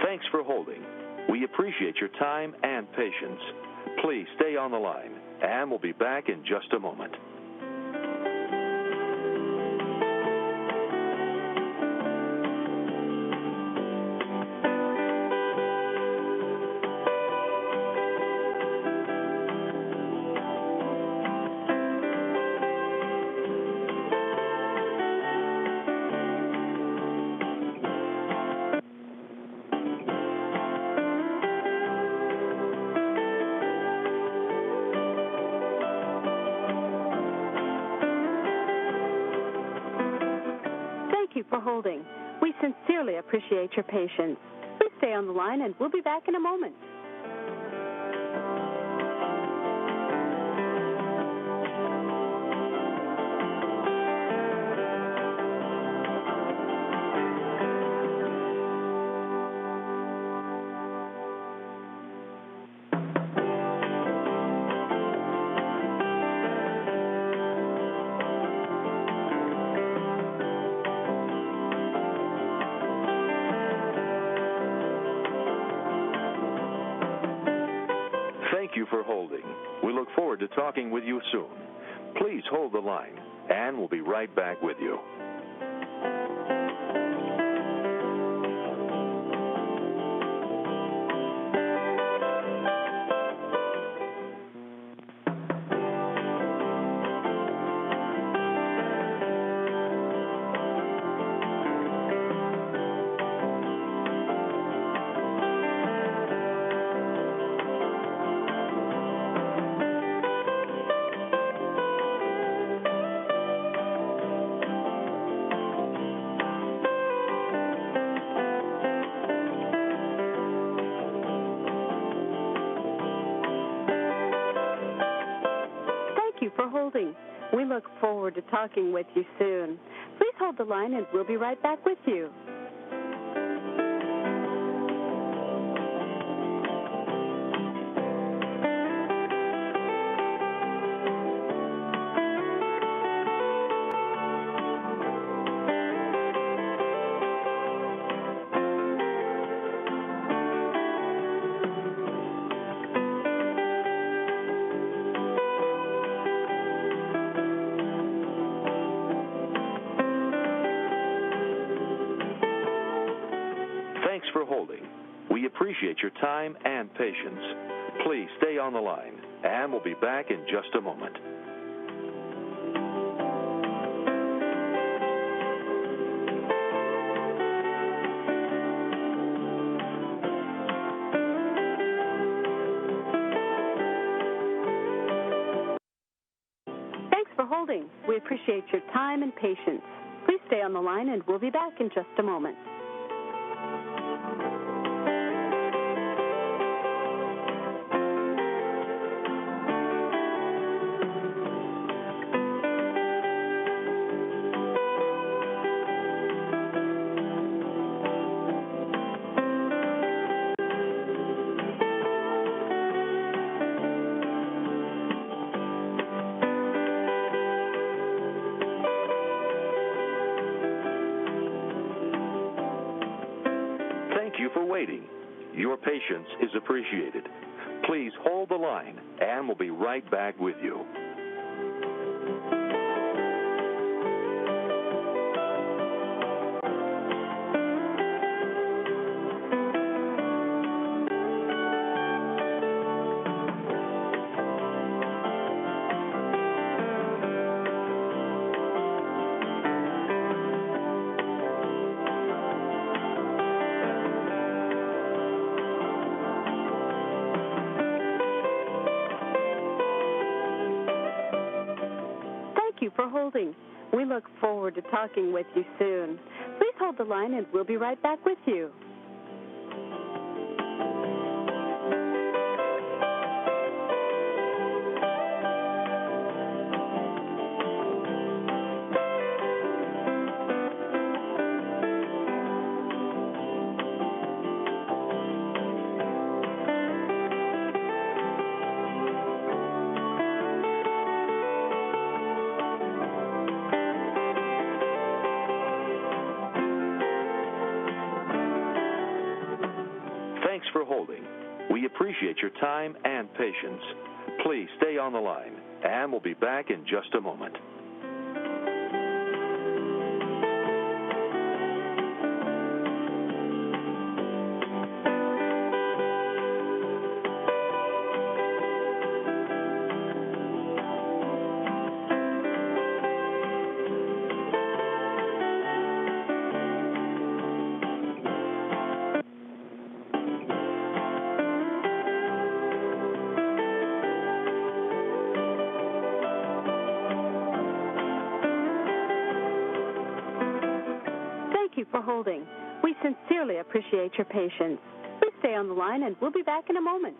Thanks for holding. We appreciate your time and patience. Please stay on the line, and we'll be back in just a moment. holding. We sincerely appreciate your patience. Please stay on the line, and we'll be back in a moment. Thank you for holding. We look forward to talking with you soon. Please hold the line, and we'll be right back with you. For holding. We look forward to talking with you soon. Please hold the line, and we'll be right back with you. For holding. We appreciate your time and patience. Please stay on the line, and we'll be back in just a moment. Thanks for holding. We appreciate your time and patience. Please stay on the line, and we'll be back in just a moment. Your patience is appreciated. Please hold the line, and we'll be right back with you. For holding. We look forward to talking with you soon. Please hold the line, and we'll be right back with you. For holding. We appreciate your time and patience. Please stay on the line, and we'll be back in just a moment. for holding. We sincerely appreciate your patience. Please stay on the line and we'll be back in a moment.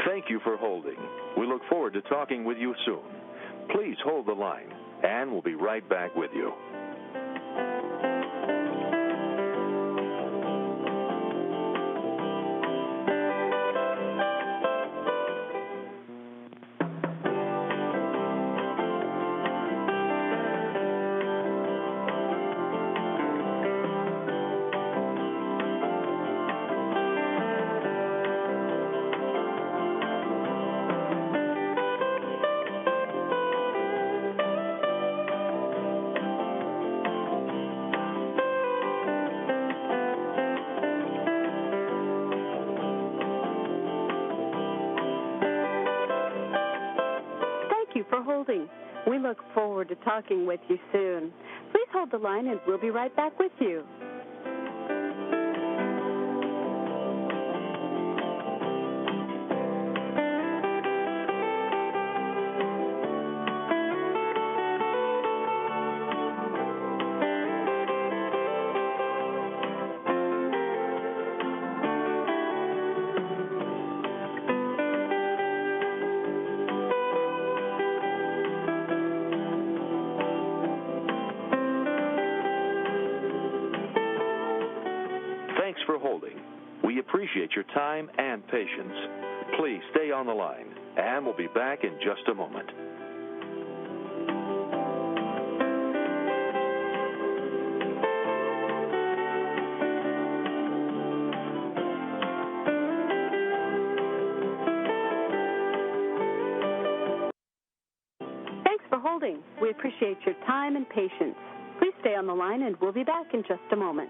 Thank you for holding. We look forward to talking with you soon. Please hold the line, and we'll be right back with you. For holding. We look forward to talking with you soon. Please hold the line and we'll be right back with you. Thanks for holding. We appreciate your time and patience. Please stay on the line, and we'll be back in just a moment. Thanks for holding. We appreciate your time and patience. Please stay on the line, and we'll be back in just a moment.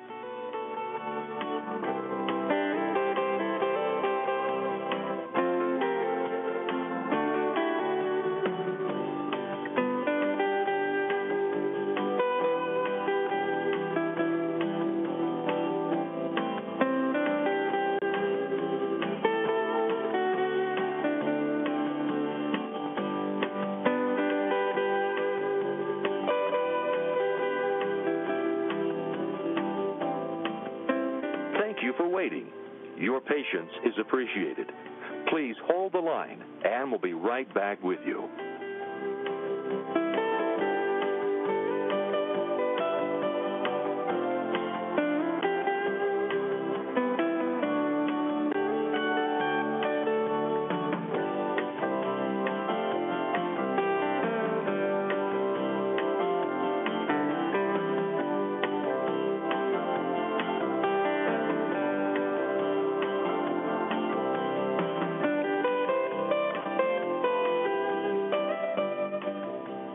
Thank you for waiting. Your patience is appreciated. Please hold the line, and we'll be right back with you.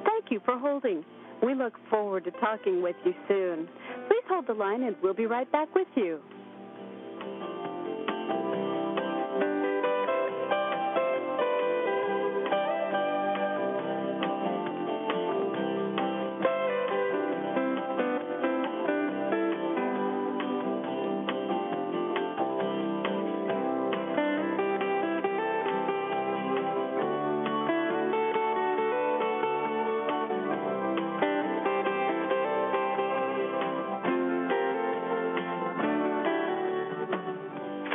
Thank you for holding. We look forward to talking with you soon. Please hold the line and we'll be right back with you.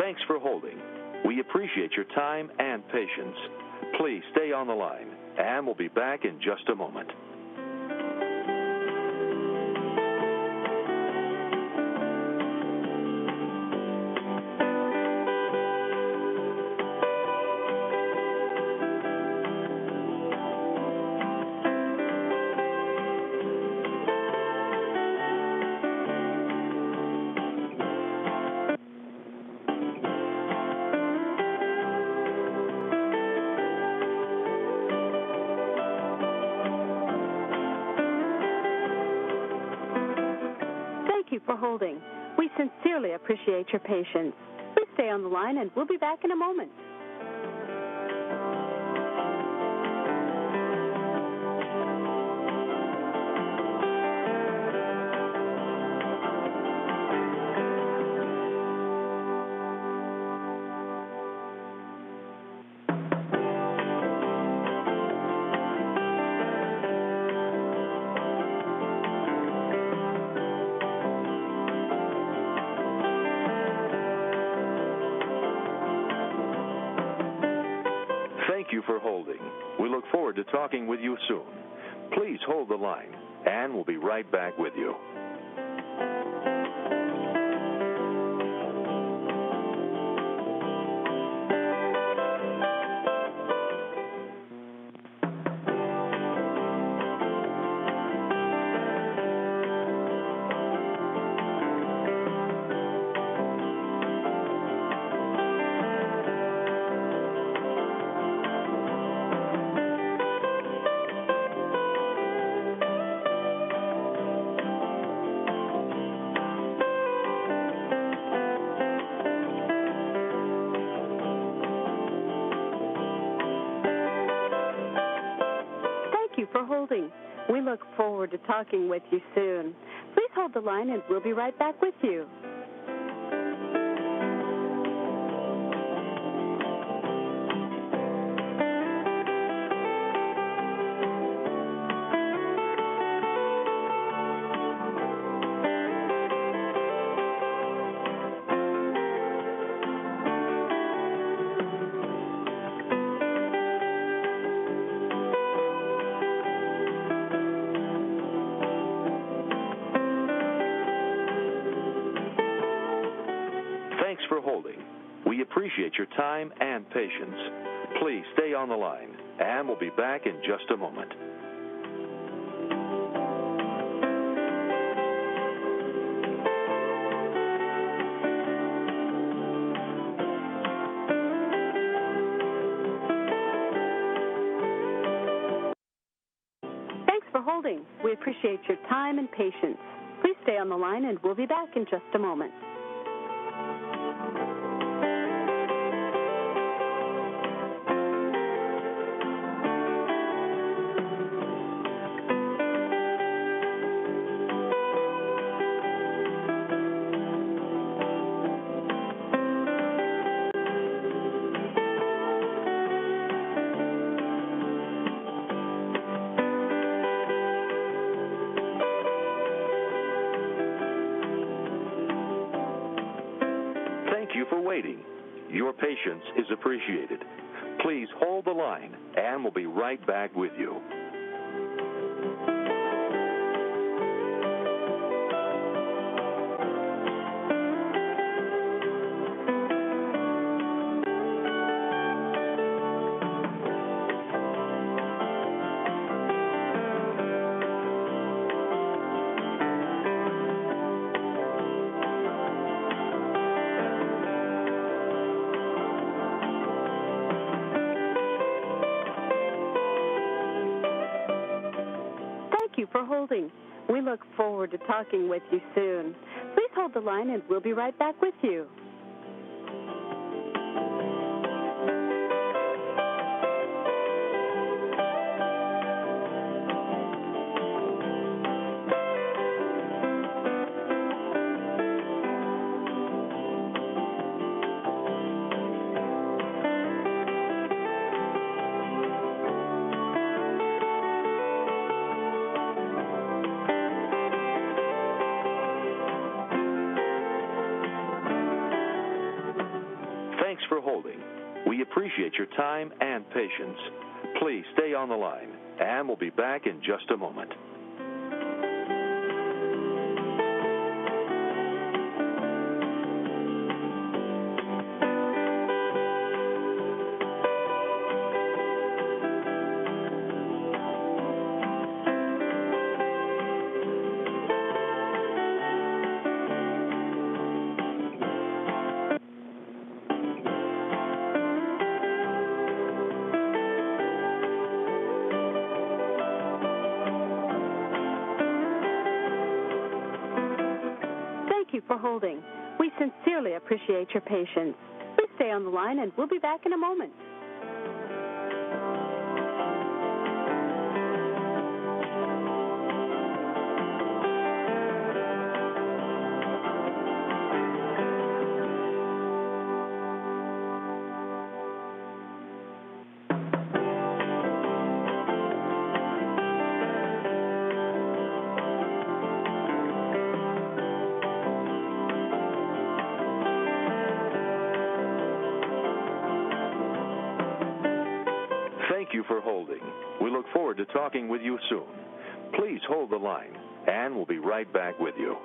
Thanks for holding. We appreciate your time and patience. Please stay on the line, and we'll be back in just a moment. Thank you for holding. We sincerely appreciate your patience. Please stay on the line, and we'll be back in a moment. Thank you for holding. We look forward to talking with you soon. Please hold the line, and we'll be right back with you. For holding. We look forward to talking with you soon. Please hold the line, and we'll be right back with you. Thanks for holding. We appreciate your time and patience. Please stay on the line, and we'll be back in just a moment. Thanks for holding. We appreciate your time and patience. Please stay on the line, and we'll be back in just a moment. Thank you for waiting. Your patience is appreciated. Please hold the line, and we'll be right back with you. Thank you for holding. We look forward to talking with you soon. Please hold the line, and we'll be right back with you. Thanks for holding. We appreciate your time and patience. Please stay on the line, and we'll be back in just a moment. Thank you for holding. We sincerely appreciate your patience. Please stay on the line, and we'll be back in a moment. Thank you for holding. We look forward to talking with you soon. Please hold the line, and we'll be right back with you.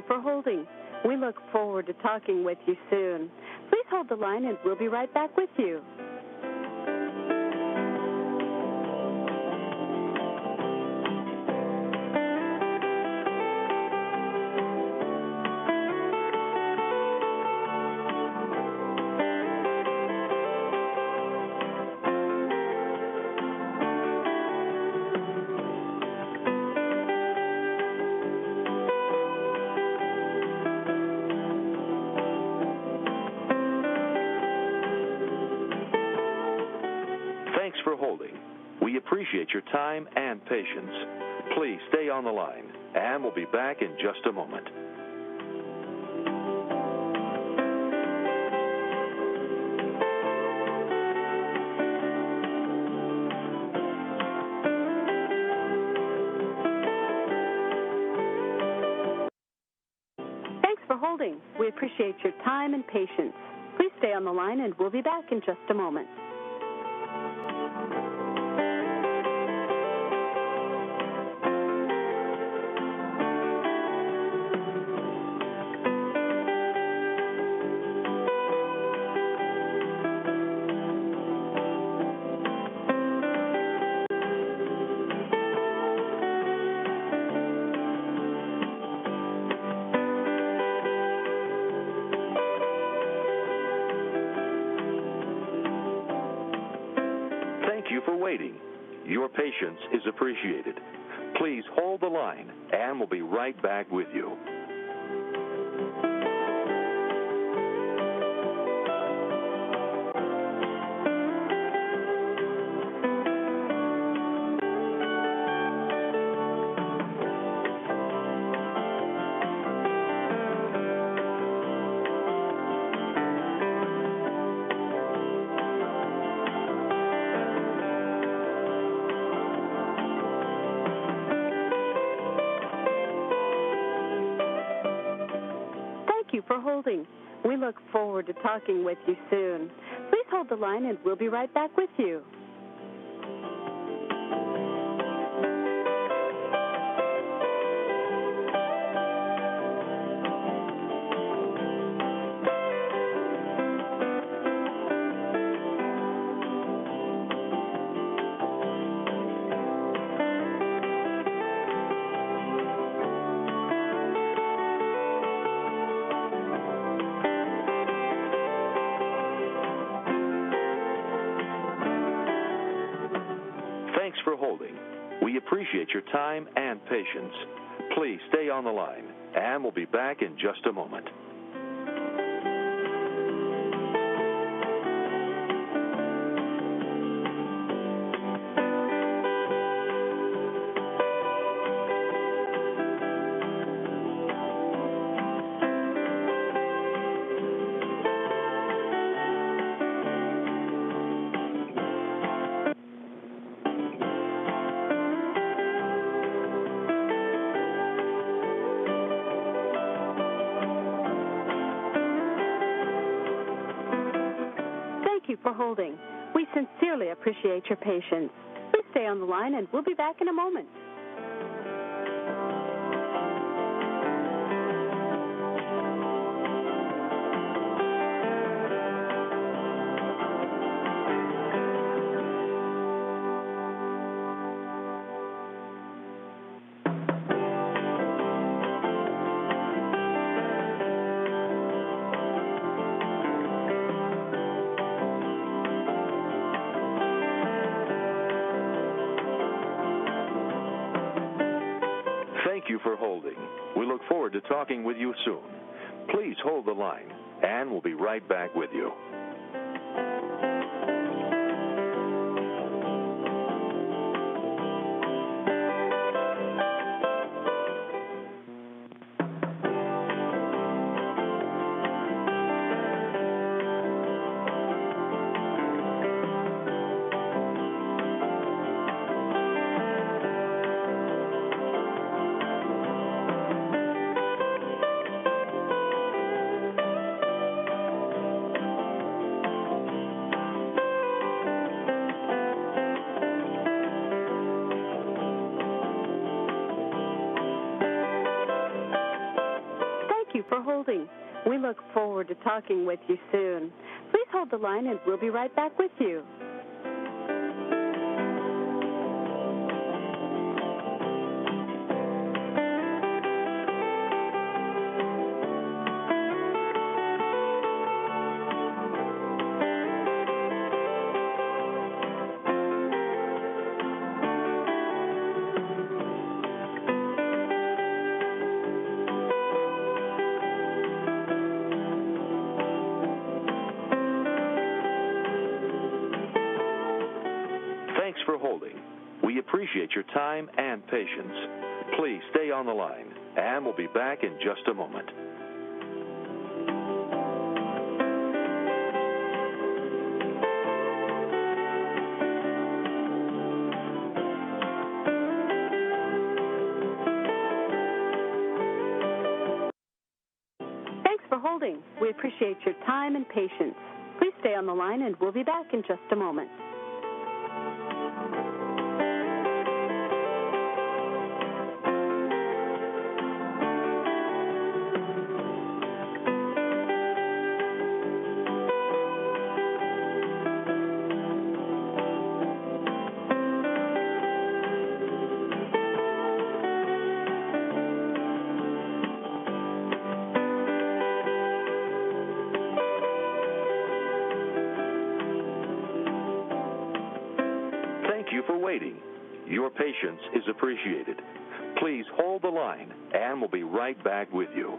For holding. We look forward to talking with you soon. Please hold the line, and we'll be right back with you. Thanks for holding. We appreciate your time and patience. Please stay on the line, and we'll be back in just a moment. Thanks for holding. We appreciate your time and patience. Please stay on the line, and we'll be back in just a moment. Thank you for waiting. Your patience is appreciated. Please hold the line, and we'll be right back with you. Thank you for holding. We look forward to talking with you soon. Please hold the line, and we'll be right back with you. Thanks for holding. We appreciate your time and patience. Please stay on the line, and we'll be back in just a moment. you for holding. We sincerely appreciate your patience. Please stay on the line, and we'll be back in a moment. Thank you for holding. We look forward to talking with you soon. Please hold the line, and we'll be right back with you. For holding. We look forward to talking with you soon. Please hold the line, and we'll be right back with you. Thanks for holding. We appreciate your time and patience. Please stay on the line, and we'll be back in just a moment. Thanks for holding. We appreciate your time and patience. Please stay on the line, and we'll be back in just a moment. Thank you for waiting. Your patience is appreciated. Please hold the line, and we'll be right back with you.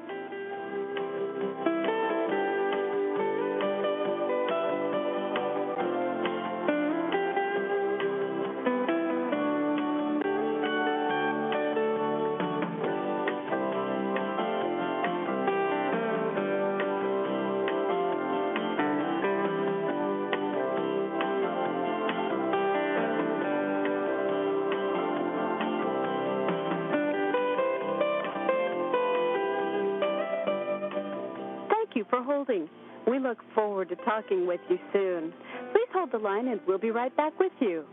Thank you for holding. We look forward to talking with you soon. Please hold the line, and we'll be right back with you.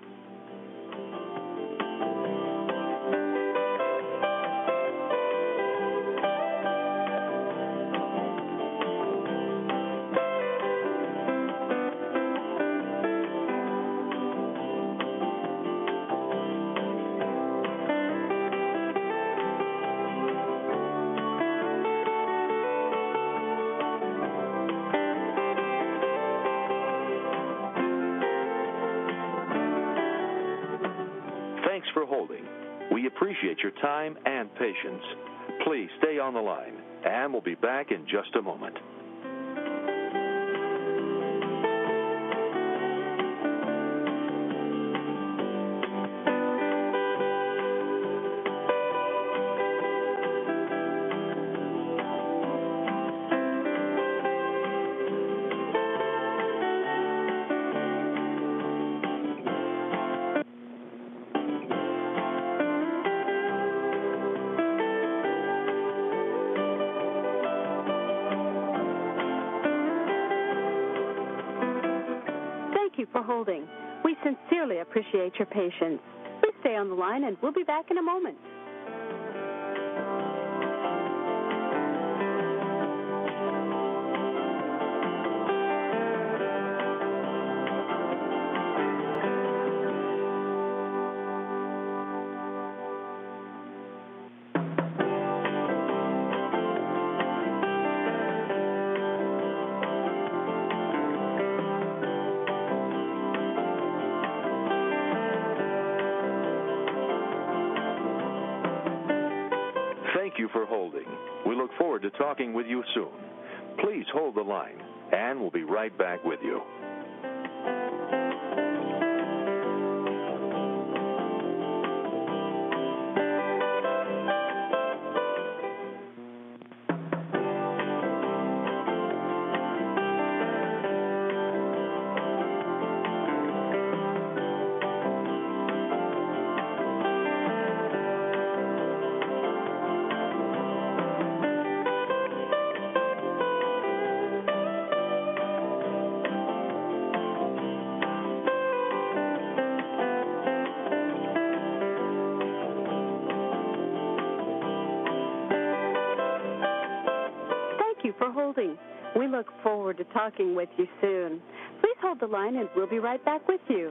Thanks for holding. We appreciate your time and patience. Please stay on the line, and we'll be back in just a moment. you for holding. We sincerely appreciate your patience. Please stay on the line, and we'll be back in a moment. Thank you for holding. We look forward to talking with you soon. Please hold the line, and we'll be right back with you. For holding. We look forward to talking with you soon. Please hold the line, and we'll be right back with you.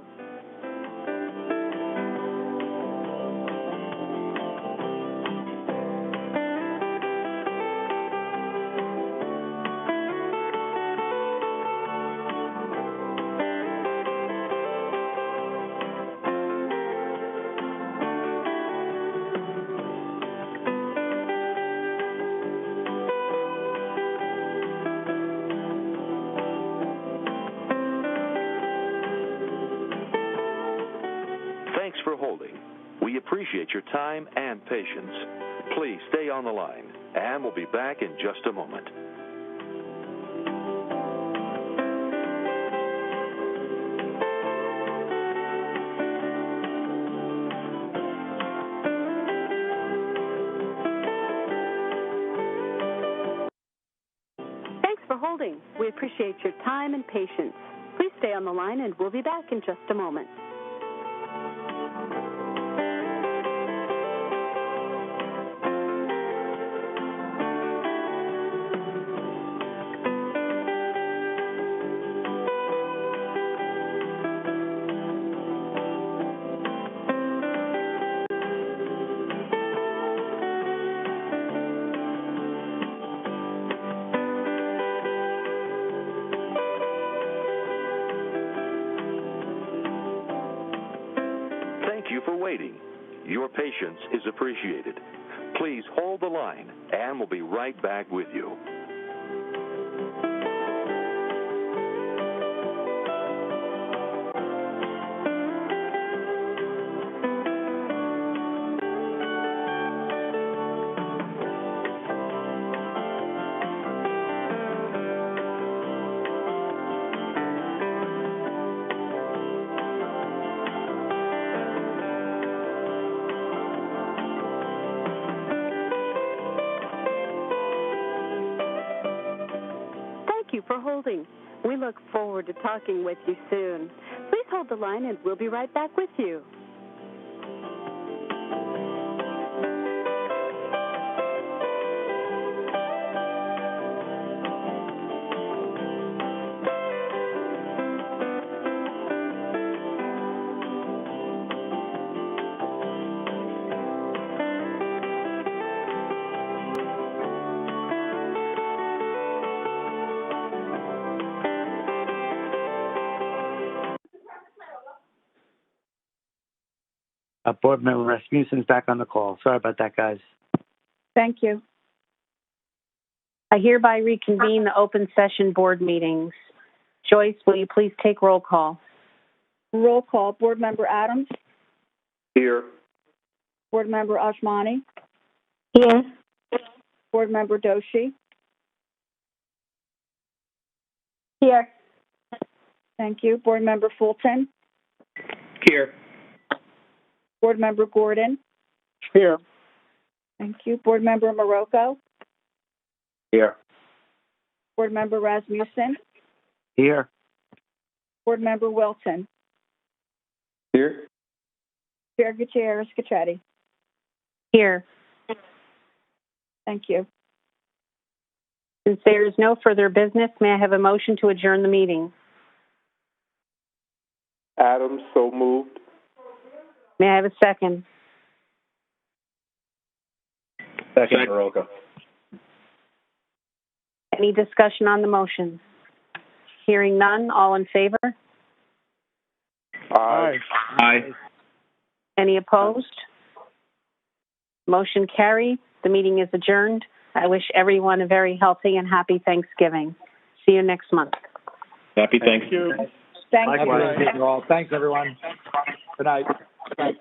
Thanks for holding. We appreciate your time and patience. Please stay on the line, and we'll be back in just a moment. Thanks for holding. We appreciate your time and patience. Please stay on the line, and we'll be back in just a moment. Your patience is appreciated. Please hold the line, and we'll be right back with you. For holding. We look forward to talking with you soon. Please hold the line, and we'll be right back with you. Board Member Rasmussen's back on the call. Sorry about that, guys. Thank you. I hereby reconvene the open session board meetings. Joyce, will you please take roll call? Roll call. Board Member Adams? Here. Board Member Ashmani? Here. Board Member Doshi? Here. Thank you. Board Member Fulton? Here. Board Member Gordon? Here. Thank you. Board Member Marocco? Here. Board Member Rasmussen? Here. Board Member Wilson. Here. Chair Gutierrez Cachetti. Here. Thank you. Since there is no further business, may I have a motion to adjourn the meeting? Adams, so moved. May I have a second? Second, Maroka. Any discussion on the motion? Hearing none, all in favor? Aye. Aye. Any opposed? Motion carried. The meeting is adjourned. I wish everyone a very healthy and happy Thanksgiving. See you next month. Happy Thanksgiving. Thank you. Thanks, everyone. Good night. Good night.